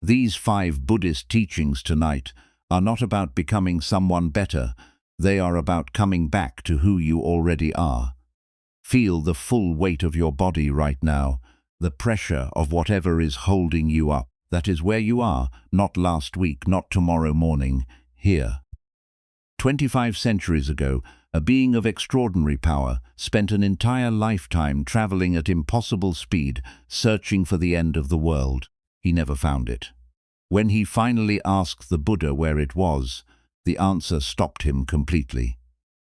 These 5 Buddhist teachings tonight are not about becoming someone better, they are about coming back to who you already are. Feel the full weight of your body right now, the pressure of whatever is holding you up. That is where you are, not last week, not tomorrow morning, here. 25 centuries ago, a being of extraordinary power spent an entire lifetime traveling at impossible speed, searching for the end of the world. He never found it. When he finally asked the Buddha where it was, the answer stopped him completely.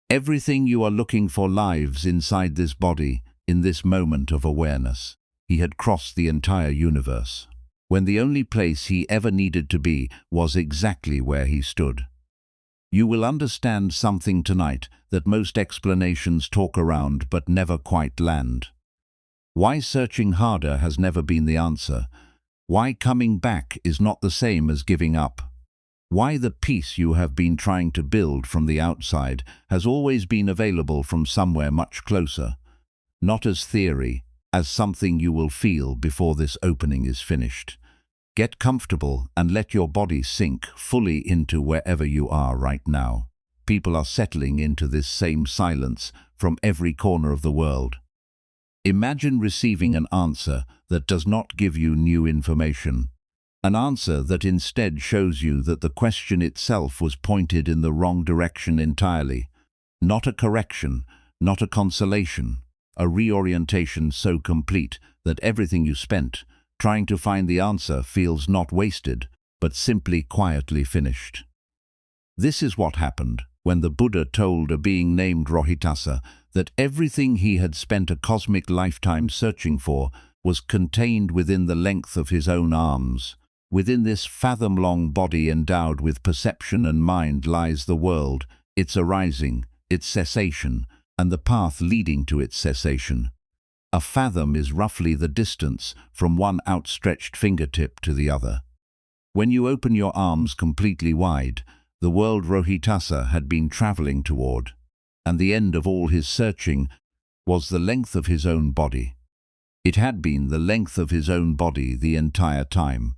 Everything you are looking for lives inside this body, in this moment of awareness. He had crossed the entire universe, when the only place he ever needed to be was exactly where he stood. You will understand something tonight that most explanations talk around but never quite land. Why searching harder has never been the answer. Why coming back is not the same as giving up. Why the peace you have been trying to build from the outside has always been available from somewhere much closer. Not as theory, as something you will feel before this opening is finished. Get comfortable and let your body sink fully into wherever you are right now. People are settling into this same silence from every corner of the world. Imagine receiving an answer that does not give you new information. An answer that instead shows you that the question itself was pointed in the wrong direction entirely. Not a correction, not a consolation. A reorientation so complete that everything you spent trying to find the answer feels not wasted, but simply quietly finished. This is what happened when the Buddha told a being named Rohitassa that everything he had spent a cosmic lifetime searching for was contained within the length of his own arms. Within this fathom-long body endowed with perception and mind lies the world, its arising, its cessation, and the path leading to its cessation. A fathom is roughly the distance from one outstretched fingertip to the other. When you open your arms completely wide, the world Rohitassa had been traveling toward, and the end of all his searching was the length of his own body. It had been the length of his own body the entire time.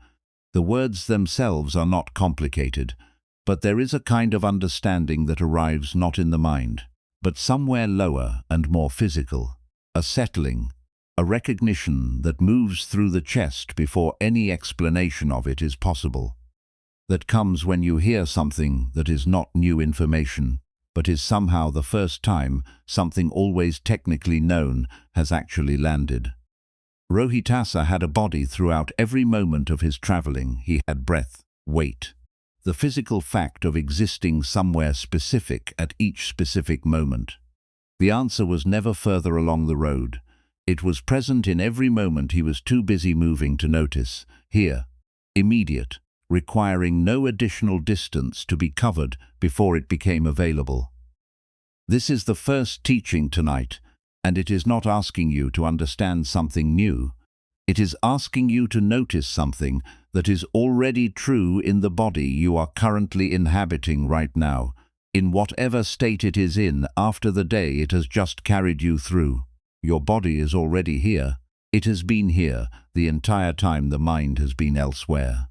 The words themselves are not complicated, but there is a kind of understanding that arrives not in the mind, but somewhere lower and more physical, a settling, a recognition that moves through the chest before any explanation of it is possible. That comes when you hear something that is not new information, but is somehow the first time something always technically known has actually landed. Rohitassa had a body throughout every moment of his traveling. He had breath, weight, the physical fact of existing somewhere specific at each specific moment. The answer was never further along the road. It was present in every moment he was too busy moving to notice. Here, immediate, requiring no additional distance to be covered before it became available. This is the first teaching tonight, and it is not asking you to understand something new. It is asking you to notice something that is already true in the body you are currently inhabiting right now, in whatever state it is in after the day it has just carried you through. Your body is already here. It has been here the entire time the mind has been elsewhere.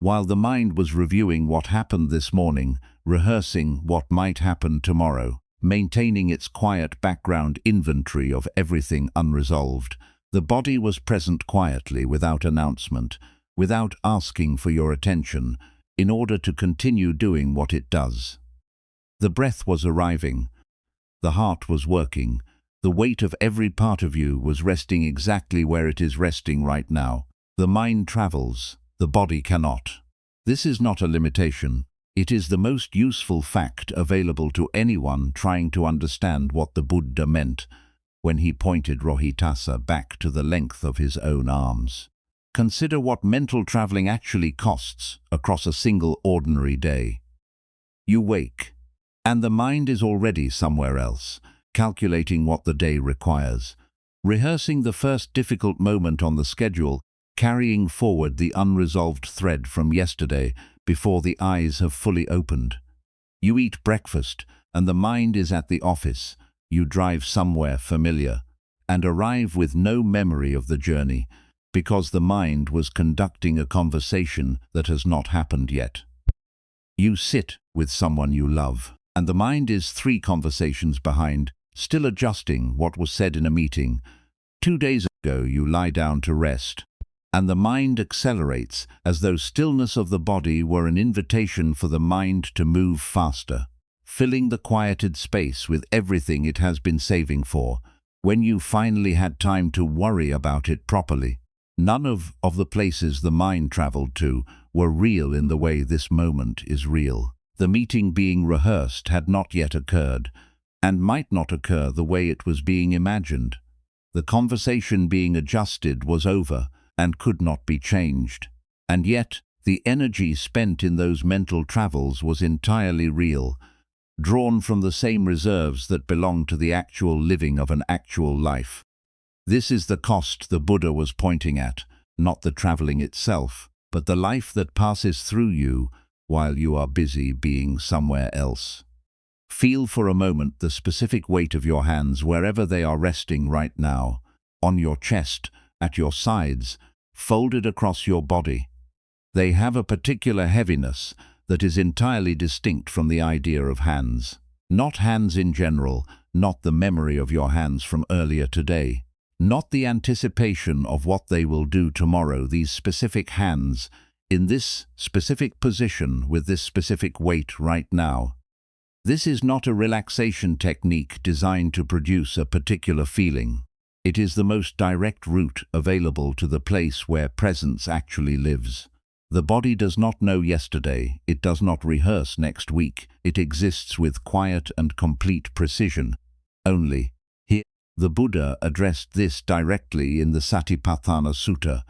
While the mind was reviewing what happened this morning, rehearsing what might happen tomorrow, maintaining its quiet background inventory of everything unresolved, the body was present quietly without announcement, without asking for your attention, in order to continue doing what it does. The breath was arriving, the heart was working, the weight of every part of you was resting exactly where it is resting right now. The mind travels, the body cannot. This is not a limitation. It is the most useful fact available to anyone trying to understand what the Buddha meant when he pointed Rohitassa back to the length of his own arms. Consider what mental traveling actually costs across a single ordinary day. You wake, and the mind is already somewhere else, calculating what the day requires, rehearsing the first difficult moment on the schedule, carrying forward the unresolved thread from yesterday before the eyes have fully opened. You eat breakfast, and the mind is at the office. You drive somewhere familiar, and arrive with no memory of the journey. because the mind was conducting a conversation that has not happened yet. You sit with someone you love, and the mind is 3 conversations behind, still adjusting what was said in a meeting. 2 days ago you lie down to rest, and the mind accelerates as though stillness of the body were an invitation for the mind to move faster, filling the quieted space with everything it has been saving for. When you finally had time to worry about it properly, none of the places the mind traveled to were real in the way this moment is real. The meeting being rehearsed had not yet occurred, and might not occur the way it was being imagined. The conversation being adjusted was over and could not be changed. And yet, the energy spent in those mental travels was entirely real, drawn from the same reserves that belong to the actual living of an actual life. This is the cost the Buddha was pointing at, not the traveling itself, but the life that passes through you while you are busy being somewhere else. Feel for a moment the specific weight of your hands wherever they are resting right now, on your chest, at your sides, folded across your body. They have a particular heaviness that is entirely distinct from the idea of hands. Not hands in general, not the memory of your hands from earlier today, not the anticipation of what they will do tomorrow. These specific hands, in this specific position with this specific weight right now. This is not a relaxation technique designed to produce a particular feeling. It is the most direct route available to the place where presence actually lives. The body does not know yesterday, it does not rehearse next week, it exists with quiet and complete precision. Only, here, the Buddha addressed this directly in the Satipatthana Sutta,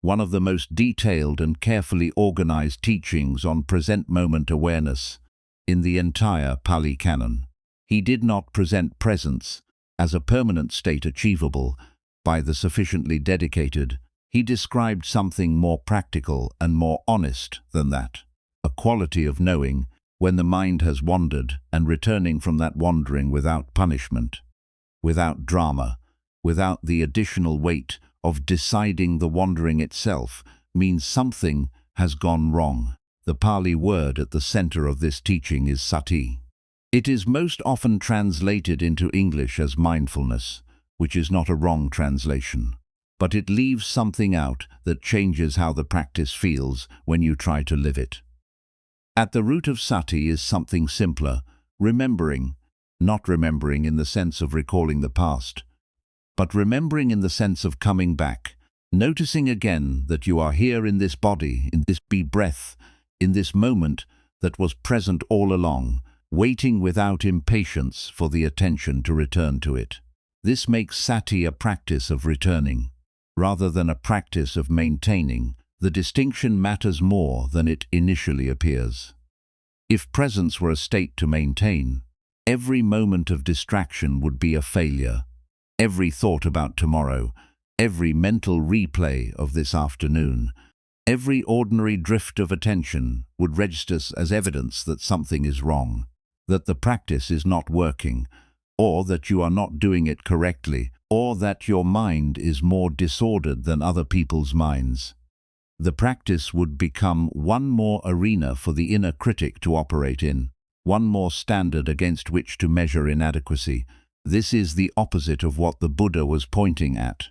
one of the most detailed and carefully organized teachings on present moment awareness in the entire Pali Canon. He did not present presence as a permanent state achievable by the sufficiently dedicated. He described something more practical and more honest than that, a quality of knowing when the mind has wandered and returning from that wandering without punishment, without drama, without the additional weight of deciding the wandering itself means something has gone wrong. The Pali word at the center of this teaching is sati. It is most often translated into English as mindfulness, which is not a wrong translation. But it leaves something out that changes how the practice feels when you try to live it. At the root of sati is something simpler, remembering, not remembering in the sense of recalling the past, but remembering in the sense of coming back, noticing again that you are here in this body, in this breath, in this moment that was present all along, waiting without impatience for the attention to return to it. This makes sati a practice of returning, rather than a practice of maintaining. The distinction matters more than it initially appears. If presence were a state to maintain, every moment of distraction would be a failure. Every thought about tomorrow, every mental replay of this afternoon, every ordinary drift of attention would register as evidence that something is wrong, that the practice is not working, or that you are not doing it correctly, or that your mind is more disordered than other people's minds. The practice would become one more arena for the inner critic to operate in, one more standard against which to measure inadequacy. This is the opposite of what the Buddha was pointing at.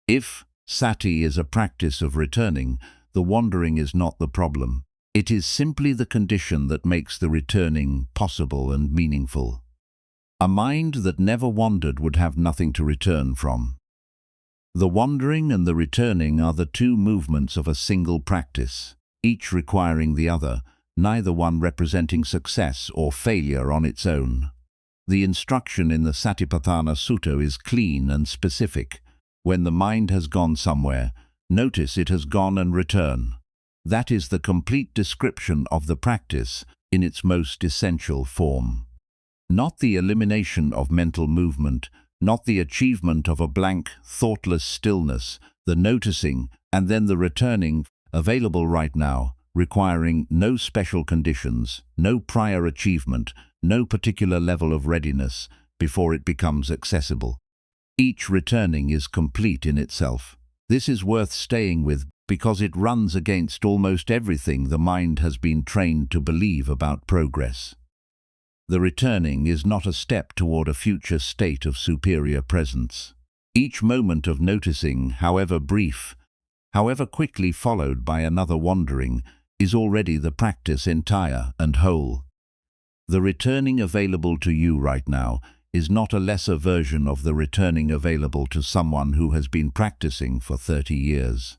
If sati is a practice of returning, the wandering is not the problem. It is simply the condition that makes the returning possible and meaningful. A mind that never wandered would have nothing to return from. The wandering and the returning are the two movements of a single practice, each requiring the other, neither one representing success or failure on its own. The instruction in the Satipatthana Sutta is clean and specific. When the mind has gone somewhere, notice it has gone and return. That is the complete description of the practice in its most essential form. Not the elimination of mental movement, not the achievement of a blank, thoughtless stillness, the noticing and then the returning, available right now, requiring no special conditions, no prior achievement, no particular level of readiness before it becomes accessible. Each returning is complete in itself. This is worth staying with because it runs against almost everything the mind has been trained to believe about progress. The returning is not a step toward a future state of superior presence. Each moment of noticing, however brief, however quickly followed by another wandering, is already the practice entire and whole. The returning available to you right now is not a lesser version of the returning available to someone who has been practicing for 30 years.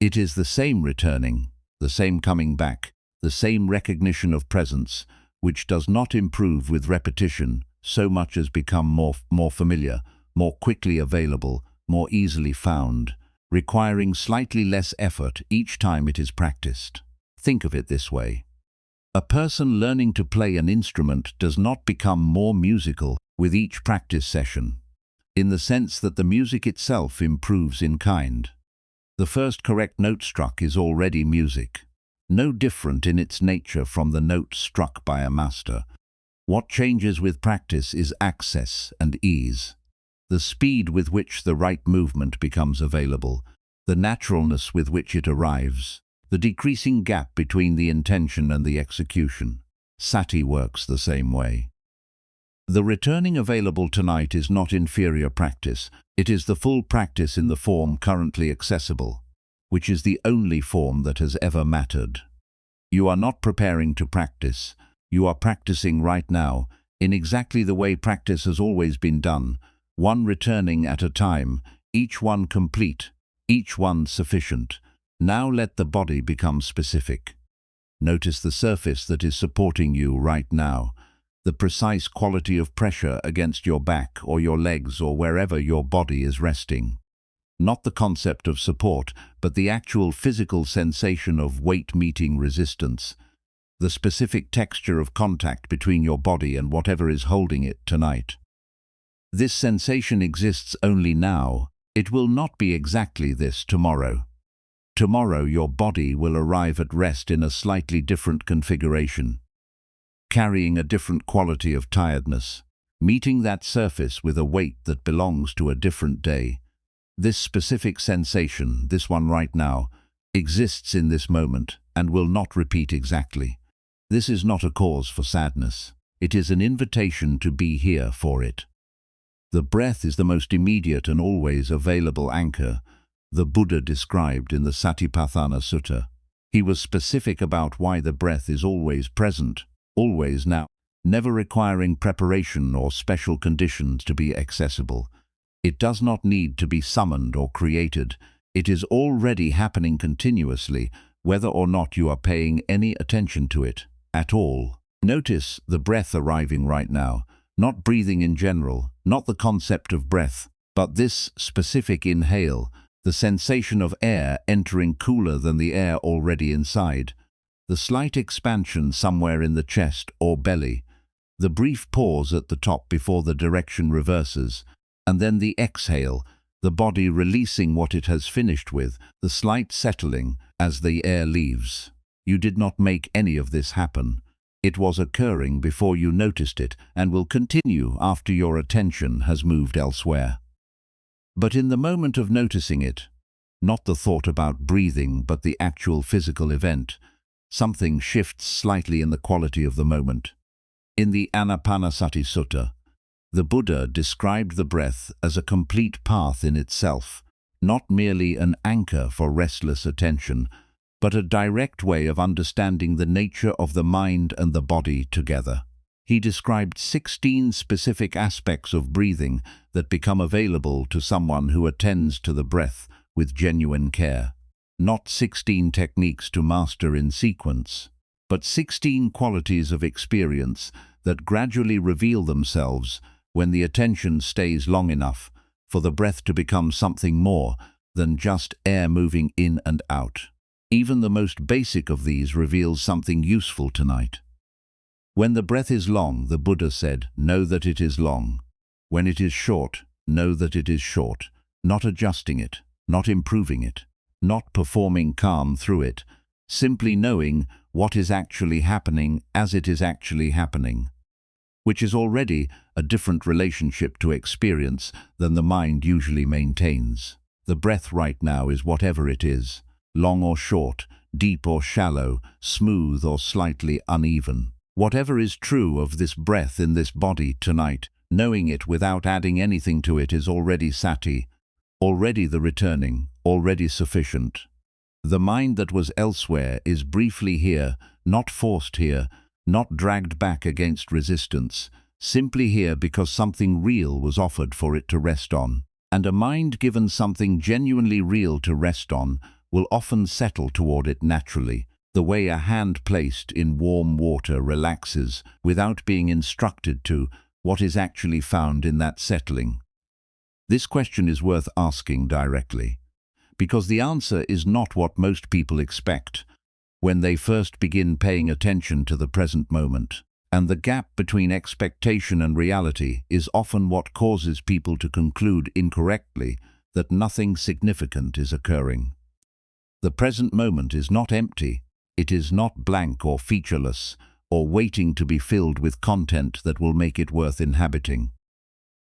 It is the same returning, the same coming back, the same recognition of presence, which does not improve with repetition so much as become more familiar, more quickly available, more easily found, requiring slightly less effort each time it is practiced. Think of it this way. A person learning to play an instrument does not become more musical with each practice session, in the sense that the music itself improves in kind. The first correct note struck is already music, no different in its nature from the note struck by a master. What changes with practice is access and ease, the speed with which the right movement becomes available, the naturalness with which it arrives, the decreasing gap between the intention and the execution. Sati works the same way. The returning available tonight is not inferior practice, it is the full practice in the form currently accessible, which is the only form that has ever mattered. You are not preparing to practice, you are practicing right now, in exactly the way practice has always been done, one returning at a time, each one complete, each one sufficient. Now let the body become specific. Notice the surface that is supporting you right now, the precise quality of pressure against your back or your legs or wherever your body is resting. Not the concept of support, but the actual physical sensation of weight meeting resistance, the specific texture of contact between your body and whatever is holding it tonight. This sensation exists only now. It will not be exactly this tomorrow. Tomorrow your body will arrive at rest in a slightly different configuration, carrying a different quality of tiredness, meeting that surface with a weight that belongs to a different day. This specific sensation, this one right now, exists in this moment and will not repeat exactly. This is not a cause for sadness. It is an invitation to be here for it. The breath is the most immediate and always available anchor the Buddha described in the Satipatthana Sutta. He was specific about why the breath is always present, always now, never requiring preparation or special conditions to be accessible. It does not need to be summoned or created. It is already happening continuously, whether or not you are paying any attention to it at all. Notice the breath arriving right now, not breathing in general, not the concept of breath, but this specific inhale, the sensation of air entering cooler than the air already inside, the slight expansion somewhere in the chest or belly, the brief pause at the top before the direction reverses, and then the exhale, the body releasing what it has finished with, the slight settling as the air leaves. You did not make any of this happen. It was occurring before you noticed it and will continue after your attention has moved elsewhere. But in the moment of noticing it, not the thought about breathing but the actual physical event, something shifts slightly in the quality of the moment. In the Anapanasati Sutta, the Buddha described the breath as a complete path in itself, not merely an anchor for restless attention, but a direct way of understanding the nature of the mind and the body together. He described 16 specific aspects of breathing that become available to someone who attends to the breath with genuine care. Not 16 techniques to master in sequence, but 16 qualities of experience that gradually reveal themselves when the attention stays long enough for the breath to become something more than just air moving in and out. Even the most basic of these reveals something useful tonight. When the breath is long, the Buddha said, know that it is long. When it is short, know that it is short, not adjusting it, not improving it, not performing calm through it, simply knowing what is actually happening as it is actually happening, which is already a different relationship to experience than the mind usually maintains. The breath right now is whatever it is, long or short, deep or shallow, smooth or slightly uneven. Whatever is true of this breath in this body tonight, knowing it without adding anything to it is already sati, already the returning, already sufficient. The mind that was elsewhere is briefly here, not forced here, not dragged back against resistance, simply here because something real was offered for it to rest on. And a mind given something genuinely real to rest on will often settle toward it naturally, the way a hand placed in warm water relaxes without being instructed to what is actually found in that settling. This question is worth asking directly, because the answer is not what most people expect when they first begin paying attention to the present moment. And the gap between expectation and reality is often what causes people to conclude incorrectly that nothing significant is occurring. The present moment is not empty, it is not blank or featureless, or waiting to be filled with content that will make it worth inhabiting.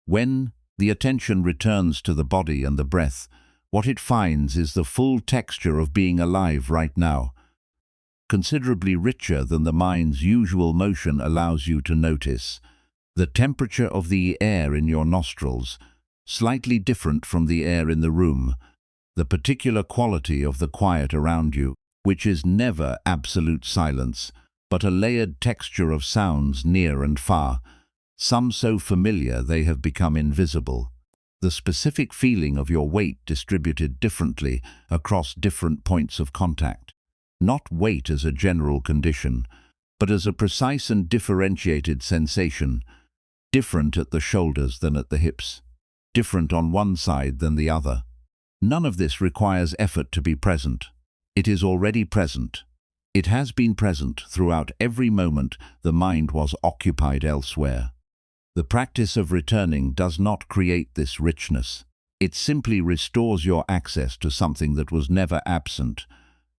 When the attention returns to the body and the breath, what it finds is the full texture of being alive right now, considerably richer than the mind's usual motion allows you to notice. The temperature of the air in your nostrils, slightly different from the air in the room, the particular quality of the quiet around you, which is never absolute silence, but a layered texture of sounds near and far, some so familiar they have become invisible. The specific feeling of your weight distributed differently across different points of contact. Not weight as a general condition, but as a precise and differentiated sensation, different at the shoulders than at the hips, different on one side than the other. None of this requires effort to be present. It is already present. It has been present throughout every moment the mind was occupied elsewhere. The practice of returning does not create this richness. It simply restores your access to something that was never absent,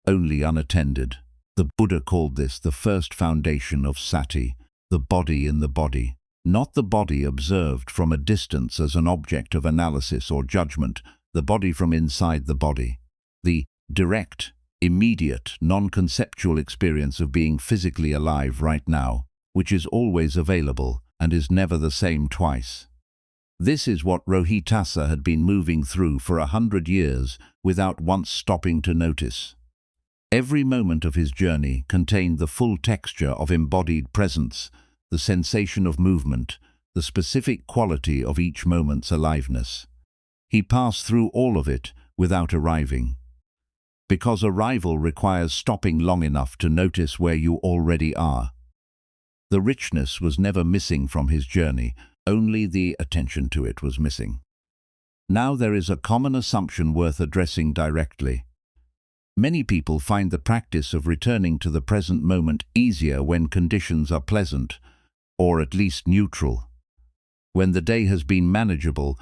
only unattended. The Buddha called this the first foundation of sati, the body in the body. Not the body observed from a distance as an object of analysis or judgment, the body from inside the body. The direct, immediate, non-conceptual experience of being physically alive right now, which is always available and is never the same twice. This is what Rohitasa had been moving through for 100 years without once stopping to notice. Every moment of his journey contained the full texture of embodied presence, the sensation of movement, the specific quality of each moment's aliveness. He passed through all of it without arriving. Because arrival requires stopping long enough to notice where you already are. The richness was never missing from his journey, only the attention to it was missing. Now there is a common assumption worth addressing directly. Many people find the practice of returning to the present moment easier when conditions are pleasant, or at least neutral, when the day has been manageable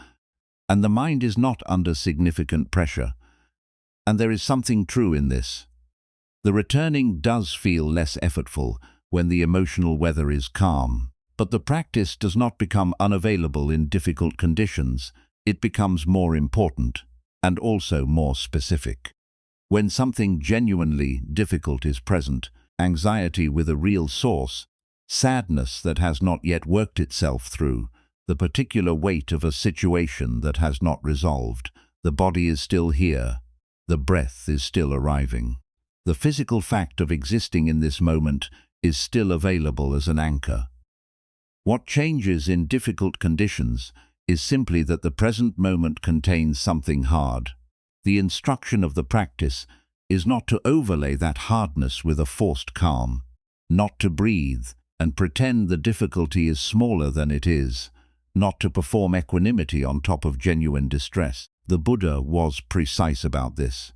and the mind is not under significant pressure. And there is something true in this. The returning does feel less effortful when the emotional weather is calm, but the practice does not become unavailable in difficult conditions. It becomes more important and also more specific. When something genuinely difficult is present, anxiety with a real source, sadness that has not yet worked itself through, the particular weight of a situation that has not resolved, the body is still here, the breath is still arriving. The physical fact of existing in this moment is still available as an anchor. What changes in difficult conditions is simply that the present moment contains something hard. The instruction of the practice is not to overlay that hardness with a forced calm, not to breathe and pretend the difficulty is smaller than it is, not to perform equanimity on top of genuine distress. The Buddha was precise about this.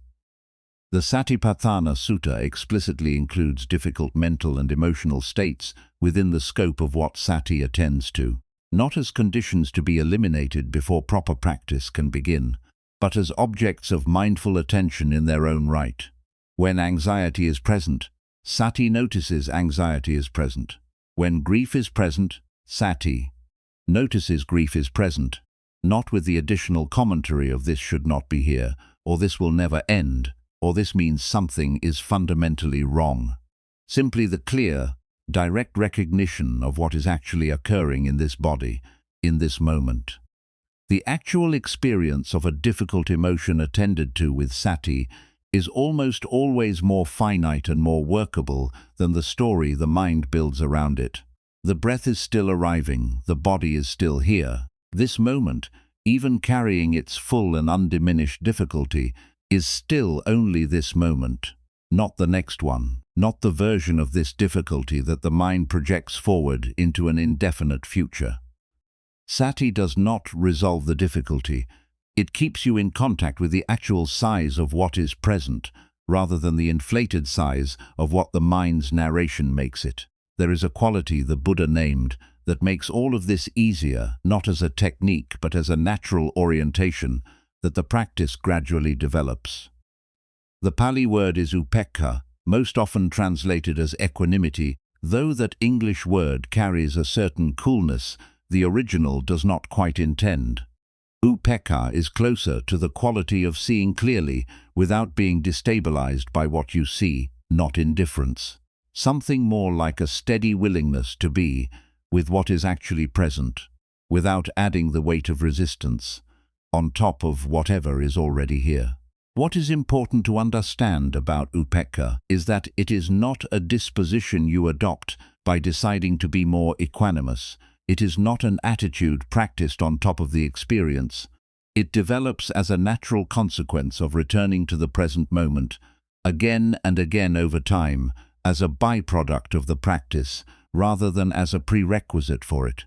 The Satipatthana Sutta explicitly includes difficult mental and emotional states within the scope of what sati attends to, not as conditions to be eliminated before proper practice can begin, but as objects of mindful attention in their own right. When anxiety is present, sati notices anxiety is present. When grief is present, sati notices grief is present, not with the additional commentary of "this should not be here," or "this will never end," or "this means something is fundamentally wrong." Simply the clear, direct recognition of what is actually occurring in this body, in this moment. The actual experience of a difficult emotion attended to with sati is almost always more finite and more workable than the story the mind builds around it. The breath is still arriving, the body is still here. This moment, even carrying its full and undiminished difficulty, is still only this moment, not the next one, not the version of this difficulty that the mind projects forward into an indefinite future. Sati does not resolve the difficulty. It keeps you in contact with the actual size of what is present, rather than the inflated size of what the mind's narration makes it. There is a quality the Buddha named that makes all of this easier, not as a technique but as a natural orientation that the practice gradually develops. The Pali word is upekkha, most often translated as equanimity. Though that English word carries a certain coolness the original does not quite intend. Upekkha is closer to the quality of seeing clearly without being destabilized by what you see, not indifference. Something more like a steady willingness to be with what is actually present, without adding the weight of resistance on top of whatever is already here. What is important to understand about upekkha is that it is not a disposition you adopt by deciding to be more equanimous. It is not an attitude practiced on top of the experience. It develops as a natural consequence of returning to the present moment, again and again over time, as a byproduct of the practice, rather than as a prerequisite for it.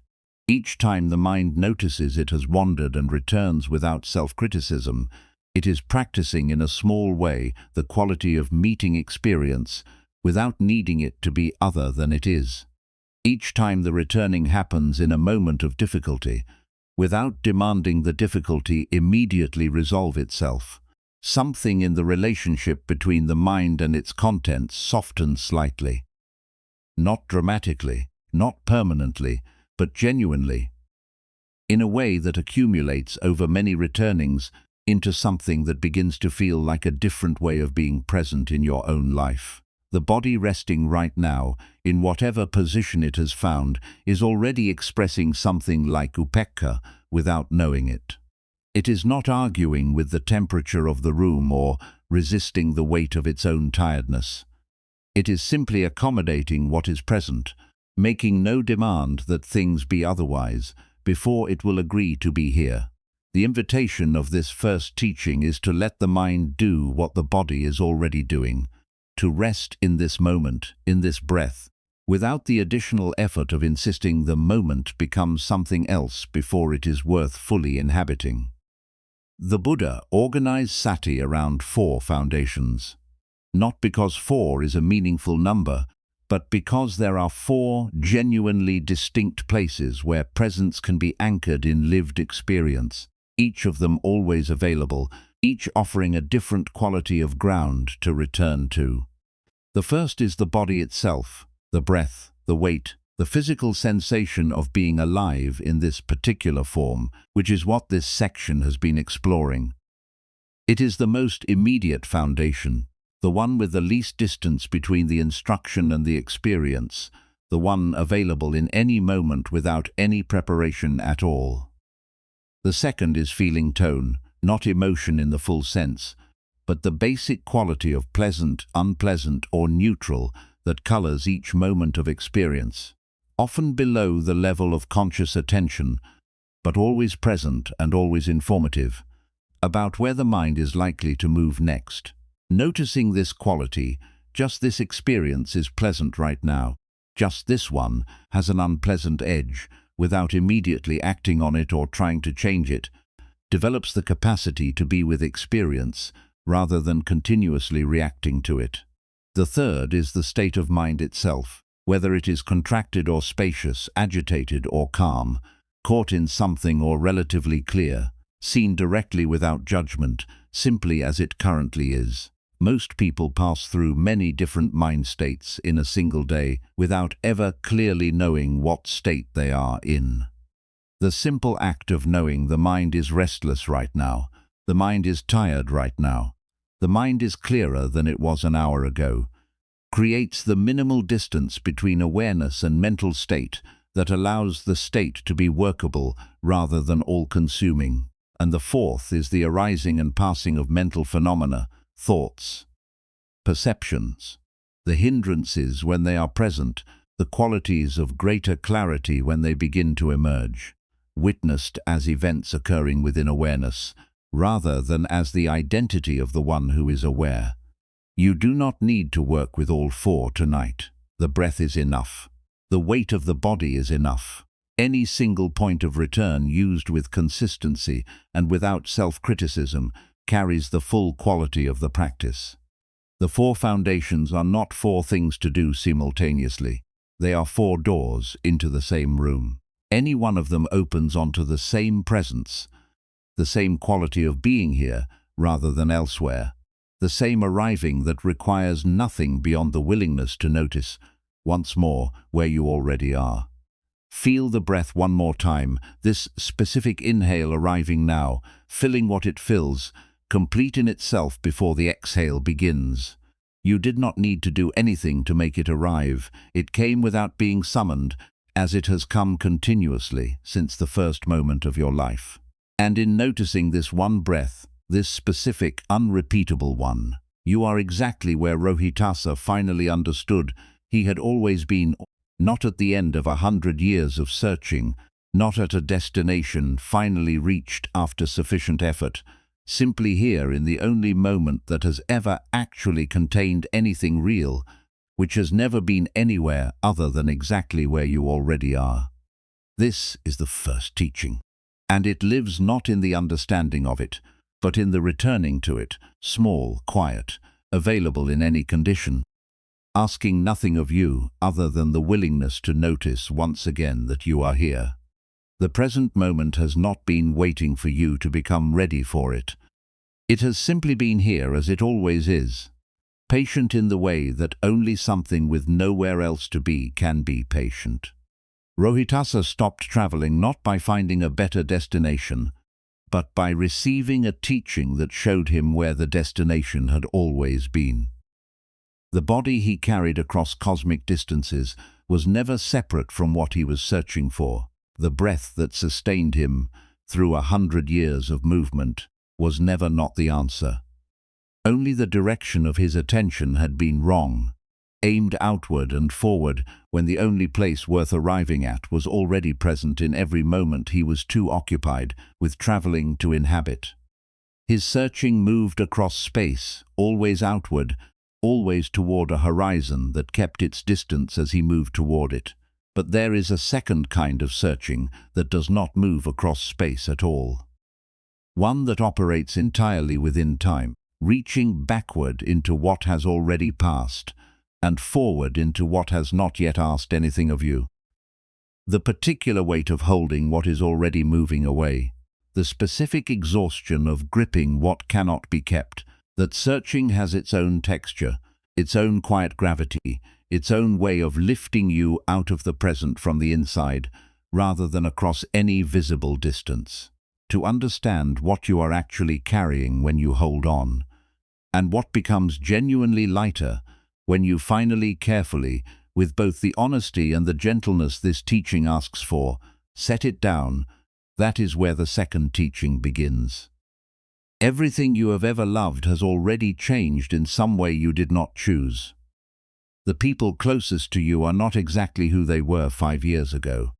Each time the mind notices it has wandered and returns without self-criticism, it is practicing in a small way the quality of meeting experience without needing it to be other than it is. Each time the returning happens in a moment of difficulty, without demanding the difficulty immediately resolve itself, something in the relationship between the mind and its contents softens slightly. Not dramatically, not permanently, but genuinely, in a way that accumulates over many returnings into something that begins to feel like a different way of being present in your own life. The body resting right now, in whatever position it has found, is already expressing something like upekkha without knowing it. It is not arguing with the temperature of the room or resisting the weight of its own tiredness. It is simply accommodating what is present, making no demand that things be otherwise before it will agree to be here. The invitation of this first teaching is to let the mind do what the body is already doing, to rest in this moment, in this breath, without the additional effort of insisting the moment becomes something else before it is worth fully inhabiting. The Buddha organized sati around 4 foundations, not because 4 is a meaningful number, but because there are 4 genuinely distinct places where presence can be anchored in lived experience, each of them always available, each offering a different quality of ground to return to. The first is the body itself, the breath, the weight, the physical sensation of being alive in this particular form, which is what this section has been exploring. It is the most immediate foundation, the one with the least distance between the instruction and the experience, the one available in any moment without any preparation at all. The second is feeling tone, not emotion in the full sense, but the basic quality of pleasant, unpleasant, or neutral that colors each moment of experience, often below the level of conscious attention, but always present and always informative, about where the mind is likely to move next. Noticing this quality, just this experience is pleasant right now, just this one has an unpleasant edge, without immediately acting on it or trying to change it, develops the capacity to be with experience rather than continuously reacting to it. The third is the state of mind itself, whether it is contracted or spacious, agitated or calm, caught in something or relatively clear, seen directly without judgment, simply as it currently is. Most people pass through many different mind states in a single day without ever clearly knowing what state they are in. The simple act of knowing the mind is restless right now, the mind is tired right now, the mind is clearer than it was an hour ago, creates the minimal distance between awareness and mental state that allows the state to be workable rather than all-consuming. And the fourth is the arising and passing of mental phenomena, thoughts, perceptions, the hindrances when they are present, the qualities of greater clarity when they begin to emerge, witnessed as events occurring within awareness, rather than as the identity of the one who is aware. You do not need to work with all four tonight. The breath is enough. The weight of the body is enough. Any single point of return used with consistency and without self-criticism carries the full quality of the practice. The four foundations are not four things to do simultaneously. They are four doors into the same room. Any one of them opens onto the same presence, the same quality of being here rather than elsewhere, the same arriving that requires nothing beyond the willingness to notice, once more, where you already are. Feel the breath one more time, this specific inhale arriving now, filling what it fills, complete in itself before the exhale begins. You did not need to do anything to make it arrive. It came without being summoned, as it has come continuously since the first moment of your life. And in noticing this one breath, this specific, unrepeatable one, you are exactly where Rohitasa finally understood he had always been, not at the end of 100 years of searching, not at a destination finally reached after sufficient effort, simply here in the only moment that has ever actually contained anything real, which has never been anywhere other than exactly where you already are. This is the first teaching, and it lives not in the understanding of it, but in the returning to it, small, quiet, available in any condition, asking nothing of you other than the willingness to notice once again that you are here. The present moment has not been waiting for you to become ready for it. It has simply been here as it always is, patient in the way that only something with nowhere else to be can be patient. Rohitasa stopped traveling not by finding a better destination, but by receiving a teaching that showed him where the destination had always been. The body he carried across cosmic distances was never separate from what he was searching for. The breath that sustained him through 100 years of movement was never not the answer. Only the direction of his attention had been wrong, aimed outward and forward when the only place worth arriving at was already present in every moment he was too occupied with traveling to inhabit. His searching moved across space, always outward, always toward a horizon that kept its distance as he moved toward it. But there is a second kind of searching that does not move across space at all. One that operates entirely within time, reaching backward into what has already passed, and forward into what has not yet asked anything of you. The particular weight of holding what is already moving away, the specific exhaustion of gripping what cannot be kept, that searching has its own texture, its own quiet gravity, its own way of lifting you out of the present from the inside, rather than across any visible distance. To understand what you are actually carrying when you hold on, and what becomes genuinely lighter when you finally carefully, with both the honesty and the gentleness this teaching asks for, set it down, that is where the second teaching begins. Everything you have ever loved has already changed in some way you did not choose. The people closest to you are not exactly who they were 5 years ago.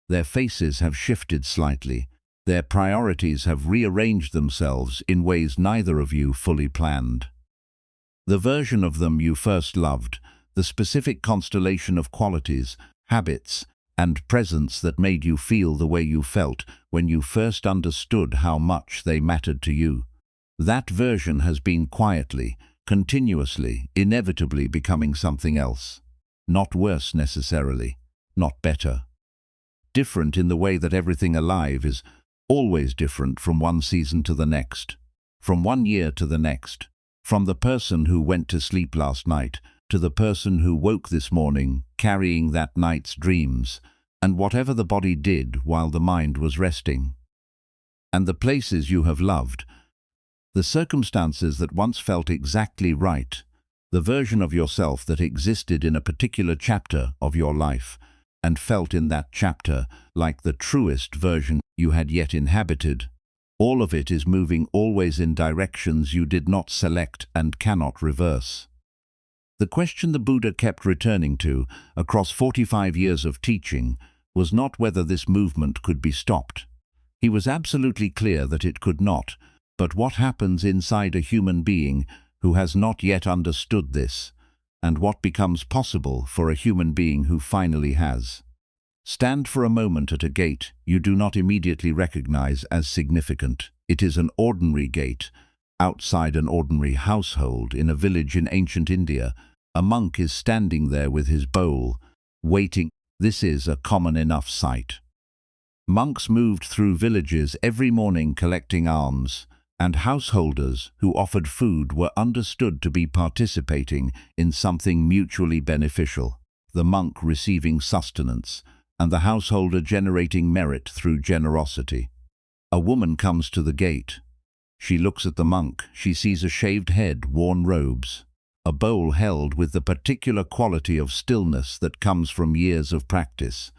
Their faces have shifted slightly. Their priorities have rearranged themselves in ways neither of you fully planned. The version of them you first loved, the specific constellation of qualities, habits, and presence that made you feel the way you felt when you first understood how much they mattered to you, that version has been quietly, continuously, inevitably becoming something else. Not worse necessarily, not better. Different in the way that everything alive is always different from one season to the next, from 1 year to the next, from the person who went to sleep last night to the person who woke this morning carrying that night's dreams, and whatever the body did while the mind was resting. And the places you have loved, the circumstances that once felt exactly right, the version of yourself that existed in a particular chapter of your life and felt in that chapter like the truest version you had yet inhabited, all of it is moving always in directions you did not select and cannot reverse. The question the Buddha kept returning to across 45 years of teaching was not whether this movement could be stopped. He was absolutely clear that it could not, but what happens inside a human being who has not yet understood this, and what becomes possible for a human being who finally has. Stand for a moment at a gate you do not immediately recognize as significant. It is an ordinary gate, outside an ordinary household in a village in ancient India. A monk is standing there with his bowl, waiting. This is a common enough sight. Monks moved through villages every morning collecting alms, and householders who offered food were understood to be participating in something mutually beneficial, the monk receiving sustenance, and the householder generating merit through generosity. A woman comes to the gate. She looks at the monk. She sees a shaved head, worn robes, a bowl held with the particular quality of stillness that comes from years of practice.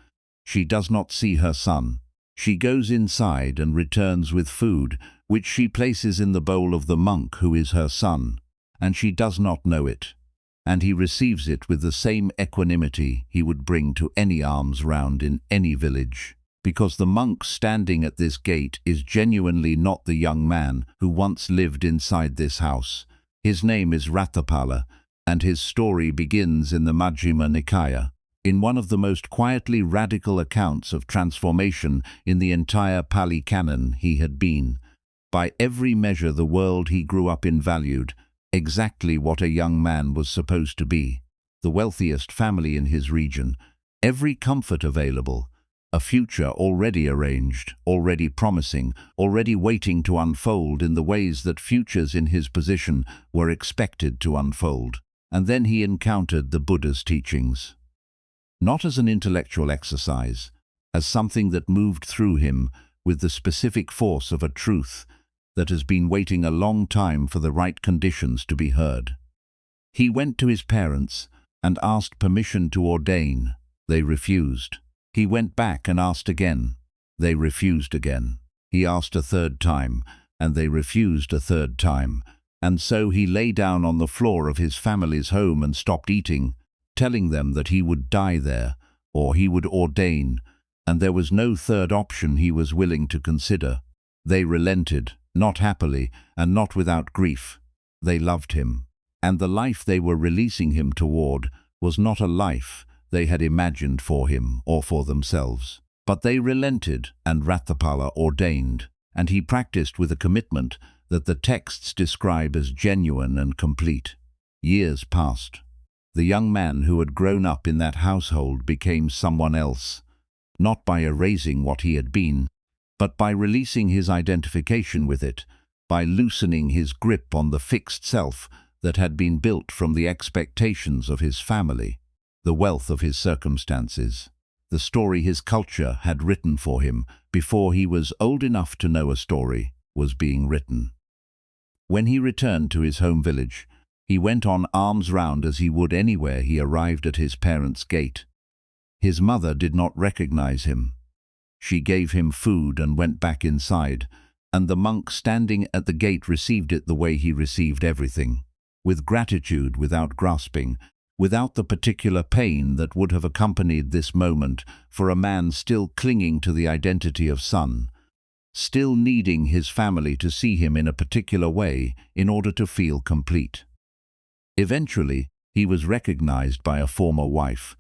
She does not see her son. She goes inside and returns with food, which she places in the bowl of the monk who is her son, and she does not know it, and he receives it with the same equanimity he would bring to any alms round in any village, because the monk standing at this gate is genuinely not the young man who once lived inside this house. His name is Ratthapala, and his story begins in the Majjhima Nikaya, in one of the most quietly radical accounts of transformation in the entire Pali Canon. He had been, by every measure the world he grew up in valued, exactly what a young man was supposed to be, the wealthiest family in his region, every comfort available, a future already arranged, already promising, already waiting to unfold in the ways that futures in his position were expected to unfold. And then he encountered the Buddha's teachings. Not as an intellectual exercise, as something that moved through him with the specific force of a truth that has been waiting a long time for the right conditions to be heard. He went to his parents and asked permission to ordain. They refused. He went back and asked again. They refused again. He asked a third time, and they refused a third time. And so he lay down on the floor of his family's home and stopped eating, telling them that he would die there, or he would ordain, and there was no third option he was willing to consider. They relented, not happily, and not without grief. They loved him, and the life they were releasing him toward was not a life they had imagined for him or for themselves. But they relented, and Ratthapala ordained, and he practiced with a commitment that the texts describe as genuine and complete. Years passed. The young man who had grown up in that household became someone else, not by erasing what he had been, but by releasing his identification with it, by loosening his grip on the fixed self that had been built from the expectations of his family, the wealth of his circumstances, the story his culture had written for him before he was old enough to know a story was being written. When he returned to his home village, he went on alms round as he would anywhere he arrived at his parents' gate. His mother did not recognize him. She gave him food and went back inside, and the monk standing at the gate received it the way he received everything, with gratitude without grasping, without the particular pain that would have accompanied this moment for a man still clinging to the identity of son, still needing his family to see him in a particular way in order to feel complete. Eventually, he was recognized by a former wife,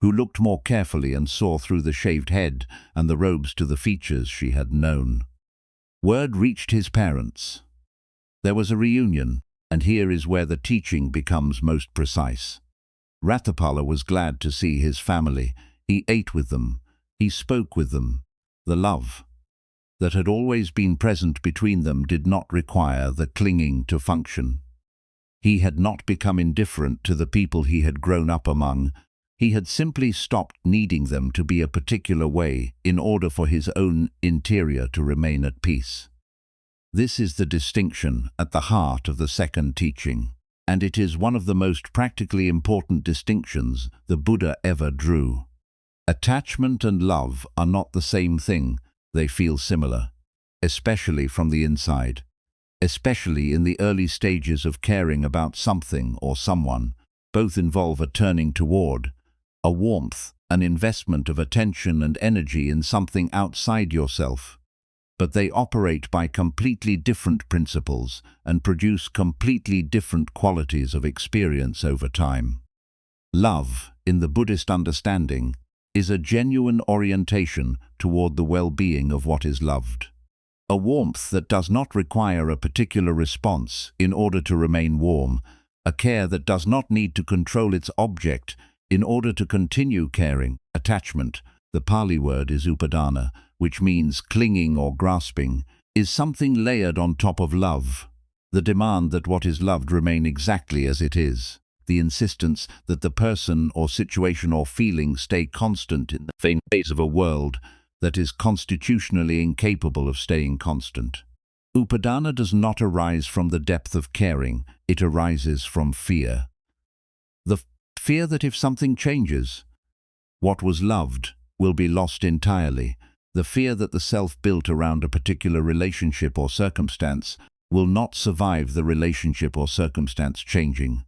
who looked more carefully and saw through the shaved head and the robes to the features she had known. Word reached his parents. There was a reunion, and here is where the teaching becomes most precise. Ratthapala was glad to see his family. He ate with them. He spoke with them. The love that had always been present between them did not require the clinging to function. He had not become indifferent to the people he had grown up among. He had simply stopped needing them to be a particular way in order for his own interior to remain at peace. This is the distinction at the heart of the second teaching, and it is one of the most practically important distinctions the Buddha ever drew. Attachment and love are not the same thing. They feel similar, especially from the inside, especially in the early stages of caring about something or someone. Both involve a turning toward, a warmth, an investment of attention and energy in something outside yourself. But they operate by completely different principles and produce completely different qualities of experience over time. Love, in the Buddhist understanding, is a genuine orientation toward the well-being of what is loved. A warmth that does not require a particular response in order to remain warm, a care that does not need to control its object in order to continue caring. Attachment, the Pali word is upadana, which means clinging or grasping, is something layered on top of love. The demand that what is loved remain exactly as it is. The insistence that the person or situation or feeling stay constant in the phase of a world that is constitutionally incapable of staying constant. Upadana does not arise from the depth of caring, it arises from fear. The fear that if something changes, what was loved will be lost entirely. The fear that the self built around a particular relationship or circumstance will not survive the relationship or circumstance changing.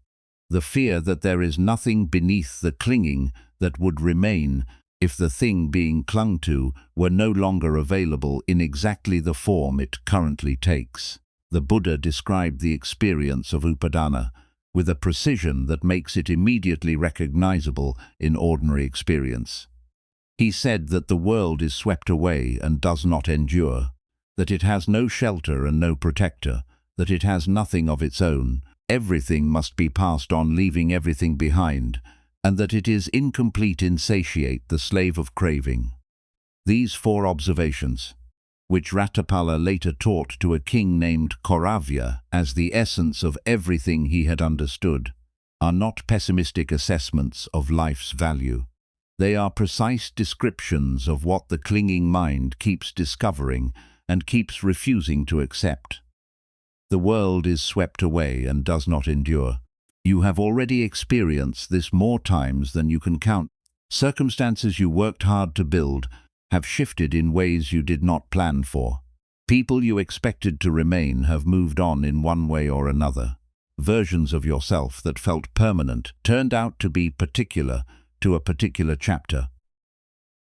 The fear that there is nothing beneath the clinging that would remain if the thing being clung to were no longer available in exactly the form it currently takes. The Buddha described the experience of upadana with a precision that makes it immediately recognizable in ordinary experience. He said that the world is swept away and does not endure, that it has no shelter and no protector, that it has nothing of its own, everything must be passed on leaving everything behind, and that it is incomplete, insatiate, the slave of craving. These four observations, which Ratapala later taught to a king named Koravya as the essence of everything he had understood, are not pessimistic assessments of life's value. They are precise descriptions of what the clinging mind keeps discovering and keeps refusing to accept. The world is swept away and does not endure. You have already experienced this more times than you can count. Circumstances you worked hard to build have shifted in ways you did not plan for. People you expected to remain have moved on in one way or another. Versions of yourself that felt permanent turned out to be particular to a particular chapter.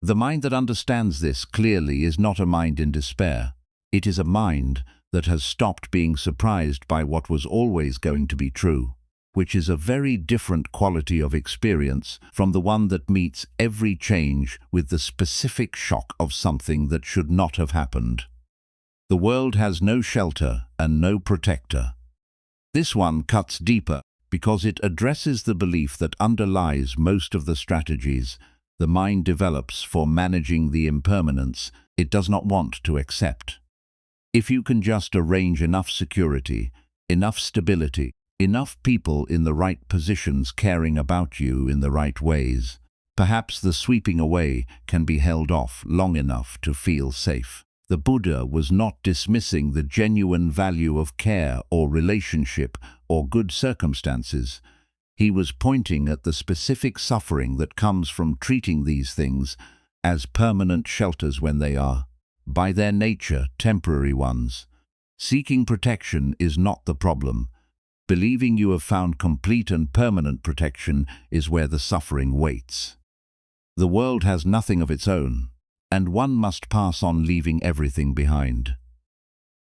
The mind that understands this clearly is not a mind in despair. It is a mind that has stopped being surprised by what was always going to be true, which is a very different quality of experience from the one that meets every change with the specific shock of something that should not have happened. The world has no shelter and no protector. This one cuts deeper because it addresses the belief that underlies most of the strategies the mind develops for managing the impermanence it does not want to accept. If you can just arrange enough security, enough stability, enough people in the right positions caring about you in the right ways, perhaps the sweeping away can be held off long enough to feel safe. The Buddha was not dismissing the genuine value of care or relationship or good circumstances. He was pointing at the specific suffering that comes from treating these things as permanent shelters when they are, by their nature, temporary ones. Seeking protection is not the problem. Believing you have found complete and permanent protection is where the suffering waits. The world has nothing of its own, and one must pass on leaving everything behind.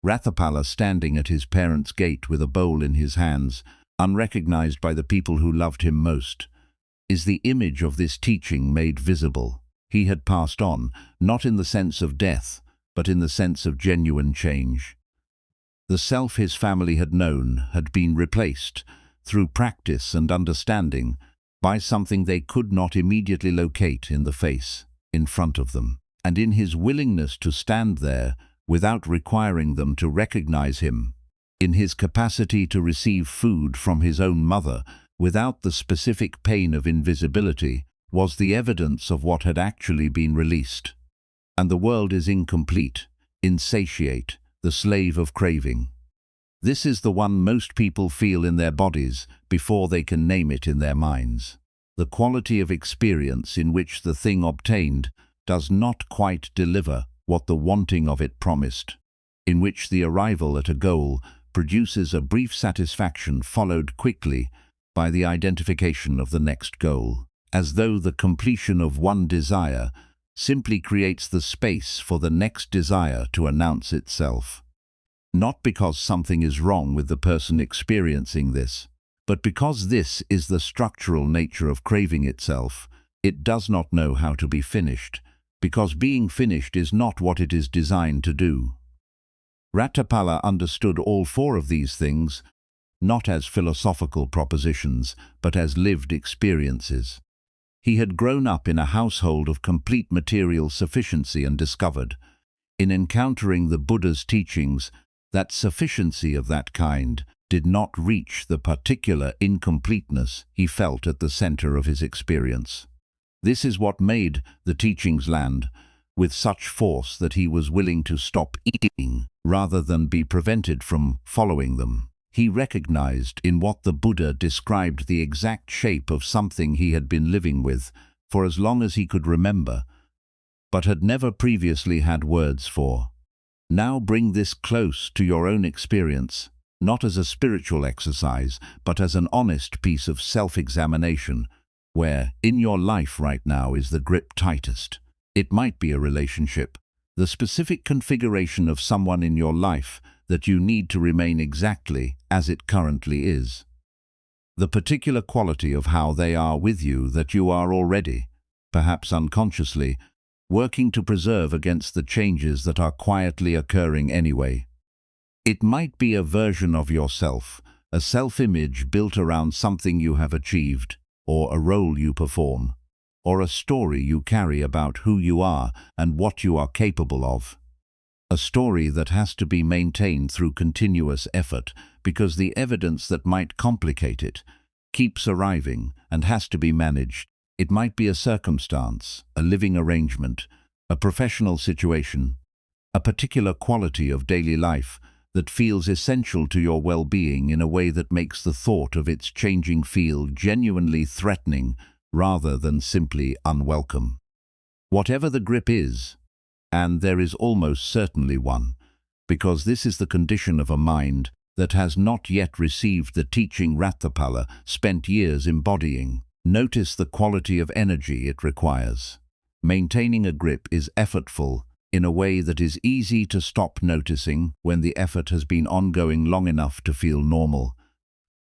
Ratapala, standing at his parents' gate with a bowl in his hands, unrecognized by the people who loved him most, is the image of this teaching made visible. He had passed on, not in the sense of death, but in the sense of genuine change. The self his family had known had been replaced, through practice and understanding, by something they could not immediately locate in the face, in front of them. And in his willingness to stand there without requiring them to recognize him, in his capacity to receive food from his own mother without the specific pain of invisibility, was the evidence of what had actually been released. And the world is incomplete, insatiate, the slave of craving. This is the one most people feel in their bodies before they can name it in their minds. The quality of experience in which the thing obtained does not quite deliver what the wanting of it promised, in which the arrival at a goal produces a brief satisfaction followed quickly by the identification of the next goal, as though the completion of one desire simply creates the space for the next desire to announce itself. Not because something is wrong with the person experiencing this, but because this is the structural nature of craving itself. It does not know how to be finished, because being finished is not what it is designed to do. Ratthapala understood all four of these things, not as philosophical propositions, but as lived experiences. He had grown up in a household of complete material sufficiency and discovered, in encountering the Buddha's teachings, that sufficiency of that kind did not reach the particular incompleteness he felt at the center of his experience. This is what made the teachings land with such force that he was willing to stop eating rather than be prevented from following them. He recognized in what the Buddha described the exact shape of something he had been living with for as long as he could remember, but had never previously had words for. Now bring this close to your own experience, not as a spiritual exercise, but as an honest piece of self-examination, where, in your life right now, is the grip tightest. It might be a relationship, the specific configuration of someone in your life that you need to remain exactly as it currently is. The particular quality of how they are with you that you are already, perhaps unconsciously, working to preserve against the changes that are quietly occurring anyway. It might be a version of yourself, a self-image built around something you have achieved, or a role you perform, or a story you carry about who you are and what you are capable of. A story that has to be maintained through continuous effort because the evidence that might complicate it keeps arriving and has to be managed. It might be a circumstance, a living arrangement, a professional situation, a particular quality of daily life that feels essential to your well-being in a way that makes the thought of its changing feel genuinely threatening rather than simply unwelcome. Whatever the grip is, and there is almost certainly one, because this is the condition of a mind that has not yet received the teaching Ratthapala spent years embodying. Notice the quality of energy it requires. Maintaining a grip is effortful in a way that is easy to stop noticing when the effort has been ongoing long enough to feel normal.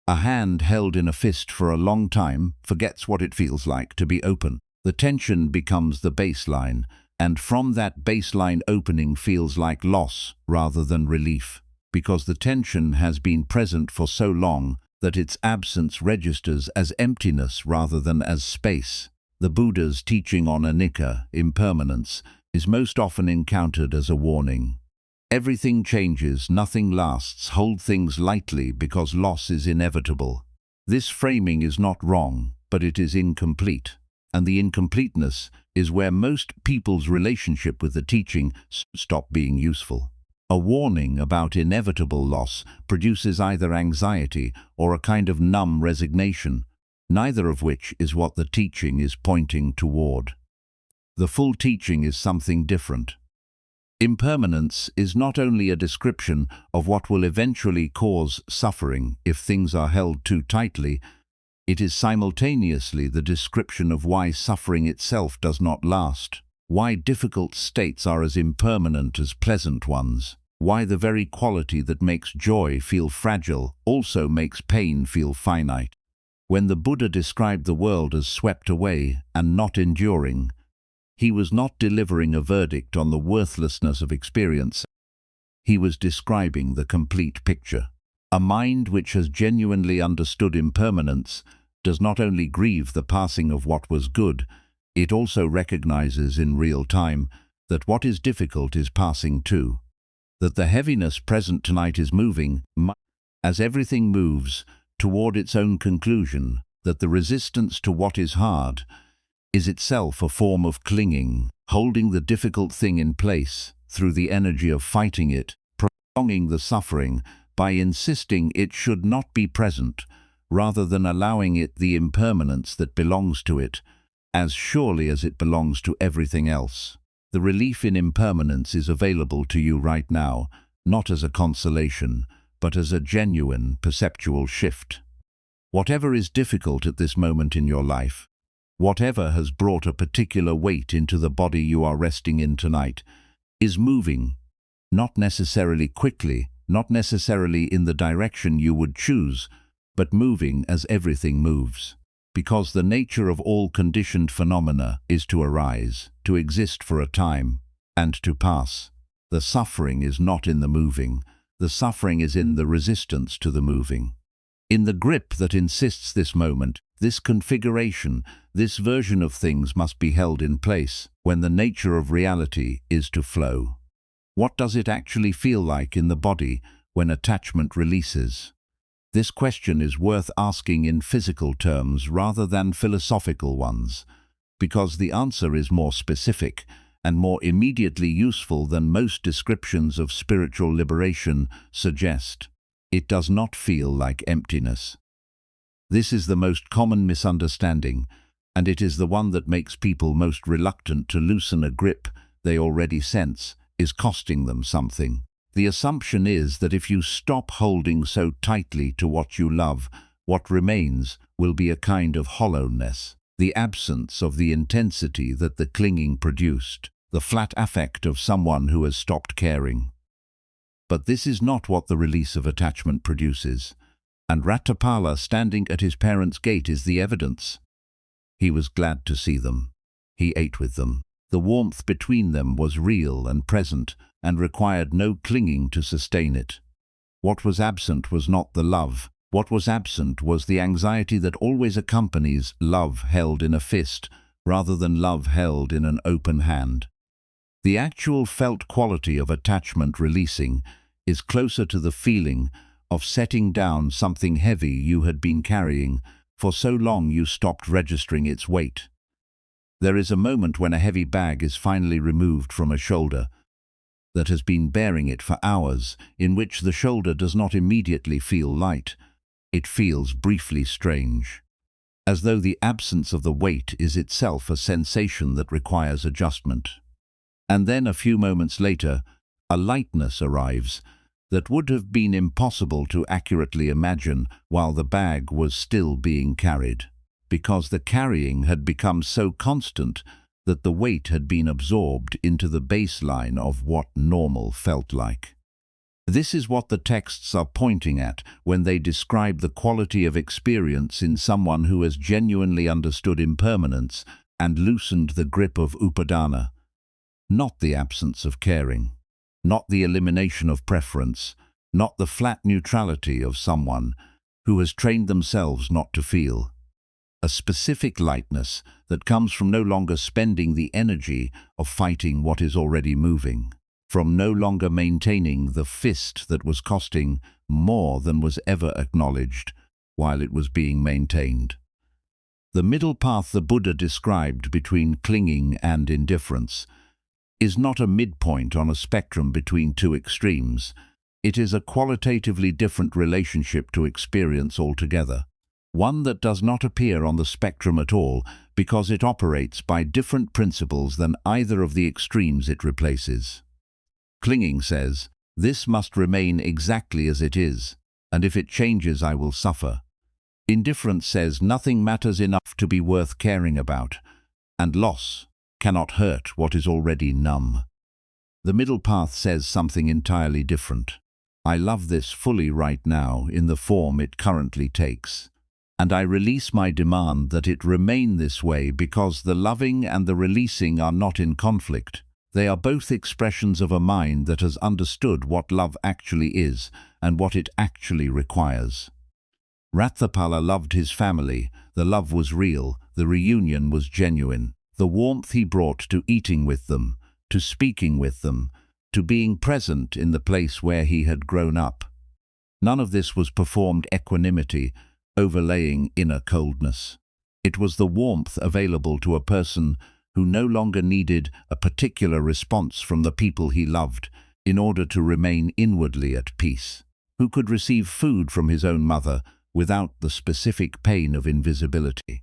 A hand held in a fist for a long time forgets what it feels like to be open. The tension becomes the baseline, and from that baseline opening feels like loss rather than relief, because the tension has been present for so long that its absence registers as emptiness rather than as space. The Buddha's teaching on anicca, impermanence, is most often encountered as a warning. Everything changes, nothing lasts, hold things lightly because loss is inevitable. This framing is not wrong, but it is incomplete. And the incompleteness is where most people's relationship with the teaching stop being useful. A warning about inevitable loss produces either anxiety or a kind of numb resignation, neither of which is what the teaching is pointing toward. The full teaching is something different. Impermanence is not only a description of what will eventually cause suffering if things are held too tightly, it is simultaneously the description of why suffering itself does not last, why difficult states are as impermanent as pleasant ones, why the very quality that makes joy feel fragile also makes pain feel finite. When the Buddha described the world as swept away and not enduring, he was not delivering a verdict on the worthlessness of experience. He was describing the complete picture. A mind which has genuinely understood impermanence does not only grieve the passing of what was good, it also recognizes in real time that what is difficult is passing too, that the heaviness present tonight is moving, as everything moves, toward its own conclusion, that the resistance to what is hard is itself a form of clinging, holding the difficult thing in place through the energy of fighting it, prolonging the suffering by insisting it should not be present, rather than allowing it the impermanence that belongs to it, as surely as it belongs to everything else. The relief in impermanence is available to you right now, not as a consolation, but as a genuine perceptual shift. Whatever is difficult at this moment in your life, whatever has brought a particular weight into the body you are resting in tonight, is moving, not necessarily quickly, not necessarily in the direction you would choose, but moving as everything moves. Because the nature of all conditioned phenomena is to arise, to exist for a time, and to pass. The suffering is not in the moving, the suffering is in the resistance to the moving. In the grip that insists this moment, this configuration, this version of things must be held in place when the nature of reality is to flow. What does it actually feel like in the body when attachment releases? This question is worth asking in physical terms rather than philosophical ones, because the answer is more specific and more immediately useful than most descriptions of spiritual liberation suggest. It does not feel like emptiness. This is the most common misunderstanding, and it is the one that makes people most reluctant to loosen a grip they already sense is costing them something. The assumption is that if you stop holding so tightly to what you love, what remains will be a kind of hollowness, the absence of the intensity that the clinging produced, the flat affect of someone who has stopped caring. But this is not what the release of attachment produces, and Ratapala standing at his parents' gate is the evidence. He was glad to see them. He ate with them. The warmth between them was real and present, and required no clinging to sustain it. What was absent was not the love. What was absent was the anxiety that always accompanies love held in a fist, rather than love held in an open hand. The actual felt quality of attachment releasing is closer to the feeling of setting down something heavy you had been carrying for so long you stopped registering its weight. There is a moment when a heavy bag is finally removed from a shoulder that has been bearing it for hours, in which the shoulder does not immediately feel light. It feels briefly strange, as though the absence of the weight is itself a sensation that requires adjustment. And then a few moments later, a lightness arrives that would have been impossible to accurately imagine while the bag was still being carried, because the carrying had become so constant that the weight had been absorbed into the baseline of what normal felt like. This is what the texts are pointing at when they describe the quality of experience in someone who has genuinely understood impermanence and loosened the grip of upadana. Not the absence of caring, not the elimination of preference, not the flat neutrality of someone who has trained themselves not to feel. A specific lightness that comes from no longer spending the energy of fighting what is already moving, from no longer maintaining the fist that was costing more than was ever acknowledged while it was being maintained. The middle path the Buddha described between clinging and indifference is not a midpoint on a spectrum between two extremes. It is a qualitatively different relationship to experience altogether, one that does not appear on the spectrum at all because it operates by different principles than either of the extremes it replaces. Clinging says, "This must remain exactly as it is, and if it changes I will suffer." Indifference says nothing matters enough to be worth caring about, and loss cannot hurt what is already numb. The middle path says something entirely different. I love this fully right now in the form it currently takes, and I release my demand that it remain this way because the loving and the releasing are not in conflict. They are both expressions of a mind that has understood what love actually is and what it actually requires. Ratthapala loved his family. The love was real. The reunion was genuine. The warmth he brought to eating with them, to speaking with them, to being present in the place where he had grown up. None of this was performed equanimity, overlaying inner coldness. It was the warmth available to a person who no longer needed a particular response from the people he loved in order to remain inwardly at peace, who could receive food from his own mother without the specific pain of invisibility,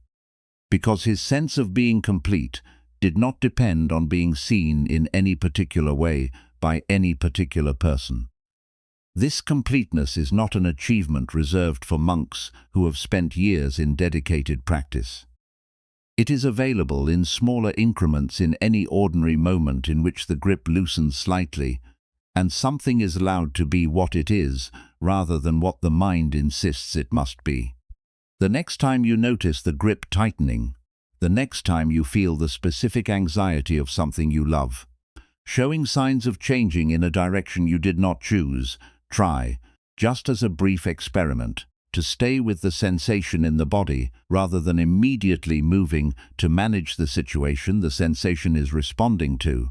because his sense of being complete did not depend on being seen in any particular way by any particular person. This completeness is not an achievement reserved for monks who have spent years in dedicated practice. It is available in smaller increments in any ordinary moment in which the grip loosens slightly, and something is allowed to be what it is, rather than what the mind insists it must be. The next time you notice the grip tightening, the next time you feel the specific anxiety of something you love, showing signs of changing in a direction you did not choose, try, just as a brief experiment, to stay with the sensation in the body rather than immediately moving to manage the situation the sensation is responding to,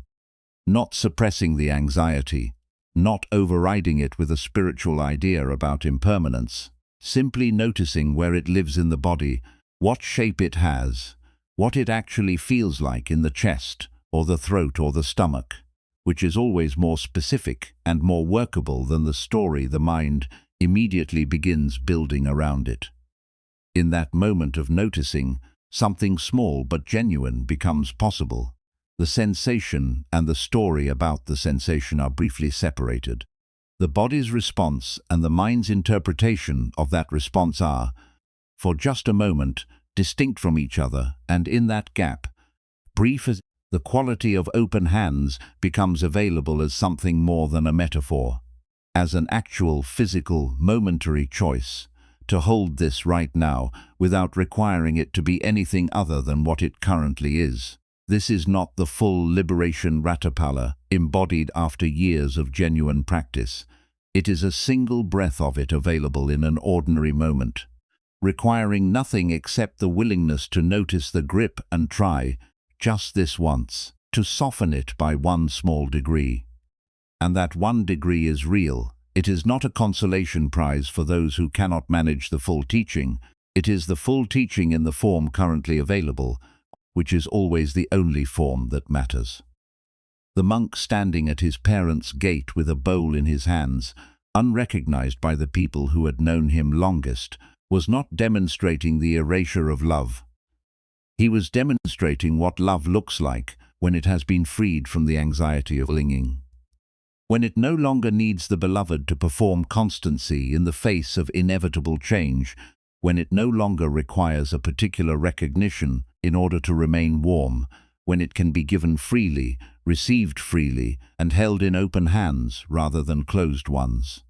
not suppressing the anxiety, not overriding it with a spiritual idea about impermanence, simply noticing where it lives in the body, what shape it has, what it actually feels like in the chest or the throat or the stomach, which is always more specific and more workable than the story the mind immediately begins building around it. In that moment of noticing, something small but genuine becomes possible. The sensation and the story about the sensation are briefly separated. The body's response and the mind's interpretation of that response are, for just a moment, distinct from each other, and in that gap, brief as the quality of open hands becomes available as something more than a metaphor, as an actual physical, momentary choice, to hold this right now without requiring it to be anything other than what it currently is. This is not the full liberation Ratapala embodied after years of genuine practice. It is a single breath of it available in an ordinary moment, requiring nothing except the willingness to notice the grip and try, just this once, to soften it by one small degree. And that one degree is real. It is not a consolation prize for those who cannot manage the full teaching. It is the full teaching in the form currently available, which is always the only form that matters. The monk standing at his parents' gate with a bowl in his hands, unrecognized by the people who had known him longest, was not demonstrating the erasure of love. He was demonstrating what love looks like when it has been freed from the anxiety of clinging. When it no longer needs the beloved to perform constancy in the face of inevitable change, when it no longer requires a particular recognition in order to remain warm, when it can be given freely, received freely, and held in open hands rather than closed ones.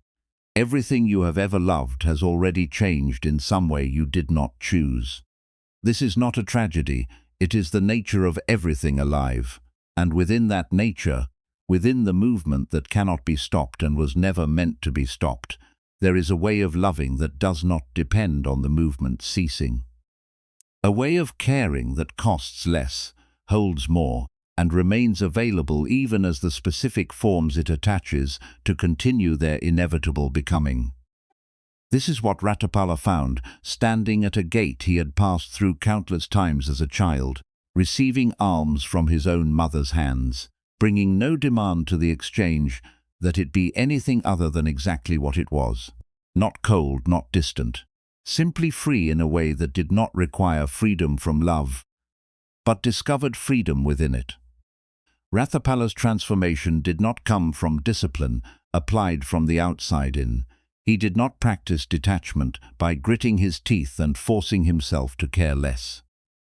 Everything you have ever loved has already changed in some way you did not choose. This is not a tragedy, it is the nature of everything alive, and within that nature, within the movement that cannot be stopped and was never meant to be stopped, there is a way of loving that does not depend on the movement ceasing. A way of caring that costs less, holds more, and remains available even as the specific forms it attaches to continue their inevitable becoming. This is what Ratapala found, standing at a gate he had passed through countless times as a child, receiving alms from his own mother's hands, bringing no demand to the exchange that it be anything other than exactly what it was, not cold, not distant, simply free in a way that did not require freedom from love, but discovered freedom within it. Rathapala's transformation did not come from discipline applied from the outside in. He did not practice detachment by gritting his teeth and forcing himself to care less.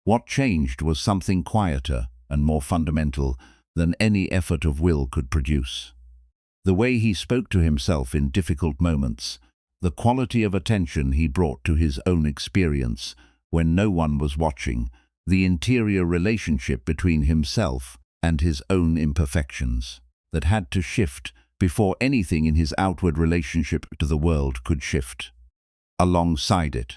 What changed was something quieter and more fundamental than any effort of will could produce. The way he spoke to himself in difficult moments, the quality of attention he brought to his own experience when no one was watching, the interior relationship between himself and his own imperfections that had to shift before anything in his outward relationship to the world could shift. Alongside it,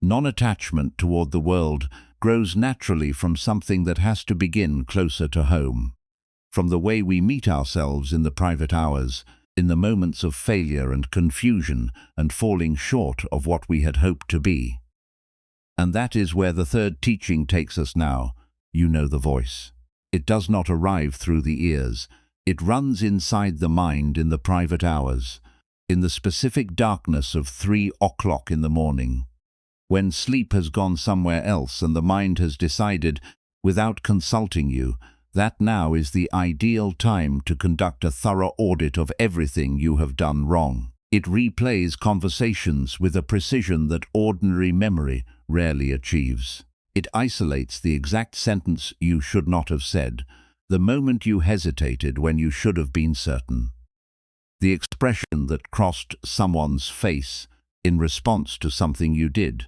non-attachment toward the world grows naturally from something that has to begin closer to home, from the way we meet ourselves in the private hours, in the moments of failure and confusion and falling short of what we had hoped to be. And that is where the third teaching takes us now. You know the voice. It does not arrive through the ears. It runs inside the mind in the private hours, in the specific darkness of 3 o'clock in the morning, when sleep has gone somewhere else and the mind has decided, without consulting you, that now is the ideal time to conduct a thorough audit of everything you have done wrong. It replays conversations with a precision that ordinary memory rarely achieves. It isolates the exact sentence you should not have said, the moment you hesitated when you should have been certain, the expression that crossed someone's face in response to something you did,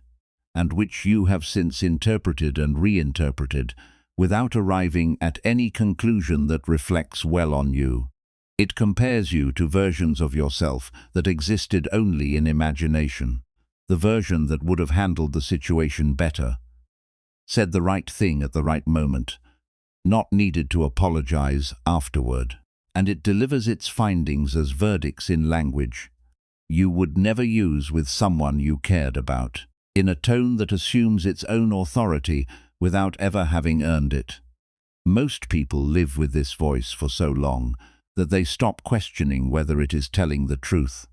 and which you have since interpreted and reinterpreted without arriving at any conclusion that reflects well on you. It compares you to versions of yourself that existed only in imagination, the version that would have handled the situation better, said the right thing at the right moment, not needed to apologize afterward. And it delivers its findings as verdicts in language you would never use with someone you cared about, in a tone that assumes its own authority without ever having earned it. Most people live with this voice for so long that they stop questioning whether it is telling the truth.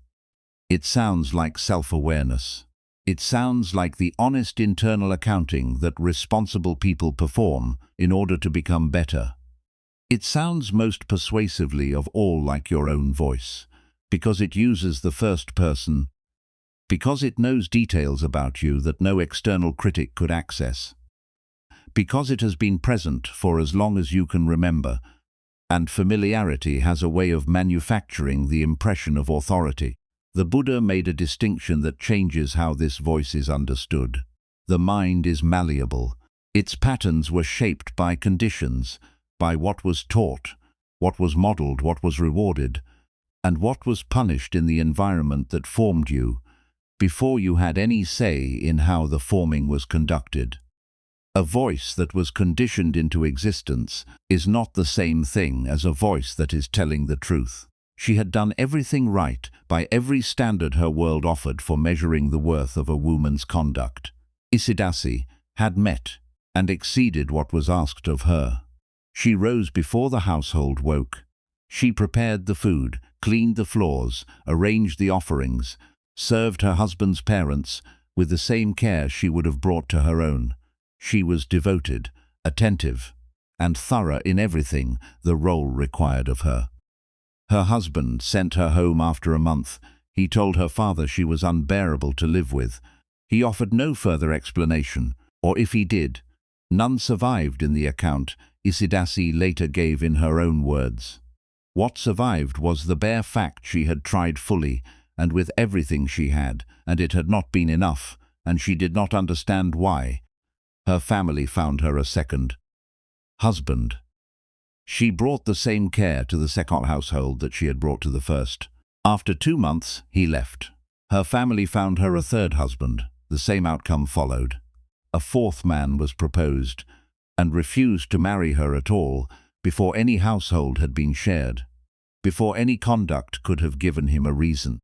It sounds like self-awareness. It sounds like the honest internal accounting that responsible people perform in order to become better. It sounds most persuasively of all like your own voice, because it uses the first person, because it knows details about you that no external critic could access, because it has been present for as long as you can remember, and familiarity has a way of manufacturing the impression of authority. The Buddha made a distinction that changes how this voice is understood. The mind is malleable. Its patterns were shaped by conditions, by what was taught, what was modeled, what was rewarded, and what was punished in the environment that formed you, before you had any say in how the forming was conducted. A voice that was conditioned into existence is not the same thing as a voice that is telling the truth. She had done everything right by every standard her world offered for measuring the worth of a woman's conduct. Isidasi had met and exceeded what was asked of her. She rose before the household woke. She prepared the food, cleaned the floors, arranged the offerings, served her husband's parents with the same care she would have brought to her own. She was devoted, attentive, and thorough in everything the role required of her. Her husband sent her home after a month. He told her father she was unbearable to live with. He offered no further explanation, or if he did, none survived in the account Isidasi later gave in her own words. What survived was the bare fact she had tried fully and with everything she had, and it had not been enough, and she did not understand why. Her family found her a second husband. She brought the same care to the second household that she had brought to the first. After 2 months, he left. Her family found her a third husband. The same outcome followed. A fourth man was proposed, and refused to marry her at all before any household had been shared, before any conduct could have given him a reason.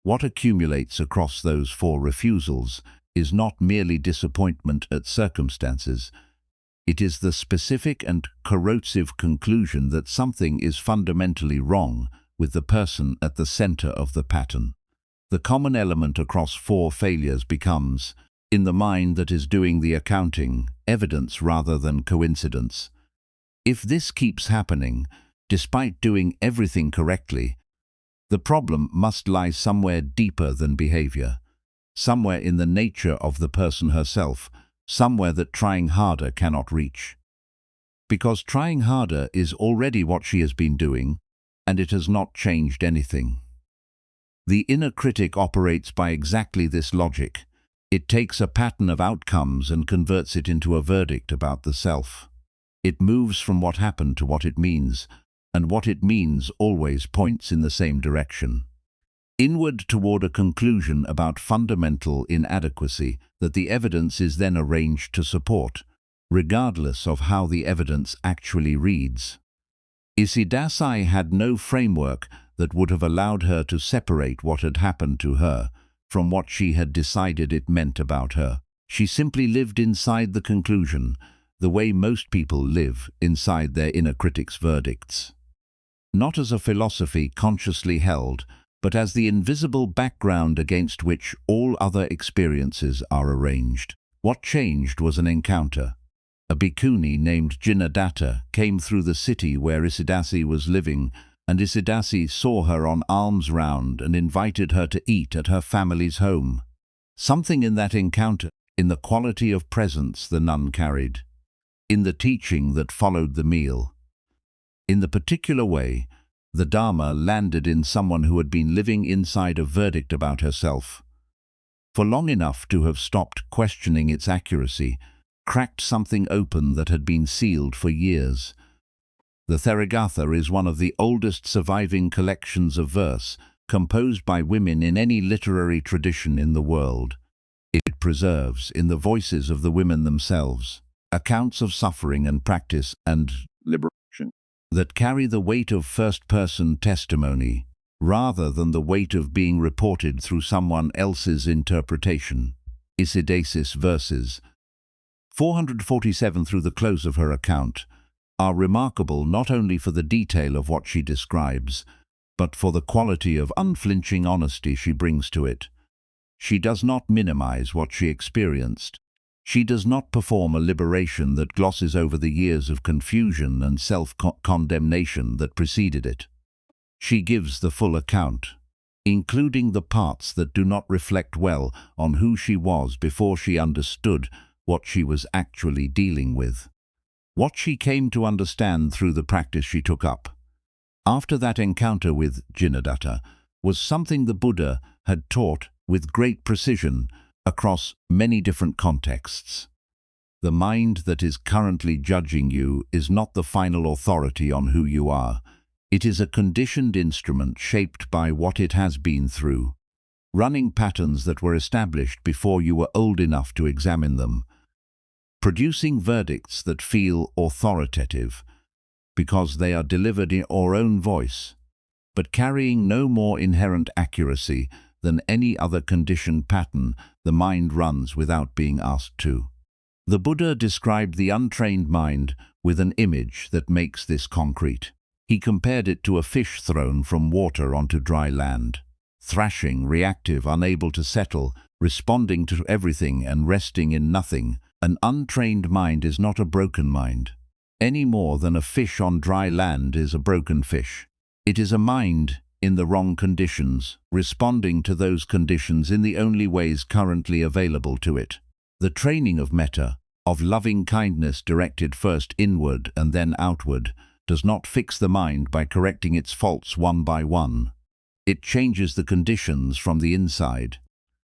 What accumulates across those 4 refusals is not merely disappointment at circumstances. It is the specific and corrosive conclusion that something is fundamentally wrong with the person at the center of the pattern. The common element across 4 failures becomes, in the mind that is doing the accounting, evidence rather than coincidence. If this keeps happening, despite doing everything correctly, the problem must lie somewhere deeper than behavior, somewhere in the nature of the person herself, somewhere that trying harder cannot reach. Because trying harder is already what she has been doing, and it has not changed anything. The inner critic operates by exactly this logic. It takes a pattern of outcomes and converts it into a verdict about the self. It moves from what happened to what it means, and what it means always points in the same direction. Inward toward a conclusion about fundamental inadequacy that the evidence is then arranged to support, regardless of how the evidence actually reads. Isidasi had no framework that would have allowed her to separate what had happened to her from what she had decided it meant about her. She simply lived inside the conclusion, the way most people live inside their inner critic's verdicts. Not as a philosophy consciously held, but as the invisible background against which all other experiences are arranged. What changed was an encounter. A bhikkhuni named Jinnadatta came through the city where Isidasi was living, and Isidasi saw her on alms round and invited her to eat at her family's home. Something in that encounter, in the quality of presence the nun carried, in the teaching that followed the meal, in the particular way the Dharma landed in someone who had been living inside a verdict about herself for long enough to have stopped questioning its accuracy, cracked something open that had been sealed for years. The Therigatha is one of the oldest surviving collections of verse composed by women in any literary tradition in the world. It preserves, in the voices of the women themselves, accounts of suffering and practice and liberation that carry the weight of first-person testimony, rather than the weight of being reported through someone else's interpretation. Isidasis verses 447 through the close of her account are remarkable not only for the detail of what she describes, but for the quality of unflinching honesty she brings to it. She does not minimize what she experienced. She does not perform a liberation that glosses over the years of confusion and self-condemnation that preceded it. She gives the full account, including the parts that do not reflect well on who she was before she understood what she was actually dealing with, what she came to understand through the practice she took up. After that encounter with Jinnadatta was something the Buddha had taught with great precision across many different contexts. The mind that is currently judging you is not the final authority on who you are. It is a conditioned instrument shaped by what it has been through, running patterns that were established before you were old enough to examine them, producing verdicts that feel authoritative because they are delivered in your own voice, but carrying no more inherent accuracy than any other conditioned pattern the mind runs without being asked to. The Buddha described the untrained mind with an image that makes this concrete. He compared it to a fish thrown from water onto dry land, thrashing, reactive, unable to settle, responding to everything and resting in nothing. An untrained mind is not a broken mind, any more than a fish on dry land is a broken fish. It is a mind in the wrong conditions, responding to those conditions in the only ways currently available to it. The training of metta, of loving kindness directed first inward and then outward, does not fix the mind by correcting its faults one by one. It changes the conditions from the inside,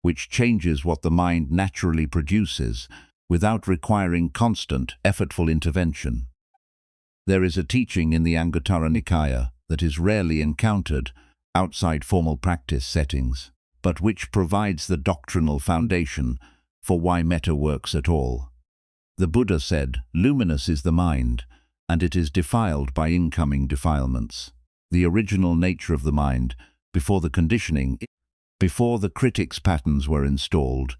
which changes what the mind naturally produces, without requiring constant, effortful intervention. There is a teaching in the Anguttara Nikaya that is rarely encountered outside formal practice settings, but which provides the doctrinal foundation for why metta works at all. The Buddha said, "Luminous is the mind, and it is defiled by incoming defilements." The original nature of the mind, before the conditioning, before the critic's patterns were installed,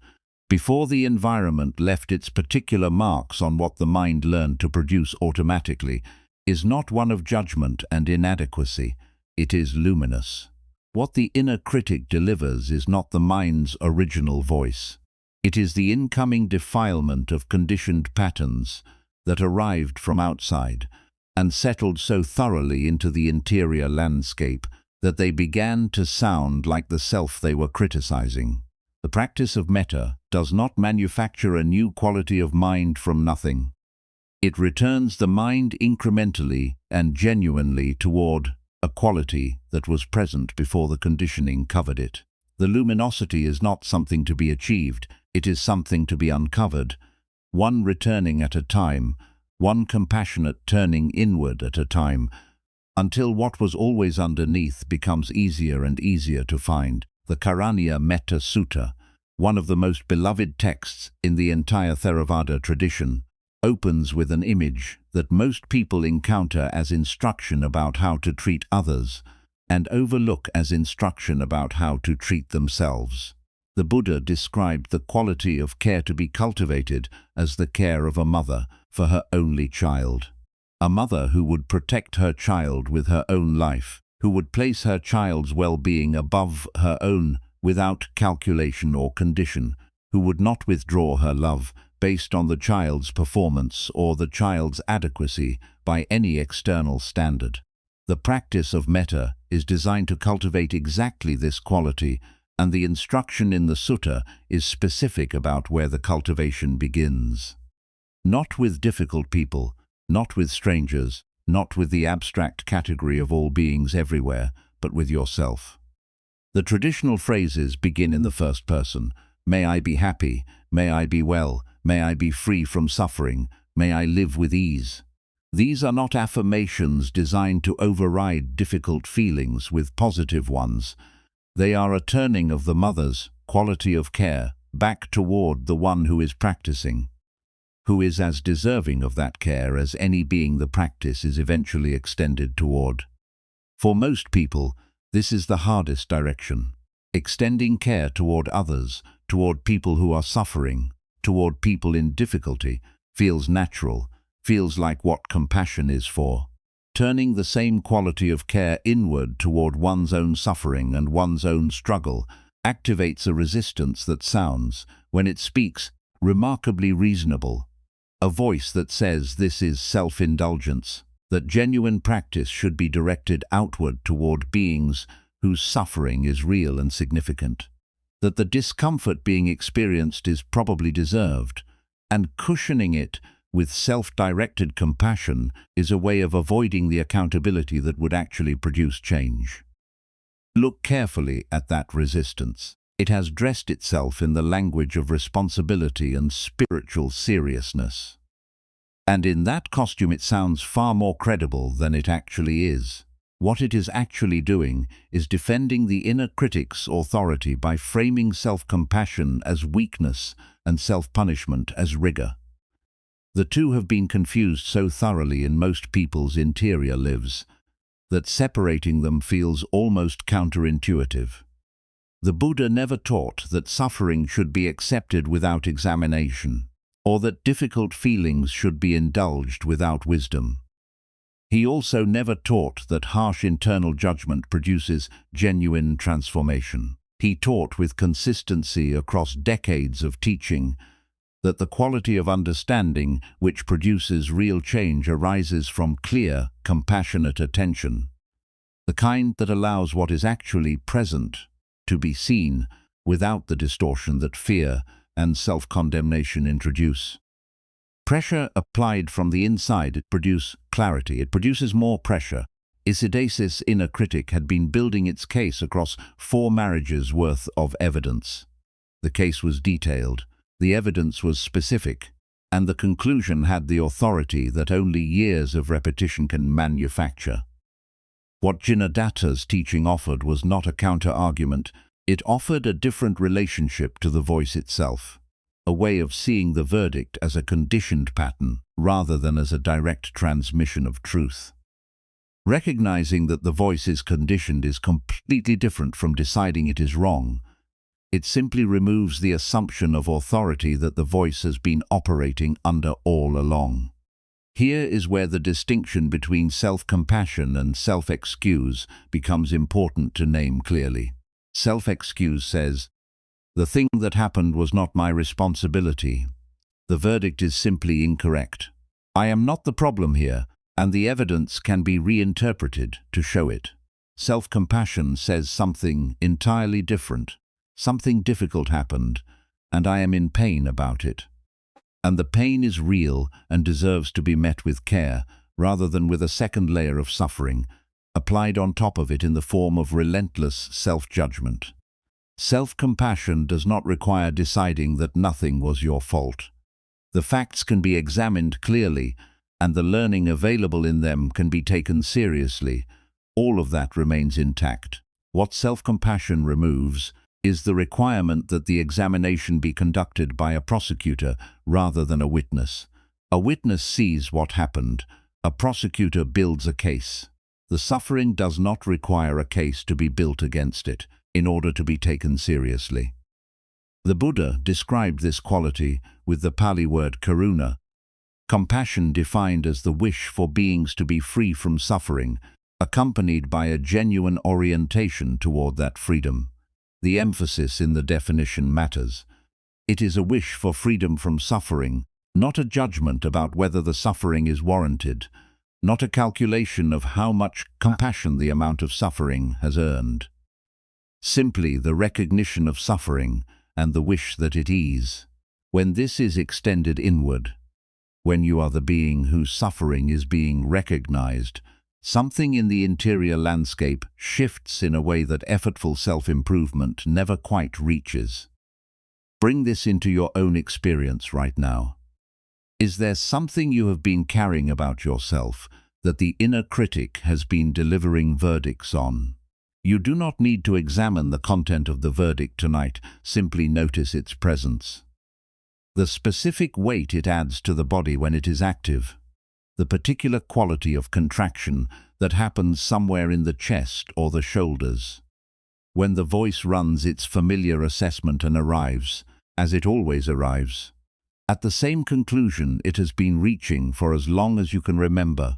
before the environment left its particular marks on what the mind learned to produce automatically, is not one of judgment and inadequacy. It is luminous. What the inner critic delivers is not the mind's original voice. It is the incoming defilement of conditioned patterns that arrived from outside and settled so thoroughly into the interior landscape that they began to sound like the self they were criticizing. The practice of metta does not manufacture a new quality of mind from nothing. It returns the mind incrementally and genuinely toward a quality that was present before the conditioning covered it. The luminosity is not something to be achieved, it is something to be uncovered, one returning at a time, one compassionate turning inward at a time, until what was always underneath becomes easier and easier to find. The Karaniya Metta Sutta, one of the most beloved texts in the entire Theravada tradition, opens with an image that most people encounter as instruction about how to treat others and overlook as instruction about how to treat themselves. The Buddha described the quality of care to be cultivated as the care of a mother for her only child. A mother who would protect her child with her own life, who would place her child's well-being above her own without calculation or condition, who would not withdraw her love based on the child's performance or the child's adequacy by any external standard. The practice of metta is designed to cultivate exactly this quality, and the instruction in the sutta is specific about where the cultivation begins. Not with difficult people, not with strangers, not with the abstract category of all beings everywhere, but with yourself. The traditional phrases begin in the first person. May I be happy, may I be well, may I be free from suffering, may I live with ease. These are not affirmations designed to override difficult feelings with positive ones. They are a turning of the mother's quality of care back toward the one who is practicing, who is as deserving of that care as any being the practice is eventually extended toward. For most people, this is the hardest direction. Extending care toward others, toward people who are suffering, toward people in difficulty, feels natural, feels like what compassion is for. Turning the same quality of care inward toward one's own suffering and one's own struggle activates a resistance that sounds, when it speaks, remarkably reasonable. A voice that says this is self-indulgence, that genuine practice should be directed outward toward beings whose suffering is real and significant, that the discomfort being experienced is probably deserved, and cushioning it with self-directed compassion is a way of avoiding the accountability that would actually produce change. Look carefully at that resistance. It has dressed itself in the language of responsibility and spiritual seriousness. And in that costume it sounds far more credible than it actually is. What it is actually doing is defending the inner critic's authority by framing self-compassion as weakness and self-punishment as rigor. The two have been confused so thoroughly in most people's interior lives that separating them feels almost counterintuitive. The Buddha never taught that suffering should be accepted without examination, or that difficult feelings should be indulged without wisdom. He also never taught that harsh internal judgment produces genuine transformation. He taught with consistency across decades of teaching that the quality of understanding which produces real change arises from clear, compassionate attention, the kind that allows what is actually present to be seen without the distortion that fear and self-condemnation introduce. Pressure applied from the inside produces clarity. It produces more pressure. Isidasis' inner critic had been building its case across 4 marriages worth of evidence. The case was detailed, the evidence was specific, and the conclusion had the authority that only years of repetition can manufacture. What Jinnadatta's teaching offered was not a counter-argument. It offered a different relationship to the voice itself, a way of seeing the verdict as a conditioned pattern rather than as a direct transmission of truth. Recognizing that the voice is conditioned is completely different from deciding it is wrong. It simply removes the assumption of authority that the voice has been operating under all along. Here is where the distinction between self-compassion and self-excuse becomes important to name clearly. Self-excuse says, "The thing that happened was not my responsibility. The verdict is simply incorrect. I am not the problem here, and the evidence can be reinterpreted to show it." Self-compassion says something entirely different. Something difficult happened, and I am in pain about it. And the pain is real and deserves to be met with care, rather than with a second layer of suffering, applied on top of it in the form of relentless self-judgment. Self-compassion does not require deciding that nothing was your fault. The facts can be examined clearly, and the learning available in them can be taken seriously. All of that remains intact. What self-compassion removes is the requirement that the examination be conducted by a prosecutor rather than a witness. A witness sees what happened. A prosecutor builds a case. The suffering does not require a case to be built against it in order to be taken seriously. The Buddha described this quality with the Pali word karuna, compassion defined as the wish for beings to be free from suffering, accompanied by a genuine orientation toward that freedom. The emphasis in the definition matters. It is a wish for freedom from suffering, not a judgment about whether the suffering is warranted, not a calculation of how much compassion the amount of suffering has earned. Simply the recognition of suffering and the wish that it ease. When this is extended inward, when you are the being whose suffering is being recognized, something in the interior landscape shifts in a way that effortful self-improvement never quite reaches. Bring this into your own experience right now. Is there something you have been carrying about yourself that the inner critic has been delivering verdicts on? You do not need to examine the content of the verdict tonight, simply notice its presence. The specific weight it adds to the body when it is active, the particular quality of contraction that happens somewhere in the chest or the shoulders. When the voice runs its familiar assessment and arrives, as it always arrives, at the same conclusion it has been reaching for as long as you can remember.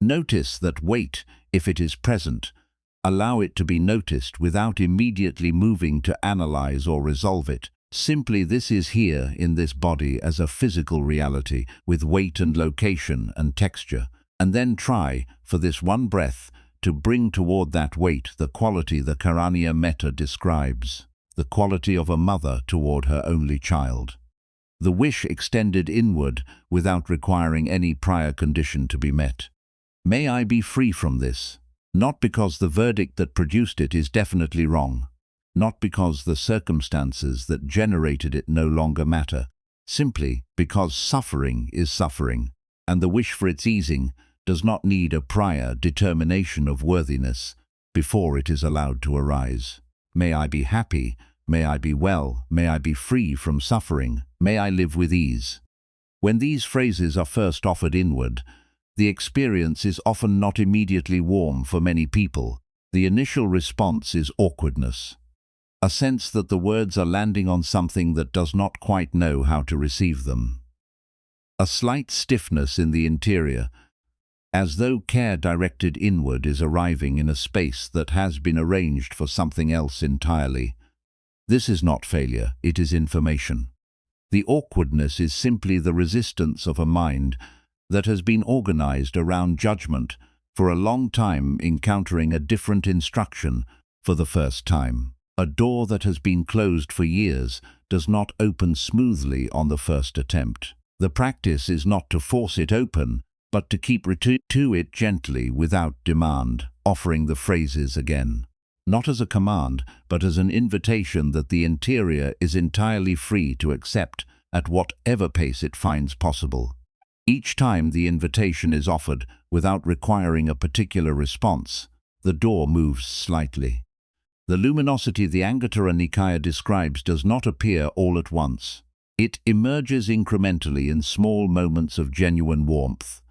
Notice that weight, if it is present. Allow it to be noticed without immediately moving to analyze or resolve it. Simply this is here in this body as a physical reality with weight and location and texture, and then try, for this one breath, to bring toward that weight the quality the Karaniya Metta describes, the quality of a mother toward her only child. The wish extended inward without requiring any prior condition to be met. May I be free from this, not because the verdict that produced it is definitely wrong, not because the circumstances that generated it no longer matter, simply because suffering is suffering, and the wish for its easing does not need a prior determination of worthiness before it is allowed to arise. May I be happy, may I be well, may I be free from suffering, may I live with ease. When these phrases are first offered inward, the experience is often not immediately warm for many people. The initial response is awkwardness, a sense that the words are landing on something that does not quite know how to receive them. A slight stiffness in the interior, as though care directed inward is arriving in a space that has been arranged for something else entirely. This is not failure, it is information. The awkwardness is simply the resistance of a mind that has been organized around judgment for a long time, encountering a different instruction for the first time. A door that has been closed for years does not open smoothly on the first attempt. The practice is not to force it open, but to keep to it gently without demand, offering the phrases again. Not as a command, but as an invitation that the interior is entirely free to accept at whatever pace it finds possible. Each time the invitation is offered without requiring a particular response, the door moves slightly. The luminosity the Anguttara Nikaya describes does not appear all at once. It emerges incrementally in small moments of genuine warmth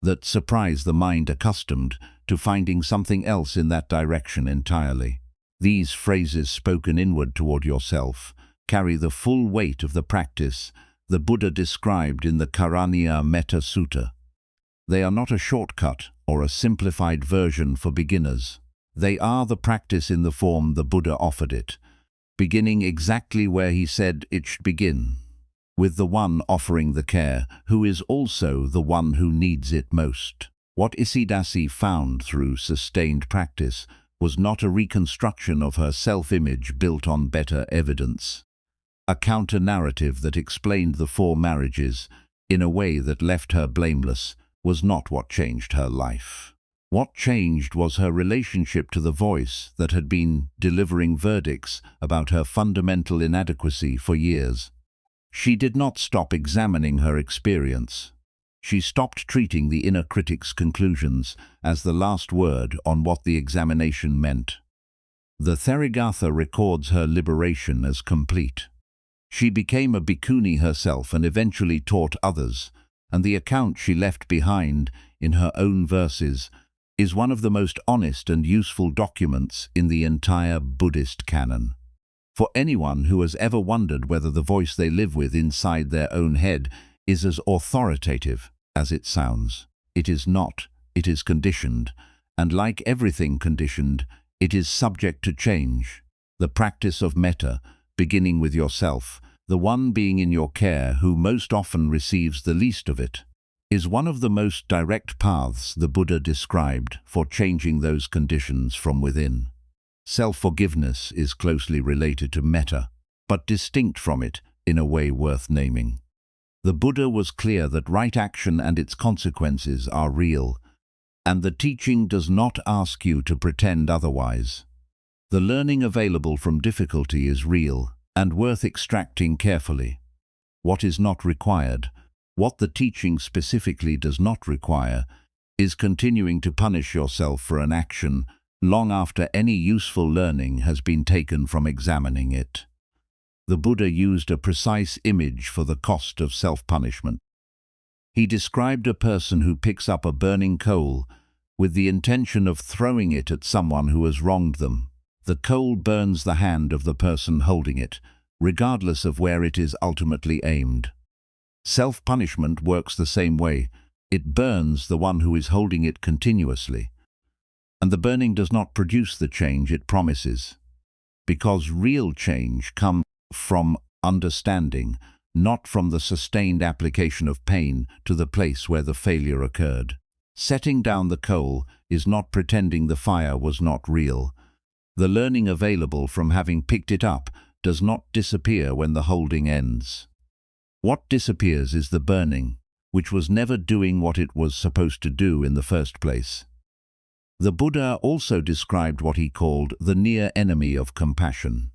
that surprise the mind accustomed to finding something else in that direction entirely. These phrases spoken inward toward yourself carry the full weight of the practice the Buddha described in the Karaniya Metta Sutta. They are not a shortcut or a simplified version for beginners. They are the practice in the form the Buddha offered it, beginning exactly where he said it should begin, with the one offering the care, who is also the one who needs it most. What Isidasi found through sustained practice was not a reconstruction of her self-image built on better evidence. A counter-narrative that explained the 4 marriages in a way that left her blameless was not what changed her life. What changed was her relationship to the voice that had been delivering verdicts about her fundamental inadequacy for years. She did not stop examining her experience. She stopped treating the inner critic's conclusions as the last word on what the examination meant. The Therigatha records her liberation as complete. She became a bhikkhuni herself and eventually taught others, and the account she left behind in her own verses is one of the most honest and useful documents in the entire Buddhist canon. For anyone who has ever wondered whether the voice they live with inside their own head is as authoritative as it sounds, it is not. It is conditioned, and like everything conditioned, it is subject to change. The practice of metta, beginning with yourself, the one being in your care who most often receives the least of it, is one of the most direct paths the Buddha described for changing those conditions from within. Self-forgiveness is closely related to metta, but distinct from it in a way worth naming. The Buddha was clear that right action and its consequences are real, and the teaching does not ask you to pretend otherwise. The learning available from difficulty is real and worth extracting carefully. What is not required, what the teaching specifically does not require, is continuing to punish yourself for an action long after any useful learning has been taken from examining it. The Buddha used a precise image for the cost of self-punishment. He described a person who picks up a burning coal with the intention of throwing it at someone who has wronged them. The coal burns the hand of the person holding it, regardless of where it is ultimately aimed. Self-punishment works the same way. It burns the one who is holding it continuously, and the burning does not produce the change it promises. Because real change comes from understanding, not from the sustained application of pain to the place where the failure occurred. Setting down the coal is not pretending the fire was not real. The learning available from having picked it up does not disappear when the holding ends. What disappears is the burning, which was never doing what it was supposed to do in the first place. The Buddha also described what he called the near enemy of compassion.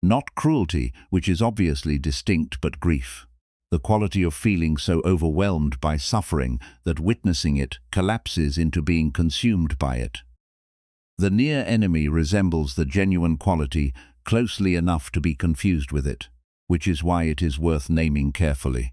Not cruelty, which is obviously distinct, but grief. The quality of feeling so overwhelmed by suffering that witnessing it collapses into being consumed by it. The near enemy resembles the genuine quality closely enough to be confused with it, which is why it is worth naming carefully.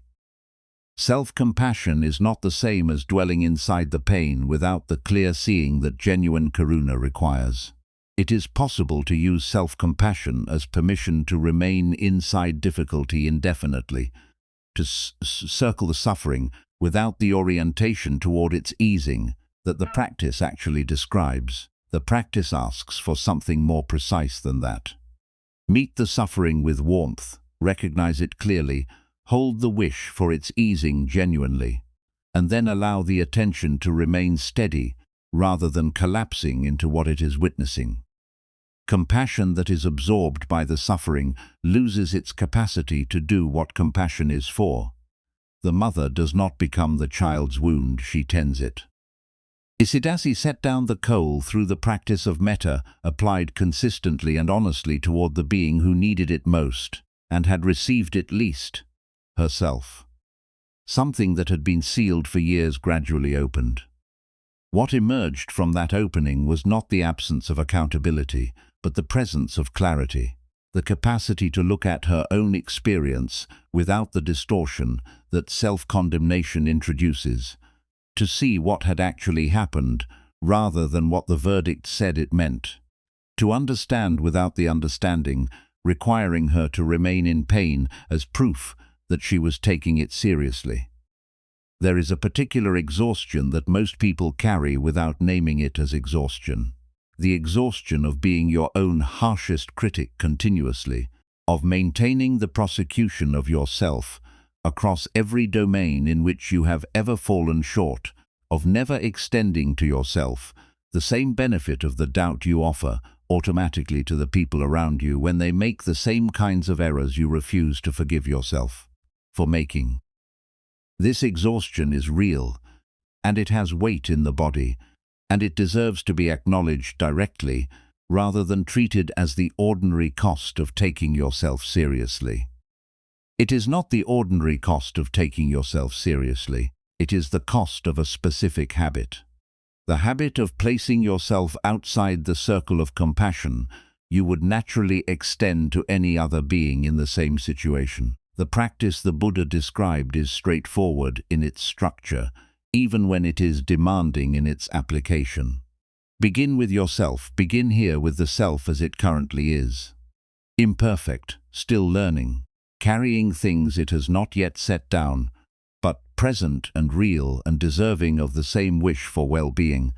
Self-compassion is not the same as dwelling inside the pain without the clear seeing that genuine karuna requires. It is possible to use self-compassion as permission to remain inside difficulty indefinitely, to circle the suffering without the orientation toward its easing that the practice actually describes. The practice asks for something more precise than that. Meet the suffering with warmth, recognize it clearly, hold the wish for its easing genuinely, and then allow the attention to remain steady rather than collapsing into what it is witnessing. Compassion that is absorbed by the suffering loses its capacity to do what compassion is for. The mother does not become the child's wound, she tends it. Isidasi set down the coal through the practice of metta applied consistently and honestly toward the being who needed it most and had received it least, herself. Something that had been sealed for years gradually opened. What emerged from that opening was not the absence of accountability, but the presence of clarity, the capacity to look at her own experience without the distortion that self-condemnation introduces, to see what had actually happened rather than what the verdict said it meant, to understand without the understanding, requiring her to remain in pain as proof that she was taking it seriously. There is a particular exhaustion that most people carry without naming it as exhaustion. The exhaustion of being your own harshest critic continuously, of maintaining the prosecution of yourself across every domain in which you have ever fallen short, of never extending to yourself the same benefit of the doubt you offer automatically to the people around you when they make the same kinds of errors you refuse to forgive yourself for making. This exhaustion is real, and it has weight in the body, and it deserves to be acknowledged directly rather than treated as the ordinary cost of taking yourself seriously. It is not the ordinary cost of taking yourself seriously, it is the cost of a specific habit. The habit of placing yourself outside the circle of compassion you would naturally extend to any other being in the same situation. The practice the Buddha described is straightforward in its structure, even when it is demanding in its application. Begin with yourself. Begin here with the self as it currently is. imperfect, still learning, carrying things it has not yet set down, but present and real and deserving of the same wish for well-being,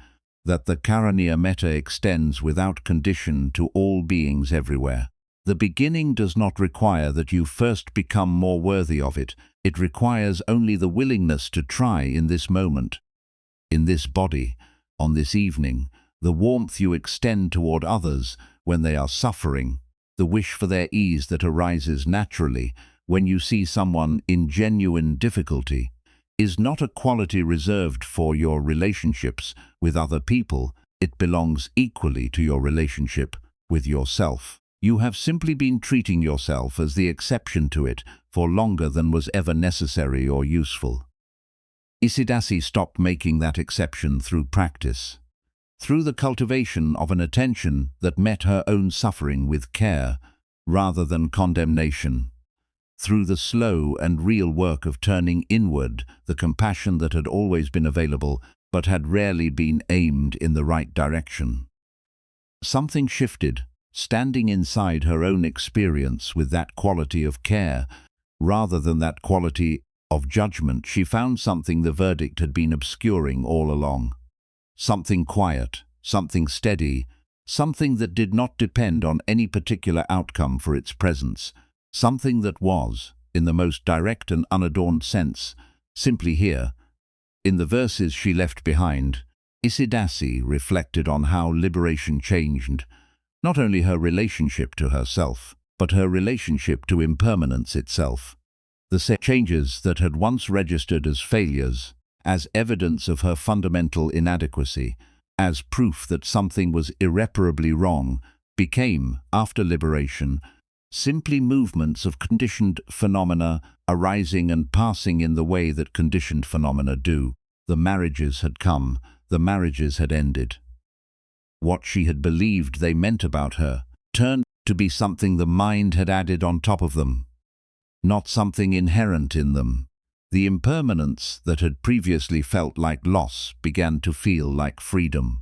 that the Karaniya Metta extends without condition to all beings everywhere. The beginning does not require that you first become more worthy of it. It requires only the willingness to try in this moment, in this body, on this evening, the warmth you extend toward others when they are suffering, the wish for their ease that arises naturally when you see someone in genuine difficulty, is not a quality reserved for your relationships with other people. It belongs equally to your relationship with yourself. You have simply been treating yourself as the exception to it for longer than was ever necessary or useful. Isidasi stopped making that exception through practice, through the cultivation of an attention that met her own suffering with care rather than condemnation, through the slow and real work of turning inward the compassion that had always been available but had rarely been aimed in the right direction. Something shifted, standing inside her own experience with that quality of care rather than that quality of judgment. She found something the verdict had been obscuring all along. Something quiet, something steady, something that did not depend on any particular outcome for its presence, something that was, in the most direct and unadorned sense, simply here. In the verses she left behind, Isidasi reflected on how liberation changed not only her relationship to herself, but her relationship to impermanence itself. The changes that had once registered as failures, as evidence of her fundamental inadequacy, as proof that something was irreparably wrong, became, after liberation, simply movements of conditioned phenomena arising and passing in the way that conditioned phenomena do. The marriages had come, the marriages had ended. What she had believed they meant about her turned to be something the mind had added on top of them, not something inherent in them. The impermanence that had previously felt like loss began to feel like freedom,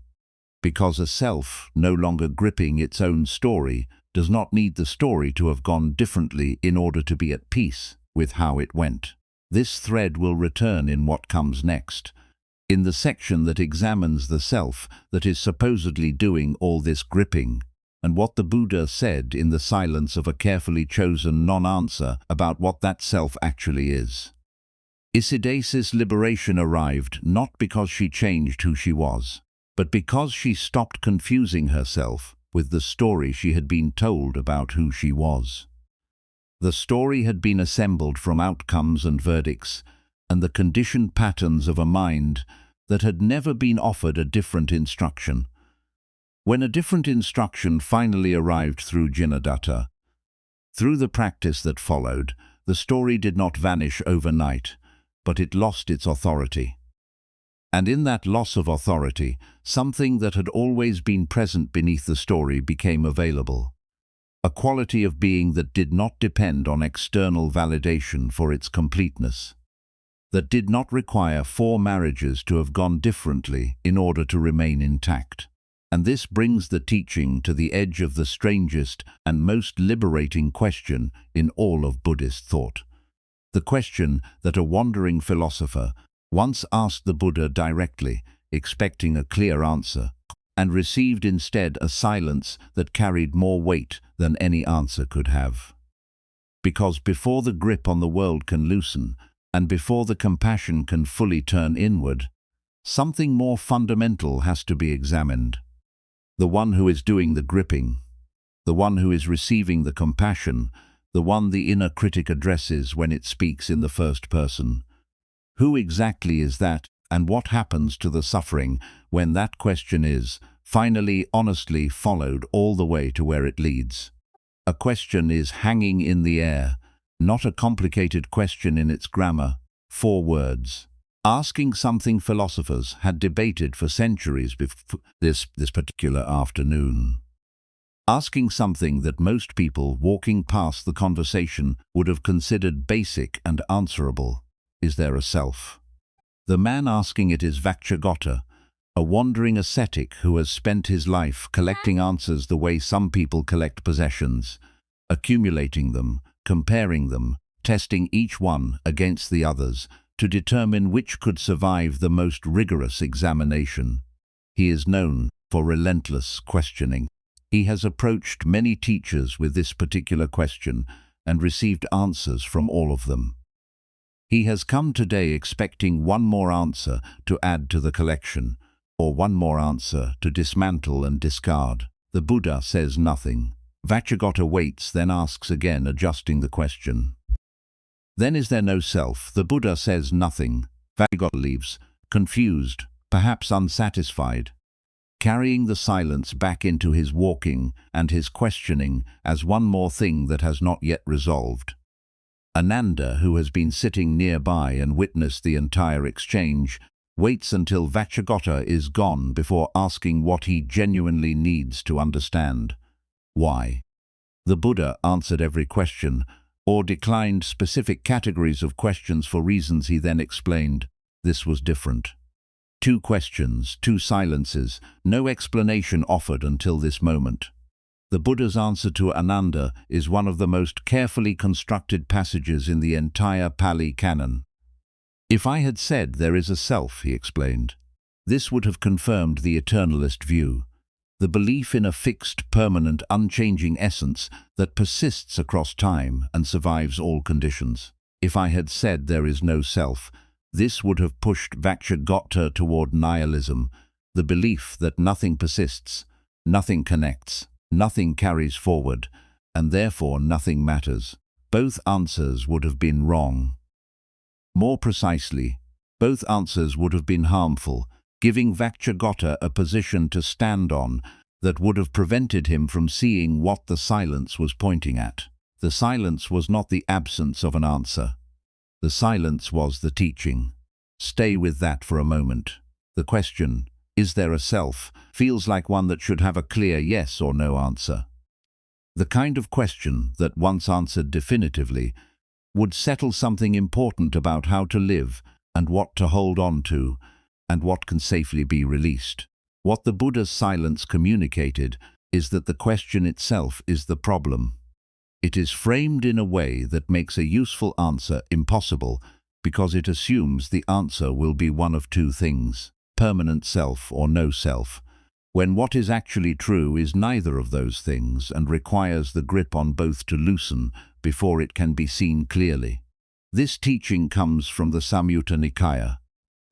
because a self, no longer gripping its own story, does not need the story to have gone differently in order to be at peace with how it went. This thread will return in what comes next, in the section that examines the self that is supposedly doing all this gripping, and what the Buddha said in the silence of a carefully chosen non-answer about what that self actually is. Isidasi's liberation arrived not because she changed who she was, but because she stopped confusing herself with the story she had been told about who she was. The story had been assembled from outcomes and verdicts, and the conditioned patterns of a mind that had never been offered a different instruction. When a different instruction finally arrived through Jinadatta, through the practice that followed, the story did not vanish overnight, but it lost its authority. And in that loss of authority, something that had always been present beneath the story became available. A quality of being that did not depend on external validation for its completeness, that did not require 4 marriages to have gone differently in order to remain intact. And this brings the teaching to the edge of the strangest and most liberating question in all of Buddhist thought. The question that a wandering philosopher once asked the Buddha directly, expecting a clear answer, and received instead a silence that carried more weight than any answer could have. Because before the grip on the world can loosen, and before the compassion can fully turn inward, something more fundamental has to be examined. The one who is doing the gripping, the one who is receiving the compassion, the one the inner critic addresses when it speaks in the first person. Who exactly is that, and what happens to the suffering when that question is, finally, honestly followed all the way to where it leads? A question is hanging in the air, not a complicated question in its grammar, 4 words. Asking something philosophers had debated for centuries before this particular afternoon. Asking something that most people walking past the conversation would have considered basic and answerable. Is there a self? The man asking it is Vakchagotta, a wandering ascetic who has spent his life collecting answers the way some people collect possessions, accumulating them, comparing them, testing each one against the others to determine which could survive the most rigorous examination. He is known for relentless questioning. He has approached many teachers with this particular question and received answers from all of them. He has come today expecting one more answer to add to the collection, or one more answer to dismantle and discard. The Buddha says nothing. Vacchagotta waits, then asks again, adjusting the question. Then is there no self? The Buddha says nothing. Vacchagotta leaves, confused, perhaps unsatisfied, carrying the silence back into his walking and his questioning as one more thing that has not yet resolved. Ananda, who has been sitting nearby and witnessed the entire exchange, waits until Vacchagotta is gone before asking what he genuinely needs to understand. Why? The Buddha answered every question, or declined specific categories of questions for reasons he then explained. This was different. 2 questions, 2 silences, no explanation offered until this moment. The Buddha's answer to Ananda is one of the most carefully constructed passages in the entire Pali Canon. If I had said there is a self, he explained, this would have confirmed the eternalist view, the belief in a fixed, permanent, unchanging essence that persists across time and survives all conditions. If I had said there is no self, this would have pushed Vacchagotta toward nihilism, the belief that nothing persists, nothing connects, nothing carries forward, and therefore nothing matters. Both answers would have been wrong. More precisely, both answers would have been harmful, giving Vacchagotta a position to stand on that would have prevented him from seeing what the silence was pointing at. The silence was not the absence of an answer. The silence was the teaching. Stay with that for a moment. The question, is there a self, feels like one that should have a clear yes or no answer. The kind of question that, once answered definitively, would settle something important about how to live and what to hold on to and what can safely be released. What the Buddha's silence communicated is that the question itself is the problem. It is framed in a way that makes a useful answer impossible because it assumes the answer will be one of 2 things, permanent self or no self, when what is actually true is neither of those things and requires the grip on both to loosen before it can be seen clearly. This teaching comes from the Samyutta Nikaya,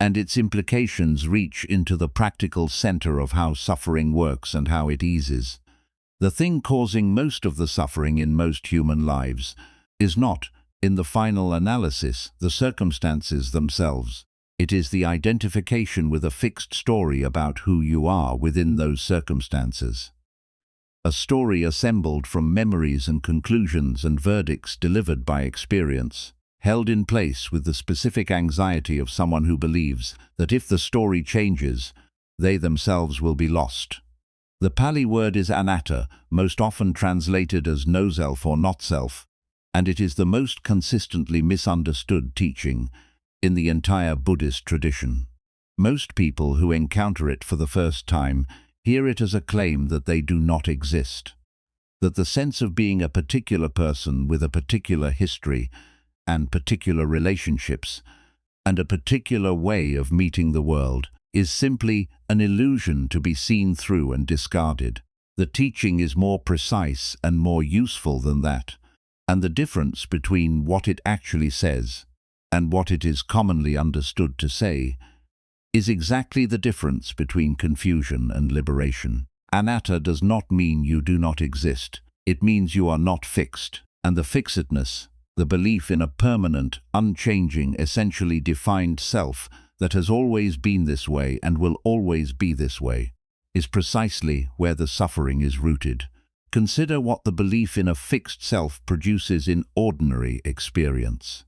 and its implications reach into the practical center of how suffering works and how it eases. The thing causing most of the suffering in most human lives is not, in the final analysis, the circumstances themselves. It is the identification with a fixed story about who you are within those circumstances. A story assembled from memories and conclusions and verdicts delivered by experience, held in place with the specific anxiety of someone who believes that if the story changes, they themselves will be lost. The Pali word is anatta, most often translated as no self or not self, and it is the most consistently misunderstood teaching in the entire Buddhist tradition. Most people who encounter it for the first time hear it as a claim that they do not exist, that the sense of being a particular person with a particular history and particular relationships and a particular way of meeting the world is simply an illusion to be seen through and discarded. The teaching is more precise and more useful than that, and the difference between what it actually says and what it is commonly understood to say is exactly the difference between confusion and liberation. Anatta does not mean you do not exist. It means you are not fixed, and the fixedness, the belief in a permanent, unchanging, essentially defined self that has always been this way and will always be this way, is precisely where the suffering is rooted. Consider what the belief in a fixed self produces in ordinary experience.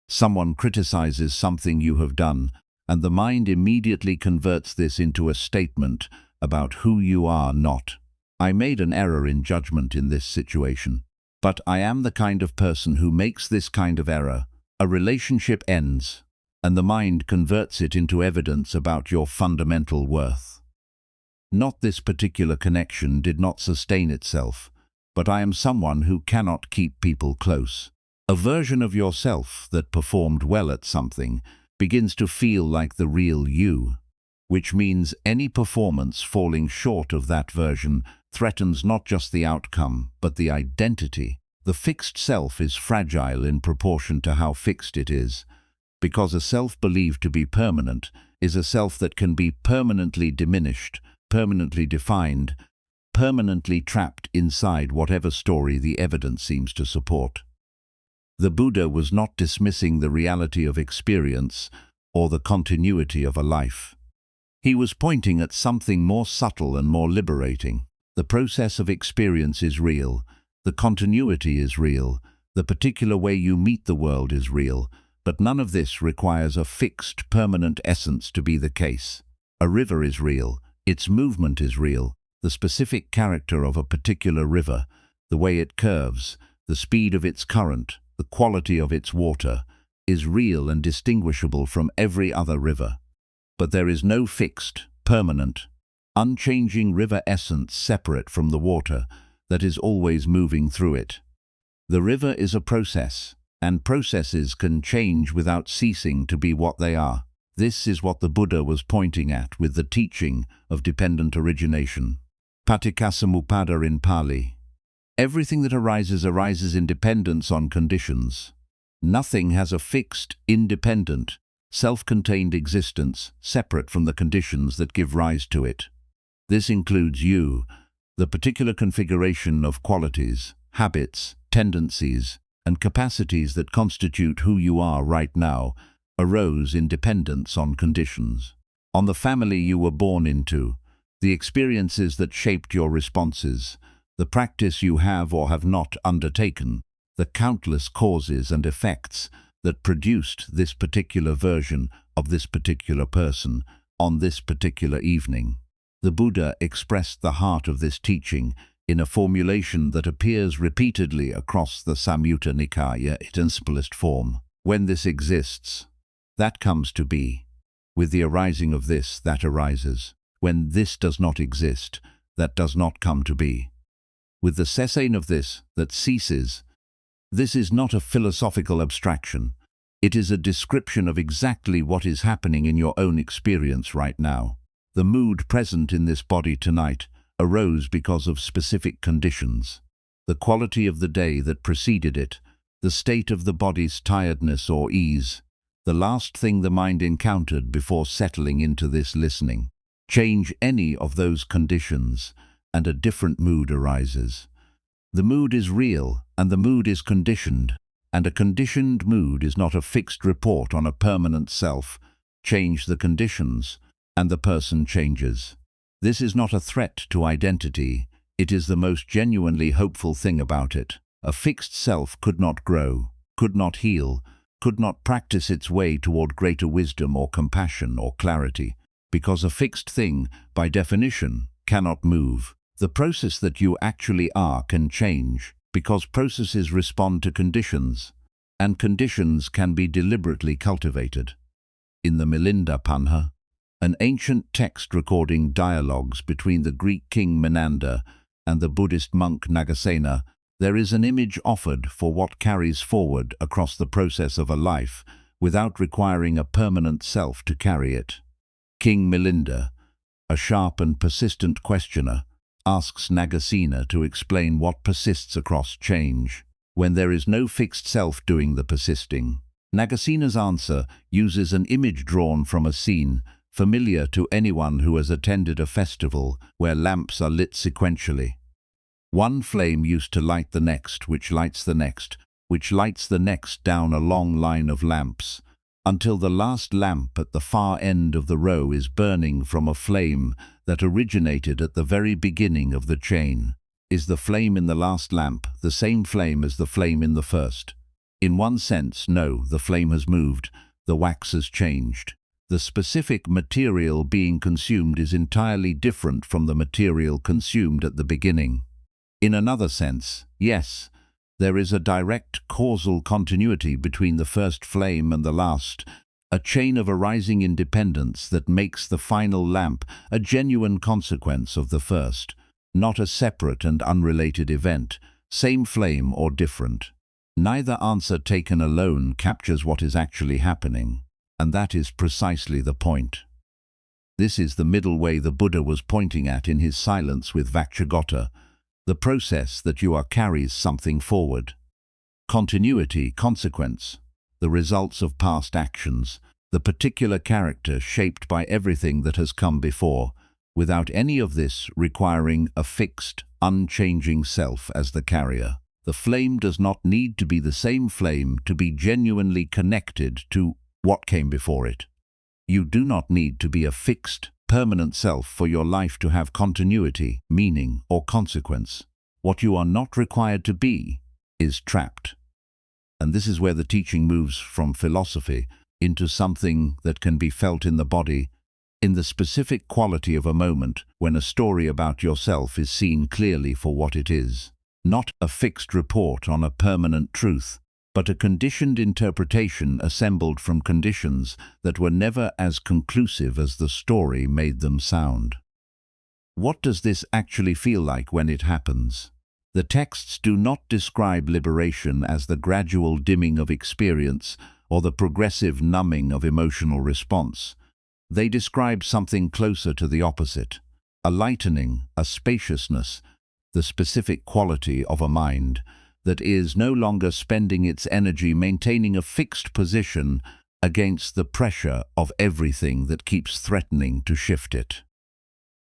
Someone criticizes something you have done, and the mind immediately converts this into a statement about who you are not. I made an error in judgment in this situation, but I am the kind of person who makes this kind of error. A relationship ends, and the mind converts it into evidence about your fundamental worth. Not this particular connection did not sustain itself, but I am someone who cannot keep people close. A version of yourself that performed well at something begins to feel like the real you, which means any performance falling short of that version threatens not just the outcome, but the identity. The fixed self is fragile in proportion to how fixed it is, because a self believed to be permanent is a self that can be permanently diminished, permanently defined, permanently trapped inside whatever story the evidence seems to support. The Buddha was not dismissing the reality of experience or the continuity of a life. He was pointing at something more subtle and more liberating. The process of experience is real, the continuity is real, the particular way you meet the world is real, but none of this requires a fixed, permanent essence to be the case. A river is real, its movement is real, the specific character of a particular river, the way it curves, the speed of its current, the quality of its water, is real and distinguishable from every other river. But there is no fixed, permanent, unchanging river essence separate from the water that is always moving through it. The river is a process, and processes can change without ceasing to be what they are. This is what the Buddha was pointing at with the teaching of dependent origination. Paticcasamuppada in Pali. Everything that arises in dependence on conditions. Nothing has a fixed, independent, self-contained existence separate from the conditions that give rise to it. This includes you, the particular configuration of qualities, habits, tendencies, and capacities that constitute who you are right now arose in dependence on conditions, on the family you were born into, the experiences that shaped your responses, the practice you have or have not undertaken, the countless causes and effects that produced this particular version of this particular person on this particular evening. The Buddha expressed the heart of this teaching in a formulation that appears repeatedly across the Samyutta Nikaya in simplest form. When this exists, that comes to be. With the arising of this, that arises. When this does not exist, that does not come to be. With the cessation of this, that ceases. This is not a philosophical abstraction. It is a description of exactly what is happening in your own experience right now. The mood present in this body tonight arose because of specific conditions. The quality of the day that preceded it, the state of the body's tiredness or ease, the last thing the mind encountered before settling into this listening. Change any of those conditions, and a different mood arises. The mood is real, and the mood is conditioned, and a conditioned mood is not a fixed report on a permanent self. Change the conditions, and the person changes. This is not a threat to identity, it is the most genuinely hopeful thing about it. A fixed self could not grow, could not heal, could not practice its way toward greater wisdom or compassion or clarity, because a fixed thing, by definition, cannot move. The process that you actually are can change, because processes respond to conditions, and conditions can be deliberately cultivated. In the Milinda Panha, an ancient text recording dialogues between the Greek king Menander and the Buddhist monk Nagasena, there is an image offered for what carries forward across the process of a life without requiring a permanent self to carry it. King Milinda, a sharp and persistent questioner, asks Nagasena to explain what persists across change, when there is no fixed self doing the persisting. Nagasena's answer uses an image drawn from a scene familiar to anyone who has attended a festival where lamps are lit sequentially. One flame used to light the next, which lights the next, which lights the next down a long line of lamps, until the last lamp at the far end of the row is burning from a flame that originated at the very beginning of the chain. Is the flame in the last lamp the same flame as the flame in the first? In one sense, no, the flame has moved, the wax has changed. The specific material being consumed is entirely different from the material consumed at the beginning. In another sense, yes, there is a direct causal continuity between the first flame and the last, a chain of arising independence that makes the final lamp a genuine consequence of the first, not a separate and unrelated event, same flame or different. Neither answer taken alone captures what is actually happening, and that is precisely the point. This is the middle way the Buddha was pointing at in his silence with Vakshagota. The process that you are carries something forward. Continuity, consequence, the results of past actions, the particular character shaped by everything that has come before, without any of this requiring a fixed, unchanging self as the carrier. The flame does not need to be the same flame to be genuinely connected to what came before it. You do not need to be a fixed, permanent self for your life to have continuity, meaning, or consequence. What you are not required to be is trapped. And this is where the teaching moves from philosophy into something that can be felt in the body, in the specific quality of a moment when a story about yourself is seen clearly for what it is. Not a fixed report on a permanent truth, but a conditioned interpretation assembled from conditions that were never as conclusive as the story made them sound. What does this actually feel like when it happens? The texts do not describe liberation as the gradual dimming of experience or the progressive numbing of emotional response. They describe something closer to the opposite, a lightening, a spaciousness, the specific quality of a mind that is no longer spending its energy maintaining a fixed position against the pressure of everything that keeps threatening to shift it.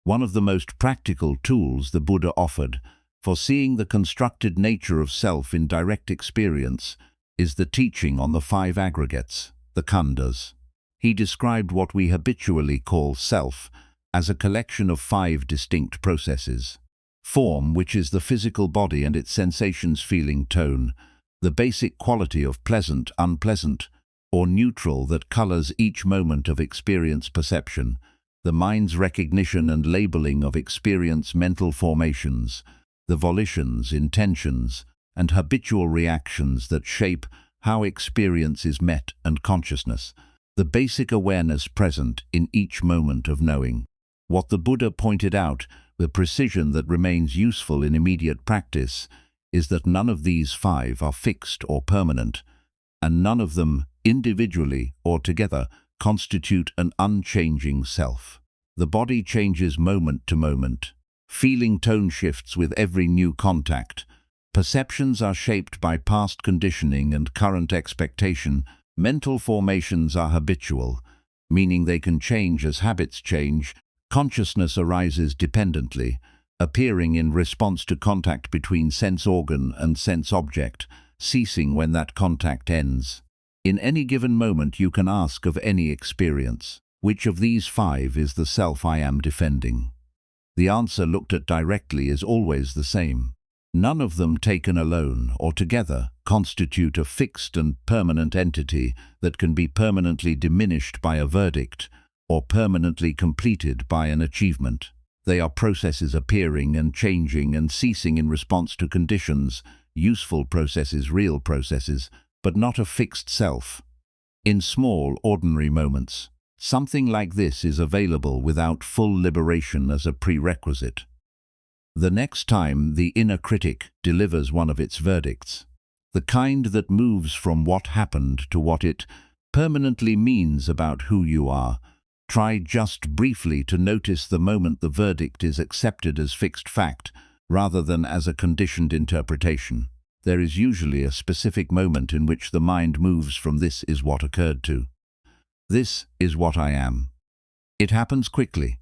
One of the most practical tools the Buddha offered for seeing the constructed nature of self in direct experience is the teaching on the 5 aggregates, the khandhas. He described what we habitually call self as a collection of 5 distinct processes. Form, which is the physical body and its sensations, feeling, tone, the basic quality of pleasant, unpleasant, or neutral that colors each moment of experience perception, the mind's recognition and labeling of experience, mental formations, the volitions, intentions, and habitual reactions that shape how experience is met, and consciousness, the basic awareness present in each moment of knowing. What the Buddha pointed out, the precision that remains useful in immediate practice, is that none of these 5 are fixed or permanent, and none of them, individually or together, constitute an unchanging self. The body changes moment to moment. Feeling tone shifts with every new contact. Perceptions are shaped by past conditioning and current expectation. Mental formations are habitual, meaning they can change as habits change. Consciousness arises dependently, appearing in response to contact between sense organ and sense object, ceasing when that contact ends. In any given moment you can ask of any experience, which of these 5 is the self I am defending? The answer looked at directly is always the same. None of them taken alone or together constitute a fixed and permanent entity that can be permanently diminished by a verdict or permanently completed by an achievement. They are processes appearing and changing and ceasing in response to conditions, useful processes, real processes, but not a fixed self. In small, ordinary moments, something like this is available without full liberation as a prerequisite. The next time the inner critic delivers one of its verdicts, the kind that moves from what happened to what it permanently means about who you are, try just briefly to notice the moment the verdict is accepted as fixed fact rather than as a conditioned interpretation. There is usually a specific moment in which the mind moves from "this is what occurred" to "this is what I am." It happens quickly,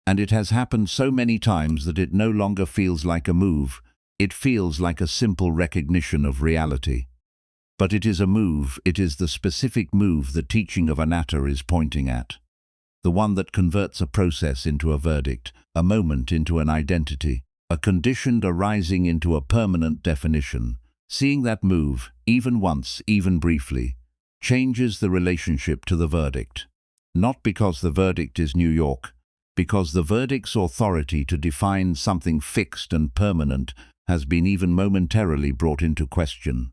and it has happened so many times that it no longer feels like a move. It feels like a simple recognition of reality. But it is a move, it is the specific move the teaching of anatta is pointing at. The one that converts a process into a verdict, a moment into an identity, a conditioned arising into a permanent definition. Seeing that move, even once, even briefly, changes the relationship to the verdict. Not because the verdict is New York, because the verdict's authority to define something fixed and permanent has been even momentarily brought into question.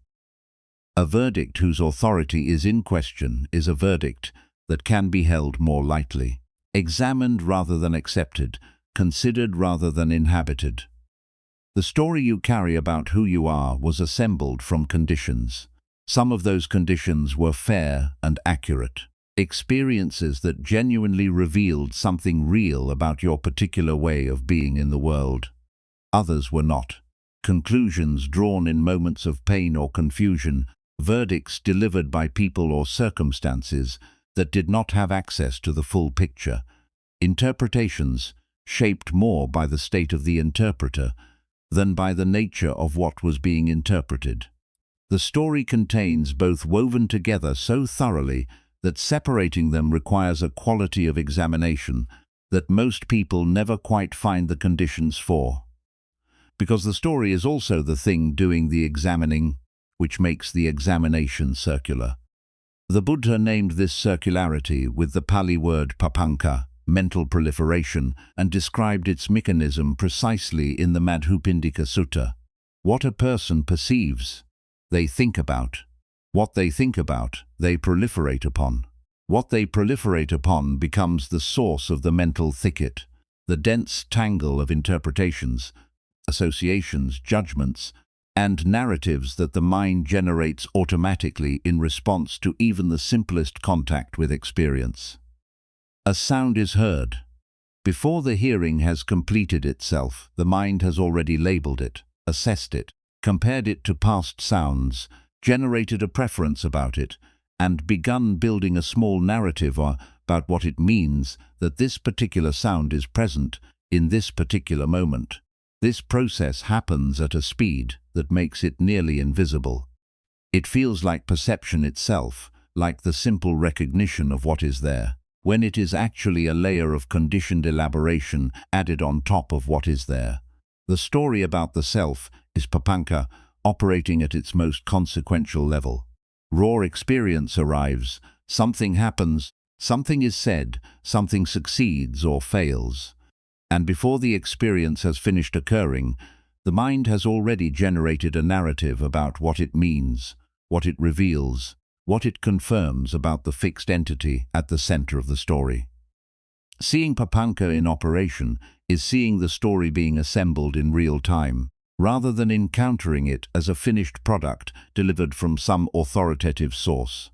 A verdict whose authority is in question is a verdict that can be held more lightly, examined rather than accepted, considered rather than inhabited. The story you carry about who you are was assembled from conditions. Some of those conditions were fair and accurate. Experiences that genuinely revealed something real about your particular way of being in the world. Others were not. Conclusions drawn in moments of pain or confusion, verdicts delivered by people or circumstances that did not have access to the full picture. Interpretations shaped more by the state of the interpreter than by the nature of what was being interpreted. The story contains both woven together so thoroughly that separating them requires a quality of examination that most people never quite find the conditions for. Because the story is also the thing doing the examining, which makes the examination circular. The Buddha named this circularity with the Pali word papanka, mental proliferation, and described its mechanism precisely in the Madhupindika Sutta. What a person perceives, they think about. What they think about, they proliferate upon. What they proliferate upon becomes the source of the mental thicket, the dense tangle of interpretations, associations, judgments, and narratives that the mind generates automatically in response to even the simplest contact with experience. A sound is heard. Before the hearing has completed itself, the mind has already labeled it, assessed it, compared it to past sounds, generated a preference about it, and begun building a small narrative about what it means that this particular sound is present in this particular moment. This process happens at a speed that makes it nearly invisible. It feels like perception itself, like the simple recognition of what is there, when it is actually a layer of conditioned elaboration added on top of what is there. The story about the self is papanka, operating at its most consequential level. Raw experience arrives, something happens, something is said, something succeeds or fails. And before the experience has finished occurring, the mind has already generated a narrative about what it means, what it reveals, what it confirms about the fixed entity at the center of the story. Seeing papanka in operation is seeing the story being assembled in real time, rather than encountering it as a finished product delivered from some authoritative source.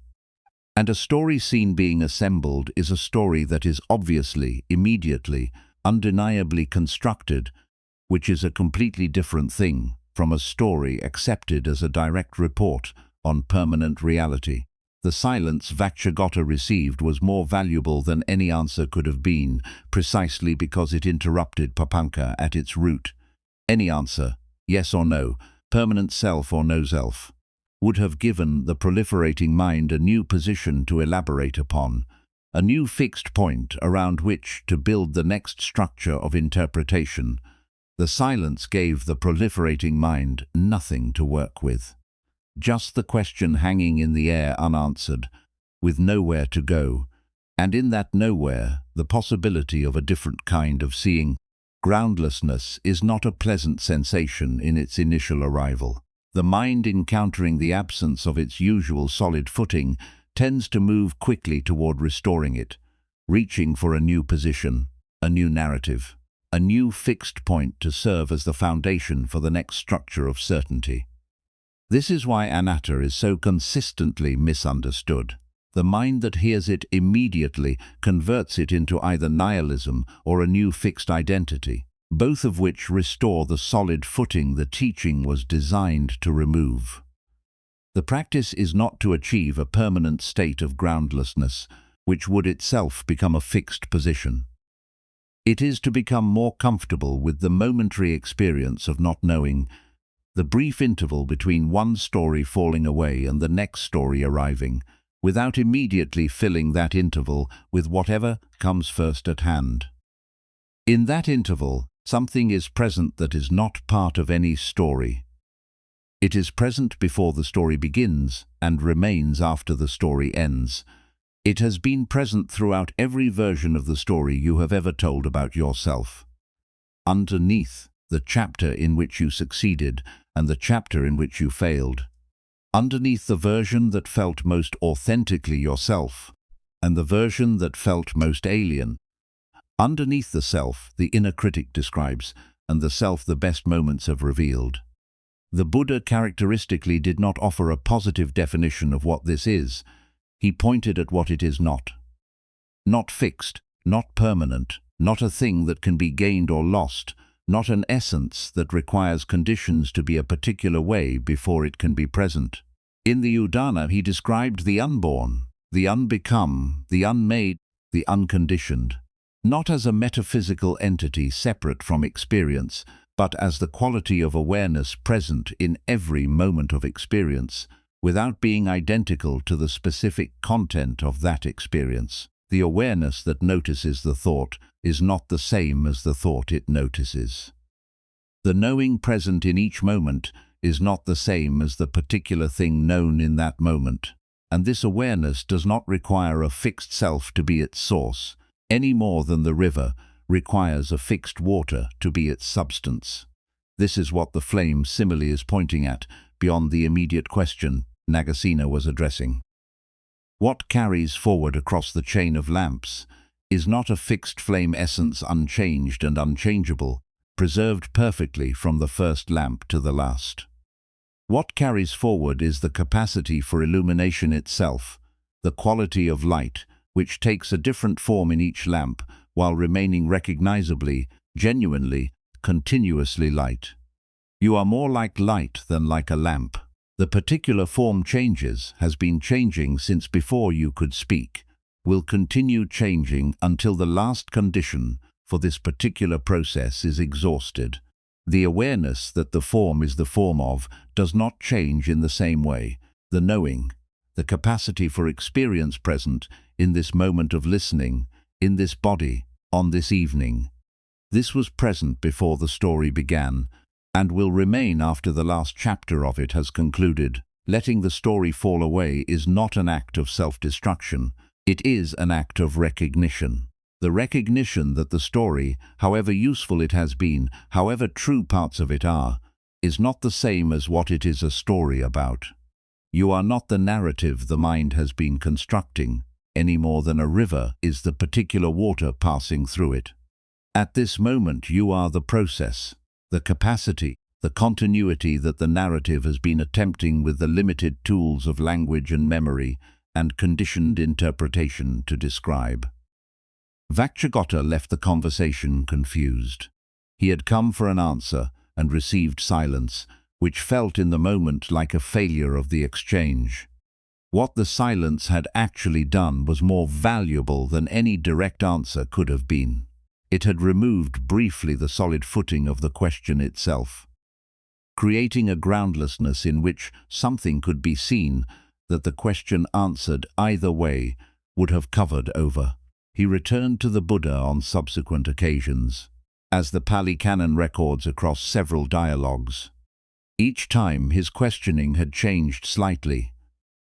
And a story seen being assembled is a story that is obviously, immediately, undeniably constructed, which is a completely different thing from a story accepted as a direct report on permanent reality. The silence Vakshagota received was more valuable than any answer could have been, precisely because it interrupted papanka at its root. Any answer, yes or no, permanent self or no self, would have given the proliferating mind a new position to elaborate upon, a new fixed point around which to build the next structure of interpretation. The silence gave the proliferating mind nothing to work with. Just the question hanging in the air unanswered, with nowhere to go, and in that nowhere, the possibility of a different kind of seeing. Groundlessness is not a pleasant sensation in its initial arrival. The mind encountering the absence of its usual solid footing tends to move quickly toward restoring it, reaching for a new position, a new narrative, a new fixed point to serve as the foundation for the next structure of certainty. This is why anatta is so consistently misunderstood. The mind that hears it immediately converts it into either nihilism or a new fixed identity, both of which restore the solid footing the teaching was designed to remove. The practice is not to achieve a permanent state of groundlessness, which would itself become a fixed position. It is to become more comfortable with the momentary experience of not knowing, the brief interval between one story falling away and the next story arriving, without immediately filling that interval with whatever comes first at hand. In that interval, something is present that is not part of any story. It is present before the story begins and remains after the story ends. It has been present throughout every version of the story you have ever told about yourself. Underneath the chapter in which you succeeded and the chapter in which you failed. Underneath the version that felt most authentically yourself, and the version that felt most alien. Underneath the self, the inner critic describes, and the self the best moments have revealed. The Buddha characteristically did not offer a positive definition of what this is. He pointed at what it is not. Not fixed, not permanent, not a thing that can be gained or lost, not an essence that requires conditions to be a particular way before it can be present. In the Udana, he described the unborn, the unbecome, the unmade, the unconditioned, not as a metaphysical entity separate from experience, but as the quality of awareness present in every moment of experience, without being identical to the specific content of that experience. The awareness that notices the thought is not the same as the thought it notices. The knowing present in each moment is not the same as the particular thing known in that moment, and this awareness does not require a fixed self to be its source, any more than the river requires a fixed water to be its substance. This is what the flame simile is pointing at, beyond the immediate question Nagasena was addressing. What carries forward across the chain of lamps is not a fixed flame essence unchanged and unchangeable, preserved perfectly from the first lamp to the last. What carries forward is the capacity for illumination itself, the quality of light, which takes a different form in each lamp while remaining recognizably, genuinely, continuously light. You are more like light than like a lamp. The particular form changes, has been changing since before you could speak, will continue changing until the last condition for this particular process is exhausted. The awareness that the form is the form of does not change in the same way. The knowing, the capacity for experience present in this moment of listening, in this body, on this evening. This was present before the story began, and will remain after the last chapter of it has concluded. Letting the story fall away is not an act of self-destruction. It is an act of recognition. The recognition that the story, however useful it has been, however true parts of it are, is not the same as what it is a story about. You are not the narrative the mind has been constructing, any more than a river is the particular water passing through it. At this moment you are the process, the capacity, the continuity that the narrative has been attempting with the limited tools of language and memory and conditioned interpretation to describe. Vakchagota left the conversation confused. He had come for an answer and received silence, which felt in the moment like a failure of the exchange. What the silence had actually done was more valuable than any direct answer could have been. It had removed briefly the solid footing of the question itself, creating a groundlessness in which something could be seen that the question answered either way would have covered over. He returned to the Buddha on subsequent occasions, as the Pali Canon records across several dialogues. Each time his questioning had changed slightly,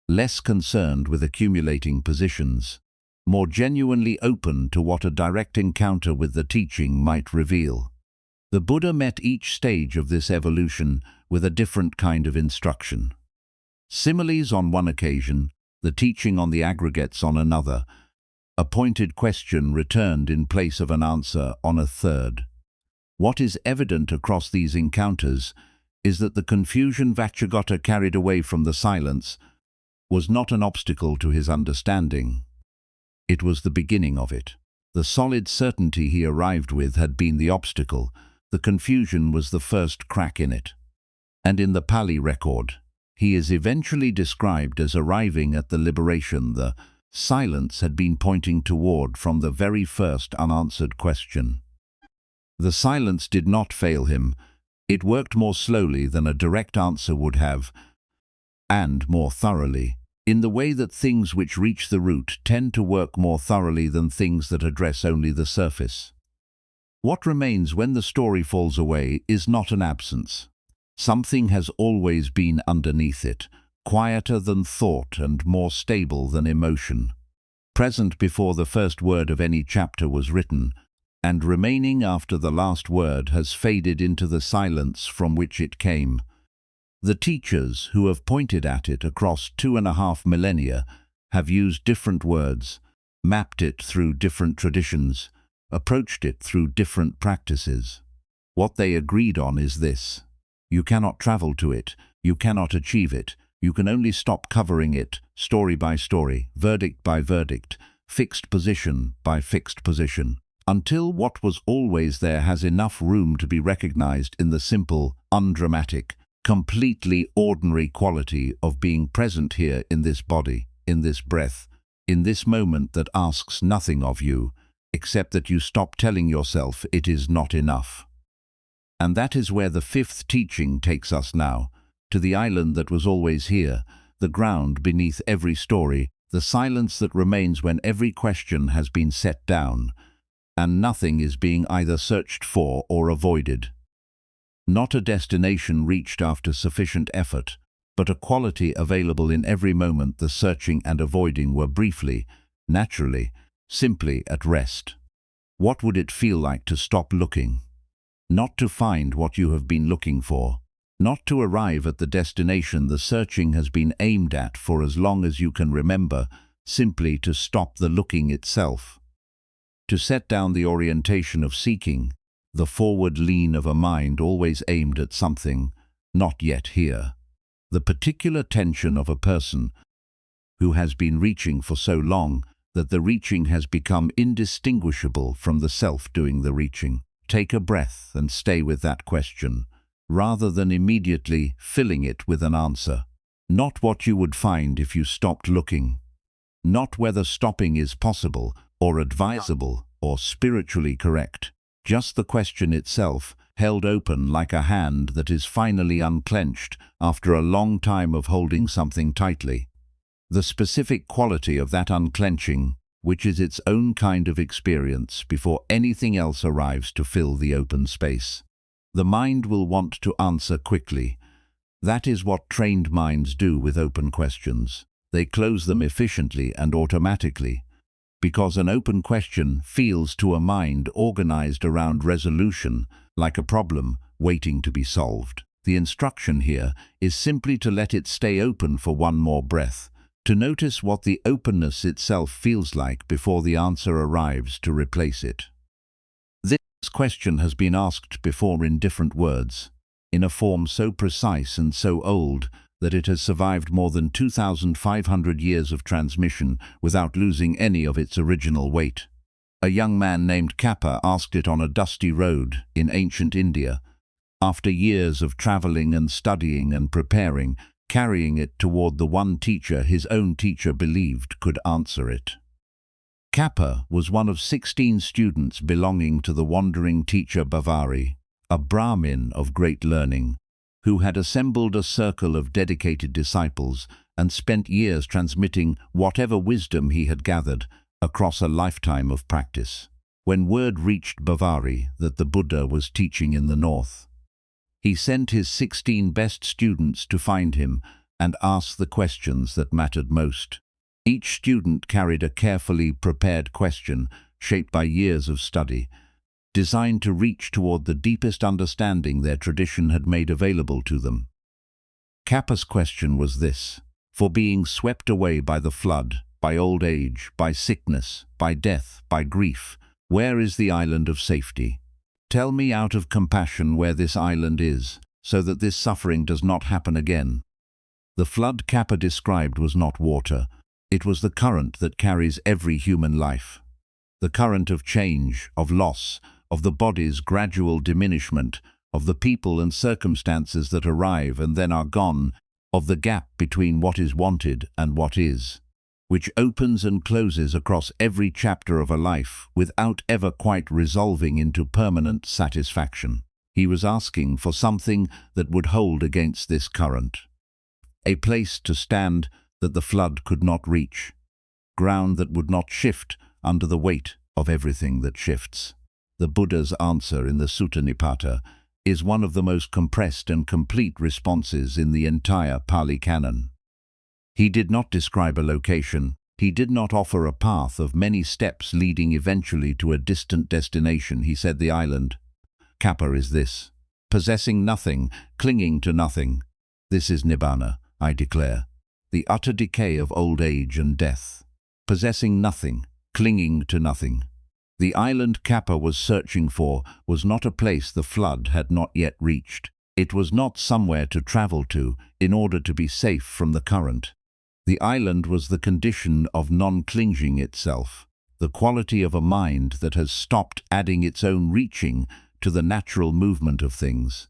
less concerned with accumulating positions, more genuinely open to what a direct encounter with the teaching might reveal. The Buddha met each stage of this evolution with a different kind of instruction. Similes on one occasion, the teaching on the aggregates on another, a pointed question returned in place of an answer on a third. What is evident across these encounters is that the confusion Vakchagota carried away from the silence was not an obstacle to his understanding. It was the beginning of it. The solid certainty he arrived with had been the obstacle. The confusion was the first crack in it. And in the Pali record, he is eventually described as arriving at the liberation the silence had been pointing toward from the very first unanswered question. The silence did not fail him. It worked more slowly than a direct answer would have, and more thoroughly, in the way that things which reach the root tend to work more thoroughly than things that address only the surface. What remains when the story falls away is not an absence. Something has always been underneath it, quieter than thought and more stable than emotion, present before the first word of any chapter was written, and remaining after the last word has faded into the silence from which it came. The teachers who have pointed at it across 2.5 millennia have used different words, mapped it through different traditions, approached it through different practices. What they agreed on is this: you cannot travel to it, you cannot achieve it, you can only stop covering it, story by story, verdict by verdict, fixed position by fixed position, until what was always there has enough room to be recognized in the simple, undramatic, completely ordinary quality of being present here in this body, in this breath, in this moment that asks nothing of you, except that you stop telling yourself it is not enough. And that is where the fifth teaching takes us now, to the island that was always here, the ground beneath every story, the silence that remains when every question has been set down, and nothing is being either searched for or avoided. Not a destination reached after sufficient effort, but a quality available in every moment the searching and avoiding were briefly, naturally, simply at rest. What would it feel like to stop looking? Not to find what you have been looking for, not to arrive at the destination the searching has been aimed at for as long as you can remember, simply to stop the looking itself. To set down the orientation of seeking, the forward lean of a mind always aimed at something not yet here. The particular tension of a person who has been reaching for so long that the reaching has become indistinguishable from the self doing the reaching. Take a breath and stay with that question, rather than immediately filling it with an answer. Not what you would find if you stopped looking. Not whether stopping is possible, or advisable, or spiritually correct. Just the question itself, held open like a hand that is finally unclenched after a long time of holding something tightly. The specific quality of that unclenching, which is its own kind of experience before anything else arrives to fill the open space. The mind will want to answer quickly. That is what trained minds do with open questions. They close them efficiently and automatically, because an open question feels to a mind organized around resolution like a problem waiting to be solved. The instruction here is simply to let it stay open for one more breath, to notice what the openness itself feels like before the answer arrives to replace it. This question has been asked before in different words, in a form so precise and so old that it has survived more than 2,500 years of transmission without losing any of its original weight. A young man named Kappa asked it on a dusty road in ancient India. After years of traveling and studying and preparing, carrying it toward the one teacher his own teacher believed could answer it. Kappa was one of 16 students belonging to the wandering teacher Bavari, a Brahmin of great learning, who had assembled a circle of dedicated disciples and spent years transmitting whatever wisdom he had gathered across a lifetime of practice. When word reached Bavari that the Buddha was teaching in the north, he sent his 16 best students to find him and ask the questions that mattered most. Each student carried a carefully prepared question shaped by years of study, designed to reach toward the deepest understanding their tradition had made available to them. Kappa's question was this: for being swept away by the flood, by old age, by sickness, by death, by grief, where is the island of safety? Tell me out of compassion where this island is, so that this suffering does not happen again. The flood Kappa described was not water. It was the current that carries every human life. The current of change, of loss, of the body's gradual diminishment, of the people and circumstances that arrive and then are gone, of the gap between what is wanted and what is, which opens and closes across every chapter of a life without ever quite resolving into permanent satisfaction. He was asking for something that would hold against this current. A place to stand that the flood could not reach. Ground that would not shift under the weight of everything that shifts. The Buddha's answer in the Sutta Nipata is one of the most compressed and complete responses in the entire Pali Canon. He did not describe a location. He did not offer a path of many steps leading eventually to a distant destination. He said the island, Kappa, is this: possessing nothing, clinging to nothing. This is Nibbana, I declare, the utter decay of old age and death. Possessing nothing, clinging to nothing. The island Kappa was searching for was not a place the flood had not yet reached. It was not somewhere to travel to in order to be safe from the current. The island was the condition of non-clinging itself, the quality of a mind that has stopped adding its own reaching to the natural movement of things,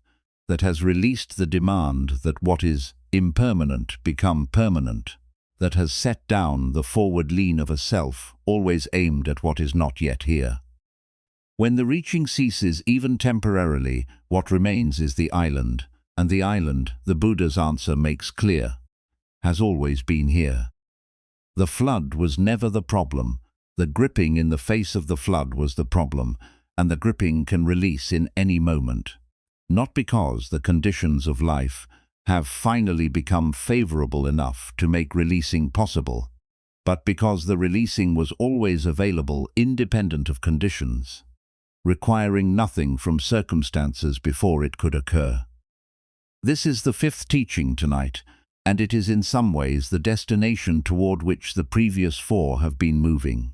that has released the demand that what is impermanent become permanent, that has set down the forward lean of a self always aimed at what is not yet here. When the reaching ceases even temporarily, what remains is the island, and the island, the Buddha's answer makes clear, has always been here. The flood was never the problem. The gripping in the face of the flood was the problem, and the gripping can release in any moment. Not because the conditions of life have finally become favorable enough to make releasing possible, but because the releasing was always available independent of conditions, requiring nothing from circumstances before it could occur. This is the fifth teaching tonight, and it is in some ways the destination toward which the previous four have been moving.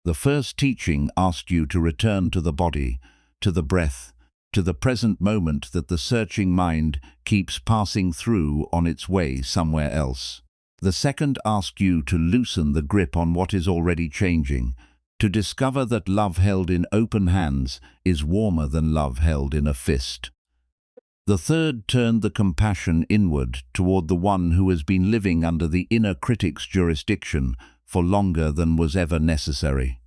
The first teaching asked you to return to the body, to the breath, to the present moment that the searching mind keeps passing through on its way somewhere else. The second asked you to loosen the grip on what is already changing, to discover that love held in open hands is warmer than love held in a fist. The third turned the compassion inward toward the one who has been living under the inner critic's jurisdiction for longer than was ever necessary.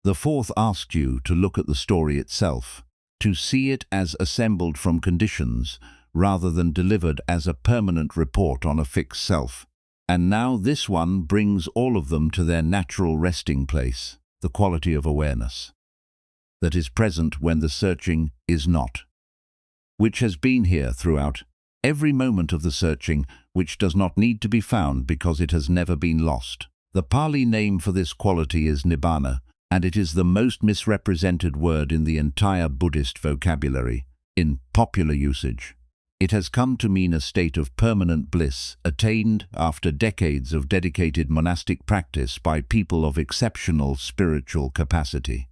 The fourth asked you to look at the story itself, to see it as assembled from conditions rather than delivered as a permanent report on a fixed self. And now this one brings all of them to their natural resting place, the quality of awareness that is present when the searching is not, which has been here throughout every moment of the searching, which does not need to be found because it has never been lost. The Pali name for this quality is nibbana, and it is the most misrepresented word in the entire Buddhist vocabulary. In popular usage, it has come to mean a state of permanent bliss attained after decades of dedicated monastic practice by people of exceptional spiritual capacity.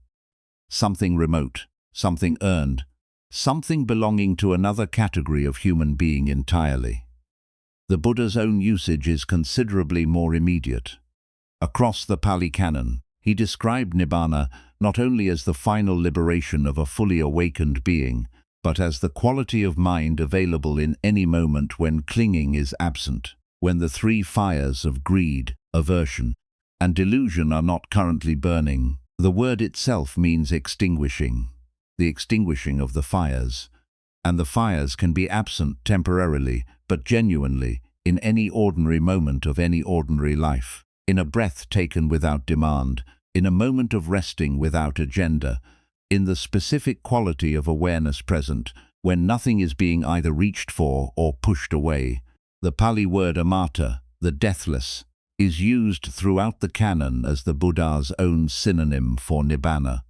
Something remote, something earned, something belonging to another category of human being entirely. The Buddha's own usage is considerably more immediate. Across the Pali Canon, he described nibbana not only as the final liberation of a fully awakened being, but as the quality of mind available in any moment when clinging is absent, when the three fires of greed, aversion, and delusion are not currently burning. The word itself means extinguishing, the extinguishing of the fires, and the fires can be absent temporarily, but genuinely, in any ordinary moment of any ordinary life, in a breath taken without demand, in a moment of resting without agenda, in the specific quality of awareness present, when nothing is being either reached for or pushed away. The Pali word amata, the deathless, is used throughout the canon as the Buddha's own synonym for nibbana.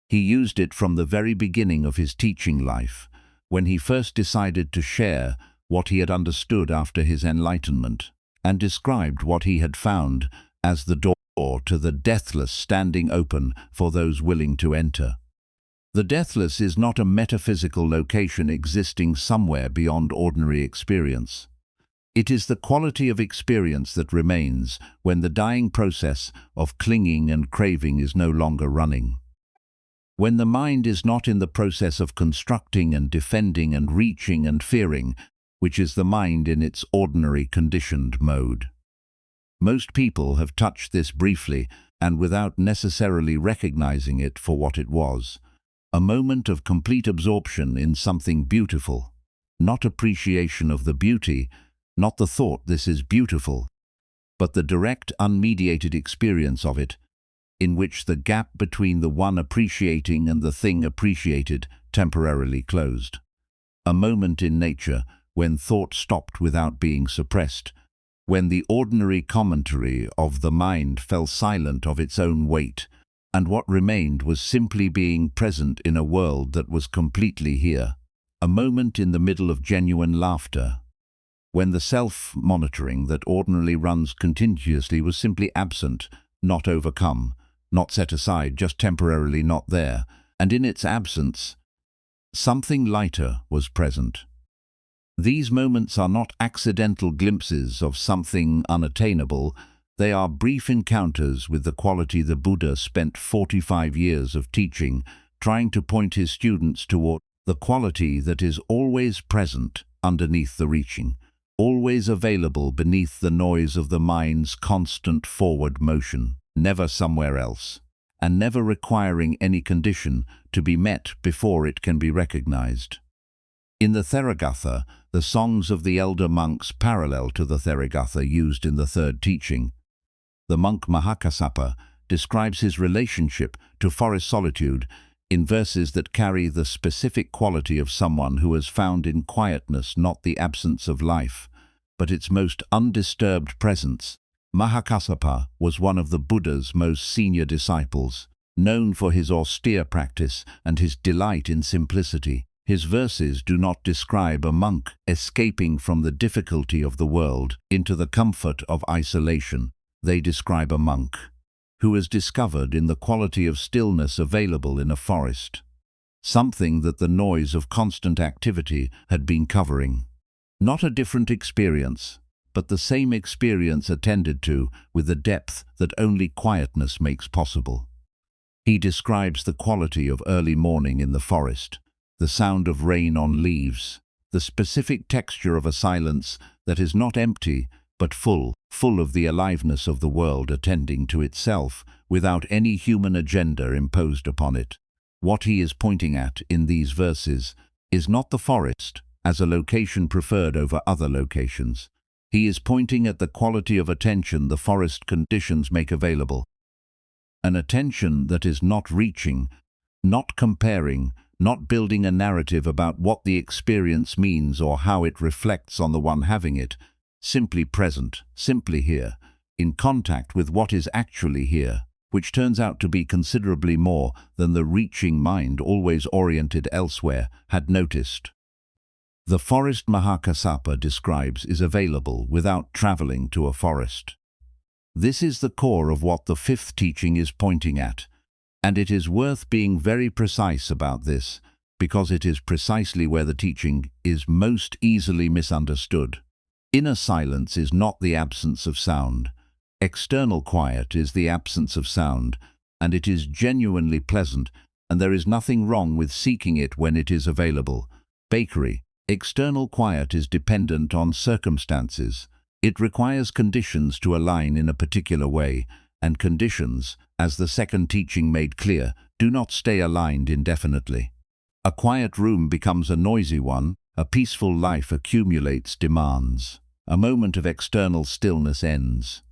He used it from the very beginning of his teaching life, when he first decided to share what he had understood after his enlightenment, and described what he had found as the door to the deathless standing open for those willing to enter. The deathless is not a metaphysical location existing somewhere beyond ordinary experience. It is the quality of experience that remains when the dying process of clinging and craving is no longer running. When the mind is not in the process of constructing and defending and reaching and fearing, which is the mind in its ordinary conditioned mode. Most people have touched this briefly and without necessarily recognizing it for what it was, a moment of complete absorption in something beautiful, not appreciation of the beauty, not the thought this is beautiful, but the direct unmediated experience of it, in which the gap between the one appreciating and the thing appreciated temporarily closed. A moment in nature when thought stopped without being suppressed, when the ordinary commentary of the mind fell silent of its own weight, and what remained was simply being present in a world that was completely here. A moment in the middle of genuine laughter, when the self-monitoring that ordinarily runs continuously was simply absent, not overcome, not set aside, just temporarily not there, and in its absence, something lighter was present. These moments are not accidental glimpses of something unattainable, they are brief encounters with the quality the Buddha spent 45 years of teaching, trying to point his students toward, the quality that is always present underneath the reaching, always available beneath the noise of the mind's constant forward motion, never somewhere else, and never requiring any condition to be met before it can be recognized. In the Therigatha, the songs of the elder monks parallel to the Therigatha used in the third teaching. The monk Mahakassapa describes his relationship to forest solitude in verses that carry the specific quality of someone who has found in quietness not the absence of life, but its most undisturbed presence. Mahakassapa was one of the Buddha's most senior disciples, known for his austere practice and his delight in simplicity. His verses do not describe a monk escaping from the difficulty of the world into the comfort of isolation. They describe a monk who has discovered in the quality of stillness available in a forest, something that the noise of constant activity had been covering. Not a different experience, but the same experience attended to with the depth that only quietness makes possible. He describes the quality of early morning in the forest, the sound of rain on leaves, the specific texture of a silence that is not empty but full of the aliveness of the world attending to itself without any human agenda imposed upon it. What he is pointing at in these verses is not the forest as a location preferred over other locations. He is pointing at the quality of attention the forest conditions make available. An attention that is not reaching, not comparing, not building a narrative about what the experience means or how it reflects on the one having it, simply present, simply here, in contact with what is actually here, which turns out to be considerably more than the reaching mind, always oriented elsewhere, had noticed. The forest Mahakassapa describes is available without traveling to a forest. This is the core of what the fifth teaching is pointing at, and it is worth being very precise about this, because it is precisely where the teaching is most easily misunderstood. Inner silence is not the absence of sound. External quiet is the absence of sound, and it is genuinely pleasant, and there is nothing wrong with seeking it when it is available. Bakery. External quiet is dependent on circumstances. It requires conditions to align in a particular way, and conditions, as the second teaching made clear, do not stay aligned indefinitely. A quiet room becomes a noisy one, a peaceful life accumulates demands. A moment of external stillness ends.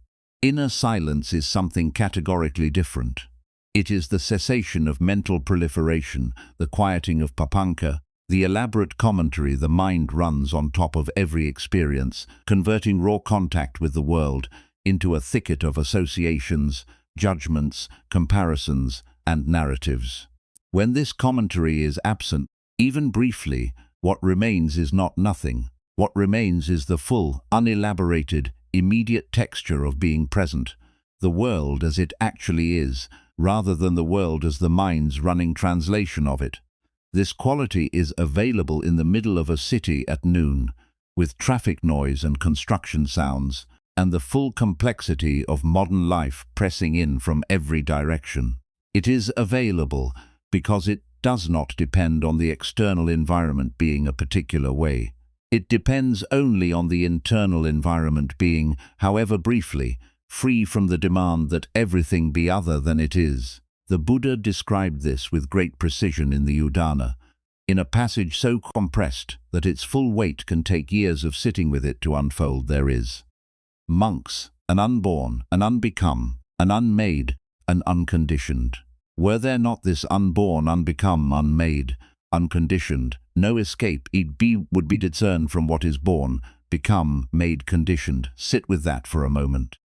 Inner silence is something categorically different. It is the cessation of mental proliferation, the quieting of papanka, the elaborate commentary the mind runs on top of every experience, converting raw contact with the world into a thicket of associations, judgments, comparisons, and narratives. When this commentary is absent, even briefly, what remains is not nothing. What remains is the full, unelaborated, immediate texture of being present, the world as it actually is, rather than the world as the mind's running translation of it. This quality is available in the middle of a city at noon, with traffic noise and construction sounds, and the full complexity of modern life pressing in from every direction. It is available because it does not depend on the external environment being a particular way. It depends only on the internal environment being, however briefly, free from the demand that everything be other than it is. The Buddha described this with great precision in the Udana, in a passage so compressed that its full weight can take years of sitting with it to unfold. There is monks, an unborn, an unbecome, an unmade, an unconditioned. Were there not this unborn, unbecome, unmade, unconditioned, no escape would be discerned from what is born, become, made, conditioned. Sit with that for a moment.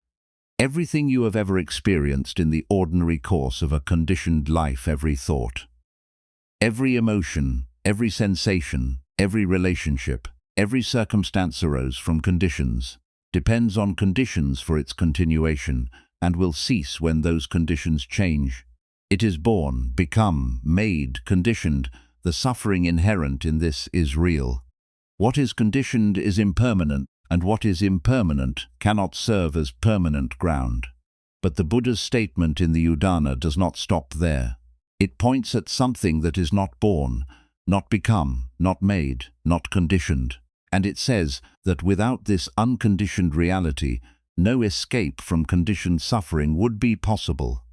Everything you have ever experienced in the ordinary course of a conditioned life, every thought, every emotion, every sensation, every relationship, every circumstance arose from conditions, depends on conditions for its continuation, and will cease when those conditions change. It is born, become, made, conditioned. The suffering inherent in this is real. What is conditioned is impermanent, and what is impermanent cannot serve as permanent ground. But the Buddha's statement in the Udana does not stop there. It points at something that is not born, not become, not made, not conditioned. And it says that without this unconditioned reality, no escape from conditioned suffering would be possible.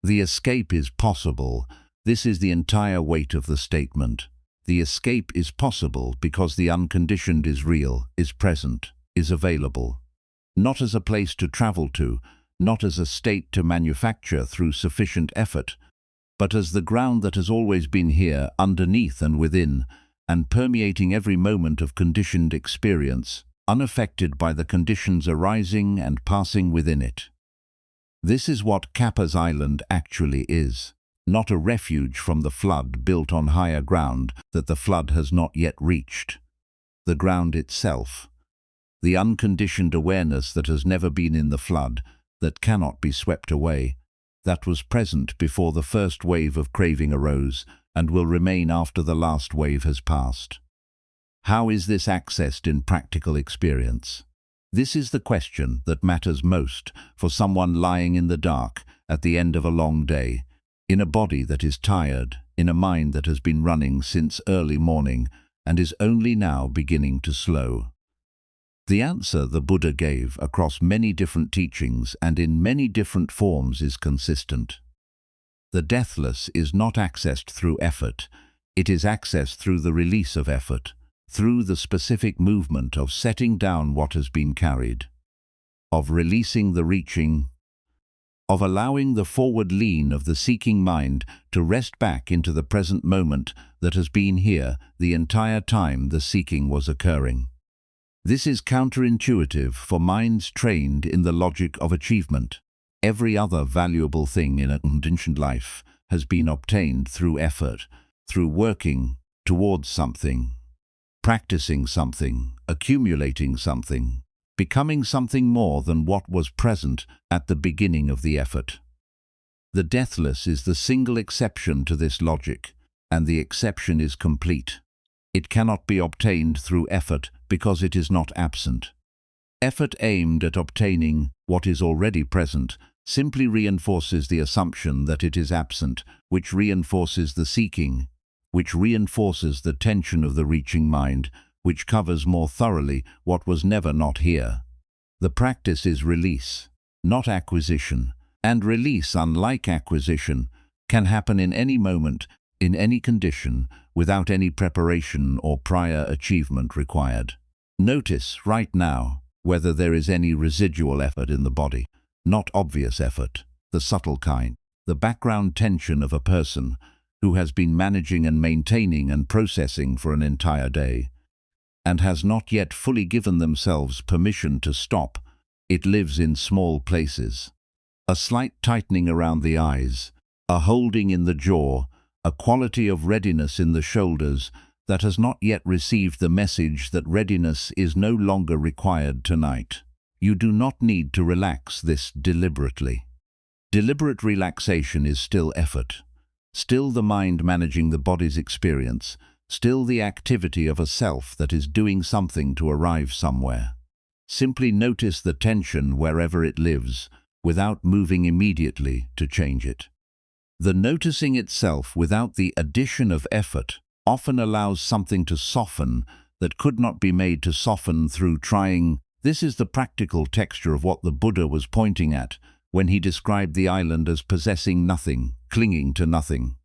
The escape is possible. This is the entire weight of the statement. The escape is possible because the unconditioned is real, is present, is available. Not as a place to travel to, not as a state to manufacture through sufficient effort, but as the ground that has always been here, underneath and within, and permeating every moment of conditioned experience, unaffected by the conditions arising and passing within it. This is what Kappa's Island actually is, not a refuge from the flood built on higher ground that the flood has not yet reached. The ground itself, the unconditioned awareness that has never been in the flood, that cannot be swept away, that was present before the first wave of craving arose and will remain after the last wave has passed. How is this accessed in practical experience? This is the question that matters most for someone lying in the dark at the end of a long day, in a body that is tired, in a mind that has been running since early morning and is only now beginning to slow. The answer the Buddha gave across many different teachings and in many different forms is consistent. The deathless is not accessed through effort, it is accessed through the release of effort, through the specific movement of setting down what has been carried, of releasing the reaching, of allowing the forward lean of the seeking mind to rest back into the present moment that has been here the entire time the seeking was occurring. This is counterintuitive for minds trained in the logic of achievement. Every other valuable thing in a conditioned life has been obtained through effort, through working towards something, practicing something, accumulating something, becoming something more than what was present at the beginning of the effort. The deathless is the single exception to this logic, and the exception is complete. It cannot be obtained through effort because it is not absent. Effort aimed at obtaining what is already present simply reinforces the assumption that it is absent, which reinforces the seeking, which reinforces the tension of the reaching mind, which covers more thoroughly what was never not here. The practice is release, not acquisition, and release, unlike acquisition, can happen in any moment, in any condition, without any preparation or prior achievement required. Notice right now whether there is any residual effort in the body, not obvious effort, the subtle kind, the background tension of a person who has been managing and maintaining and processing for an entire day, and has not yet fully given themselves permission to stop. It lives in small places. A slight tightening around the eyes, a holding in the jaw, a quality of readiness in the shoulders that has not yet received the message that readiness is no longer required tonight. You do not need to relax this deliberately. Deliberate relaxation is still effort, still the mind managing the body's experience, still the activity of a self that is doing something to arrive somewhere. Simply notice the tension wherever it lives, without moving immediately to change it. The noticing itself without the addition of effort often allows something to soften that could not be made to soften through trying. This is the practical texture of what the Buddha was pointing at when he described the island as possessing nothing, clinging to nothing.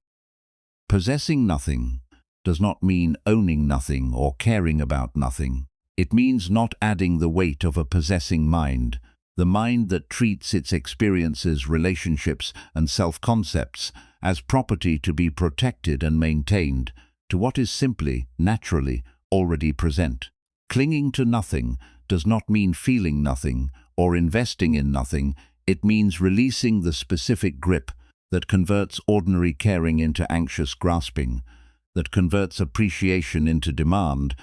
Possessing nothing does not mean owning nothing or caring about nothing. It means not adding the weight of a possessing mind, the mind that treats its experiences, relationships, and self-concepts as property to be protected and maintained, to what is simply, naturally, already present. Clinging to nothing does not mean feeling nothing or investing in nothing. It means releasing the specific grip that converts ordinary caring into anxious grasping, that converts appreciation into demand,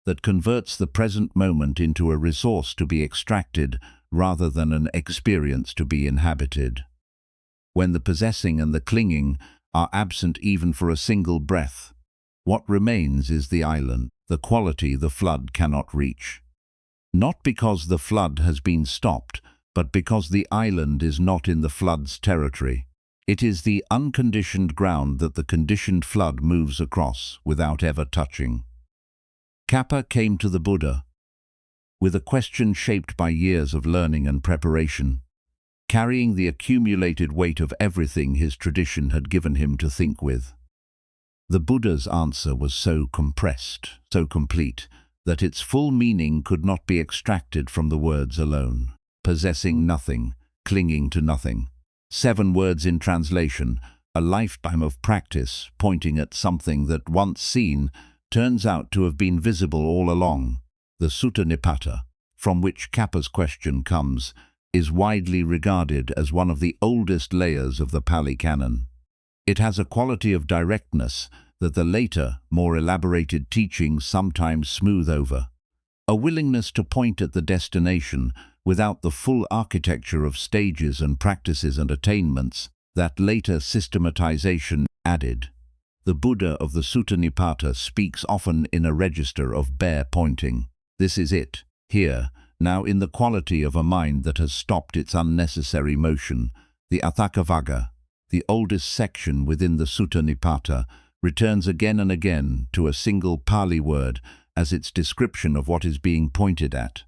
that converts the present moment into a resource to be extracted rather than an experience to be inhabited. When the possessing and the clinging are absent even for a single breath, what remains is the island, the quality the flood cannot reach. Not because the flood has been stopped, but because the island is not in the flood's territory. It is the unconditioned ground that the conditioned flood moves across without ever touching. Kappa came to the Buddha with a question shaped by years of learning and preparation, carrying the accumulated weight of everything his tradition had given him to think with. The Buddha's answer was so compressed, so complete, that its full meaning could not be extracted from the words alone. Possessing nothing, clinging to nothing. 7 words in translation, a lifetime of practice pointing at something that, once seen, turns out to have been visible all along. The Sutta Nipata, from which Kappa's question comes, is widely regarded as one of the oldest layers of the Pali Canon. It has a quality of directness that the later, more elaborated teachings sometimes smooth over. A willingness to point at the destination without the full architecture of stages and practices and attainments that later systematization added. The Buddha of the Sutta Nipata speaks often in a register of bare pointing. This is it, here, now in the quality of a mind that has stopped its unnecessary motion. The Atthakavagga, the oldest section within the Sutta Nipata, returns again and again to a single Pali word as its description of what is being pointed at.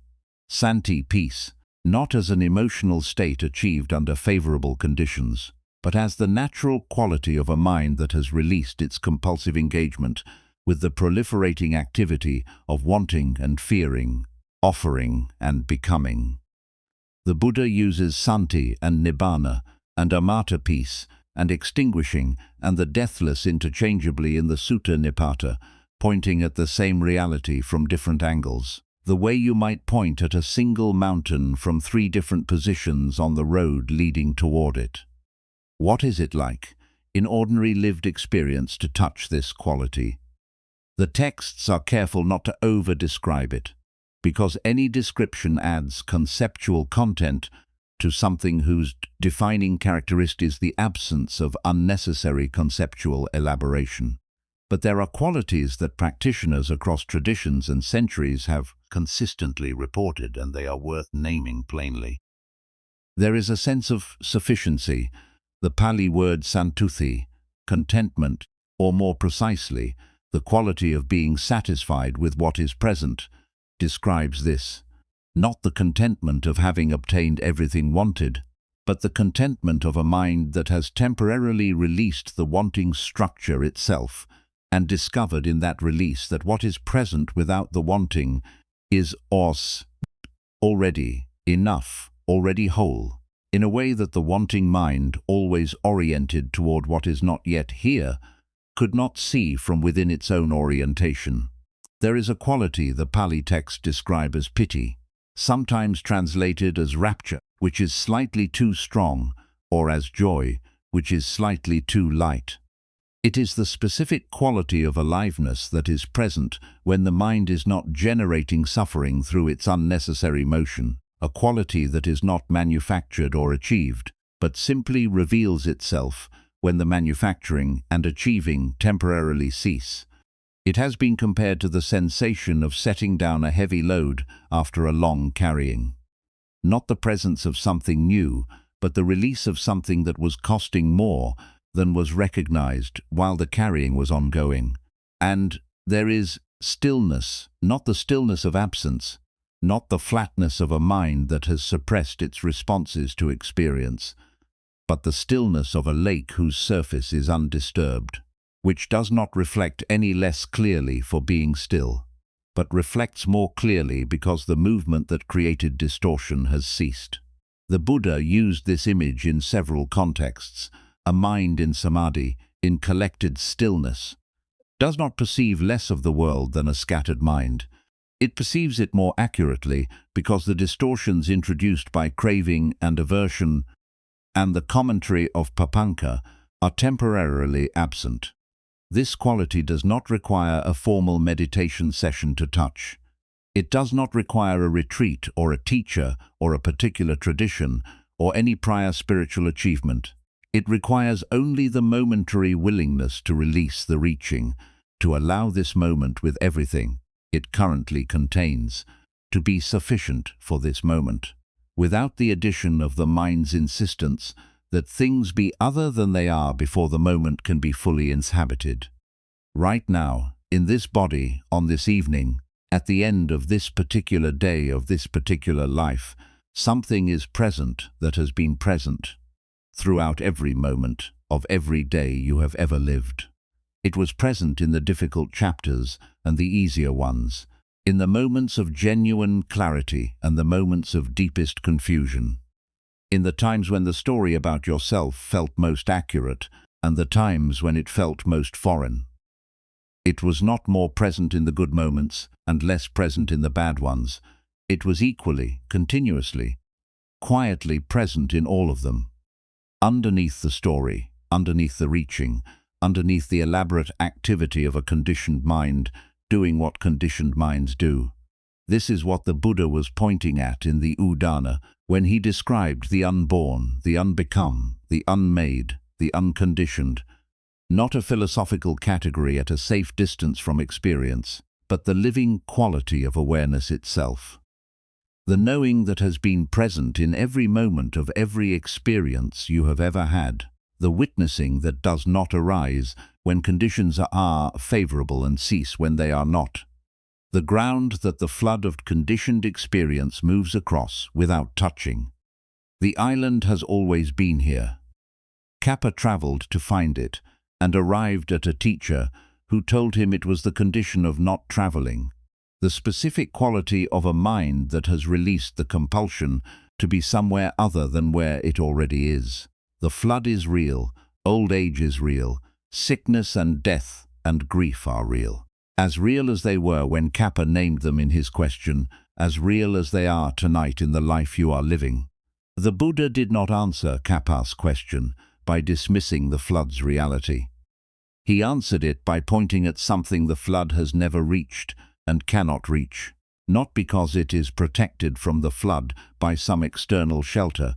Santi, peace, not as an emotional state achieved under favorable conditions, but as the natural quality of a mind that has released its compulsive engagement with the proliferating activity of wanting and fearing, offering and becoming. The Buddha uses Santi and Nibbana and Amarta, peace and extinguishing and the deathless interchangeably in the Sutta Nipata, pointing at the same reality from different angles. The way you might point at a single mountain from 3 different positions on the road leading toward it. What is it like, in ordinary lived experience, to touch this quality? The texts are careful not to over-describe it, because any description adds conceptual content to something whose defining characteristic is the absence of unnecessary conceptual elaboration. But there are qualities that practitioners across traditions and centuries have consistently reported, and they are worth naming plainly. There is a sense of sufficiency, the Pali word santuthi, contentment, or more precisely, the quality of being satisfied with what is present, describes this. Not the contentment of having obtained everything wanted, but the contentment of a mind that has temporarily released the wanting structure itself, and discovered in that release that what is present without the wanting is already enough, already whole, in a way that the wanting mind, always oriented toward what is not yet here, could not see from within its own orientation. There is a quality the Pali texts describe as piti, sometimes translated as rapture, which is slightly too strong, or as joy, which is slightly too light. It is the specific quality of aliveness that is present when the mind is not generating suffering through its unnecessary motion, a quality that is not manufactured or achieved, but simply reveals itself when the manufacturing and achieving temporarily cease. It has been compared to the sensation of setting down a heavy load after a long carrying. Not the presence of something new, but the release of something that was costing more than was recognized while the carrying was ongoing. And there is stillness, not the stillness of absence, not the flatness of a mind that has suppressed its responses to experience, but the stillness of a lake whose surface is undisturbed, which does not reflect any less clearly for being still, but reflects more clearly because the movement that created distortion has ceased. The Buddha used this image in several contexts. A mind in samadhi, in collected stillness, does not perceive less of the world than a scattered mind. It perceives it more accurately because the distortions introduced by craving and aversion and the commentary of papanka are temporarily absent. This quality does not require a formal meditation session to touch. It does not require a retreat or a teacher or a particular tradition or any prior spiritual achievement. It requires only the momentary willingness to release the reaching, to allow this moment with everything it currently contains, to be sufficient for this moment, without the addition of the mind's insistence that things be other than they are before the moment can be fully inhabited. Right now, in this body, on this evening, at the end of this particular day of this particular life, something is present that has been present throughout every moment of every day you have ever lived. It was present in the difficult chapters and the easier ones, in the moments of genuine clarity and the moments of deepest confusion, in the times when the story about yourself felt most accurate and the times when it felt most foreign. It was not more present in the good moments and less present in the bad ones. It was equally, continuously, quietly present in all of them. Underneath the story, underneath the reaching, underneath the elaborate activity of a conditioned mind, doing what conditioned minds do. This is what the Buddha was pointing at in the Udana when he described the unborn, the unbecome, the unmade, the unconditioned, not a philosophical category at a safe distance from experience, but the living quality of awareness itself. The knowing that has been present in every moment of every experience you have ever had. The witnessing that does not arise when conditions are favorable and cease when they are not. The ground that the flood of conditioned experience moves across without touching. The island has always been here. Kappa traveled to find it and arrived at a teacher who told him it was the condition of not traveling, the specific quality of a mind that has released the compulsion to be somewhere other than where it already is. The flood is real, old age is real, sickness and death and grief are real. As real as they were when Kappa named them in his question, as real as they are tonight in the life you are living. The Buddha did not answer Kappa's question by dismissing the flood's reality. He answered it by pointing at something the flood has never reached and cannot reach, not because it is protected from the flood by some external shelter,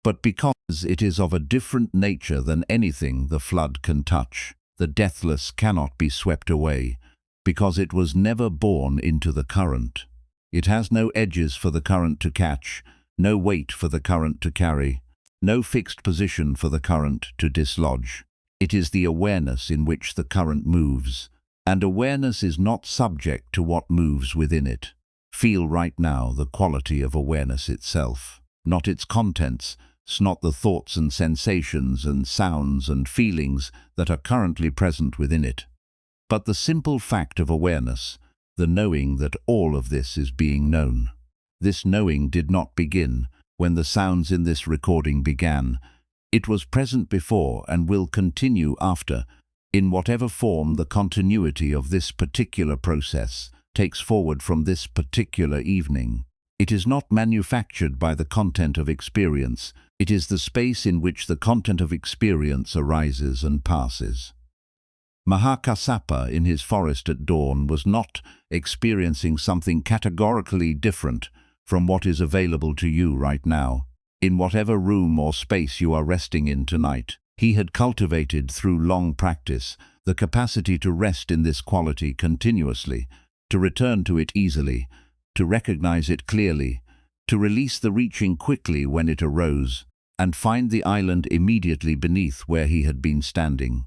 but because it is of a different nature than anything the flood can touch. The deathless cannot be swept away, because it was never born into the current. It has no edges for the current to catch, no weight for the current to carry, no fixed position for the current to dislodge. It is the awareness in which the current moves, and awareness is not subject to what moves within it. Feel right now the quality of awareness itself, not its contents, not the thoughts and sensations and sounds and feelings that are currently present within it, but the simple fact of awareness, the knowing that all of this is being known. This knowing did not begin when the sounds in this recording began. It was present before and will continue after, in whatever form the continuity of this particular process takes forward from this particular evening. It is not manufactured by the content of experience. It is the space in which the content of experience arises and passes. Mahakassapa in his forest at dawn was not experiencing something categorically different from what is available to you right now. In whatever room or space you are resting in tonight, he had cultivated through long practice the capacity to rest in this quality continuously, to return to it easily, to recognize it clearly, to release the reaching quickly when it arose, and find the island immediately beneath where he had been standing.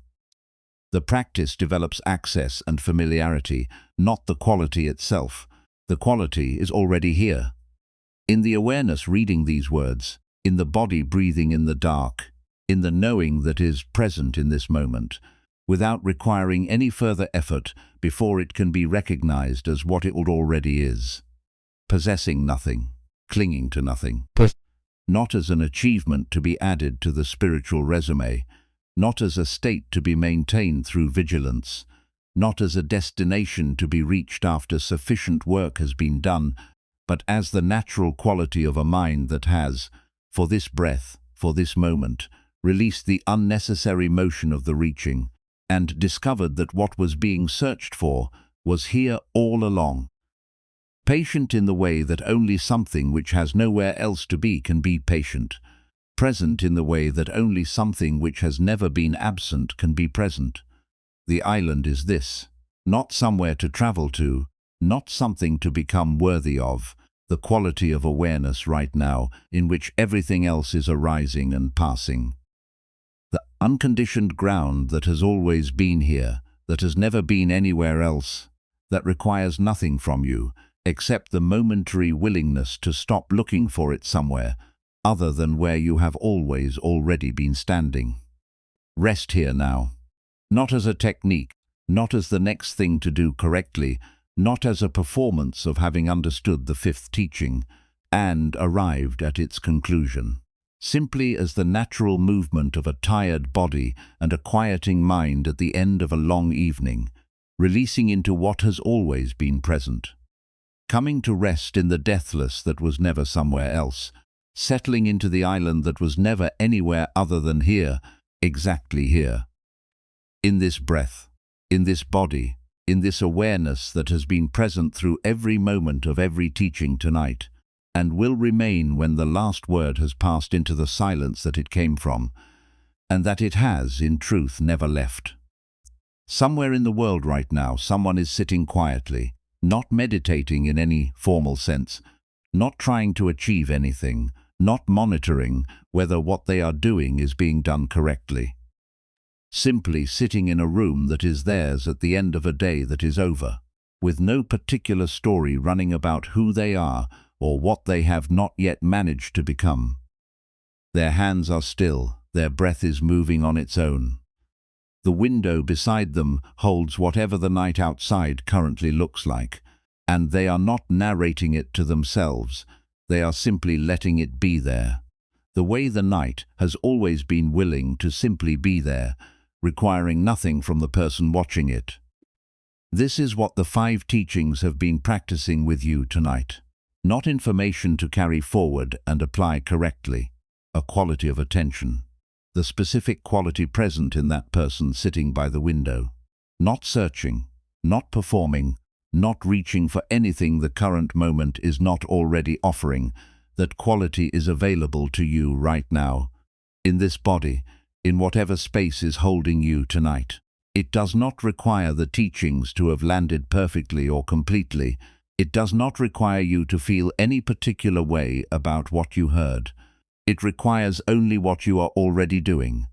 The practice develops access and familiarity, not the quality itself. The quality is already here. In the awareness reading these words, in the body breathing in the dark, in the knowing that is present in this moment, without requiring any further effort before it can be recognized as what it already is. Possessing nothing, clinging to nothing. Not as an achievement to be added to the spiritual resume, not as a state to be maintained through vigilance, not as a destination to be reached after sufficient work has been done, but as the natural quality of a mind that has, for this breath, for this moment, released the unnecessary motion of the reaching, and discovered that what was being searched for was here all along. Patient in the way that only something which has nowhere else to be can be patient. Present in the way that only something which has never been absent can be present. The island is this, not somewhere to travel to, not something to become worthy of, the quality of awareness right now in which everything else is arising and passing. The unconditioned ground that has always been here, that has never been anywhere else, that requires nothing from you, except the momentary willingness to stop looking for it somewhere, other than where you have always already been standing. Rest here now. Not as a technique, not as the next thing to do correctly, not as a performance of having understood the fifth teaching and arrived at its conclusion. Simply as the natural movement of a tired body and a quieting mind at the end of a long evening, releasing into what has always been present. Coming to rest in the deathless that was never somewhere else, settling into the island that was never anywhere other than here, exactly here. In this breath, in this body, in this awareness that has been present through every moment of every teaching tonight, and will remain when the last word has passed into the silence that it came from, and that it has, in truth, never left. Somewhere in the world right now, someone is sitting quietly, not meditating in any formal sense, not trying to achieve anything, not monitoring whether what they are doing is being done correctly. Simply sitting in a room that is theirs at the end of a day that is over, with no particular story running about who they are or what they have not yet managed to become. Their hands are still, their breath is moving on its own. The window beside them holds whatever the night outside currently looks like, and they are not narrating it to themselves, they are simply letting it be there. The way the night has always been willing to simply be there, requiring nothing from the person watching it. This is what the 5 teachings have been practicing with you tonight. Not information to carry forward and apply correctly, a quality of attention. The specific quality present in that person sitting by the window. Not searching, not performing, not reaching for anything the current moment is not already offering. That quality is available to you right now, in this body, in whatever space is holding you tonight. It does not require the teachings to have landed perfectly or completely. It does not require you to feel any particular way about what you heard. It requires only what you are already doing,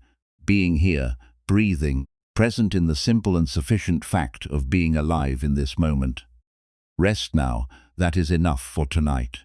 being here, breathing, present in the simple and sufficient fact of being alive in this moment. Rest now, that is enough for tonight.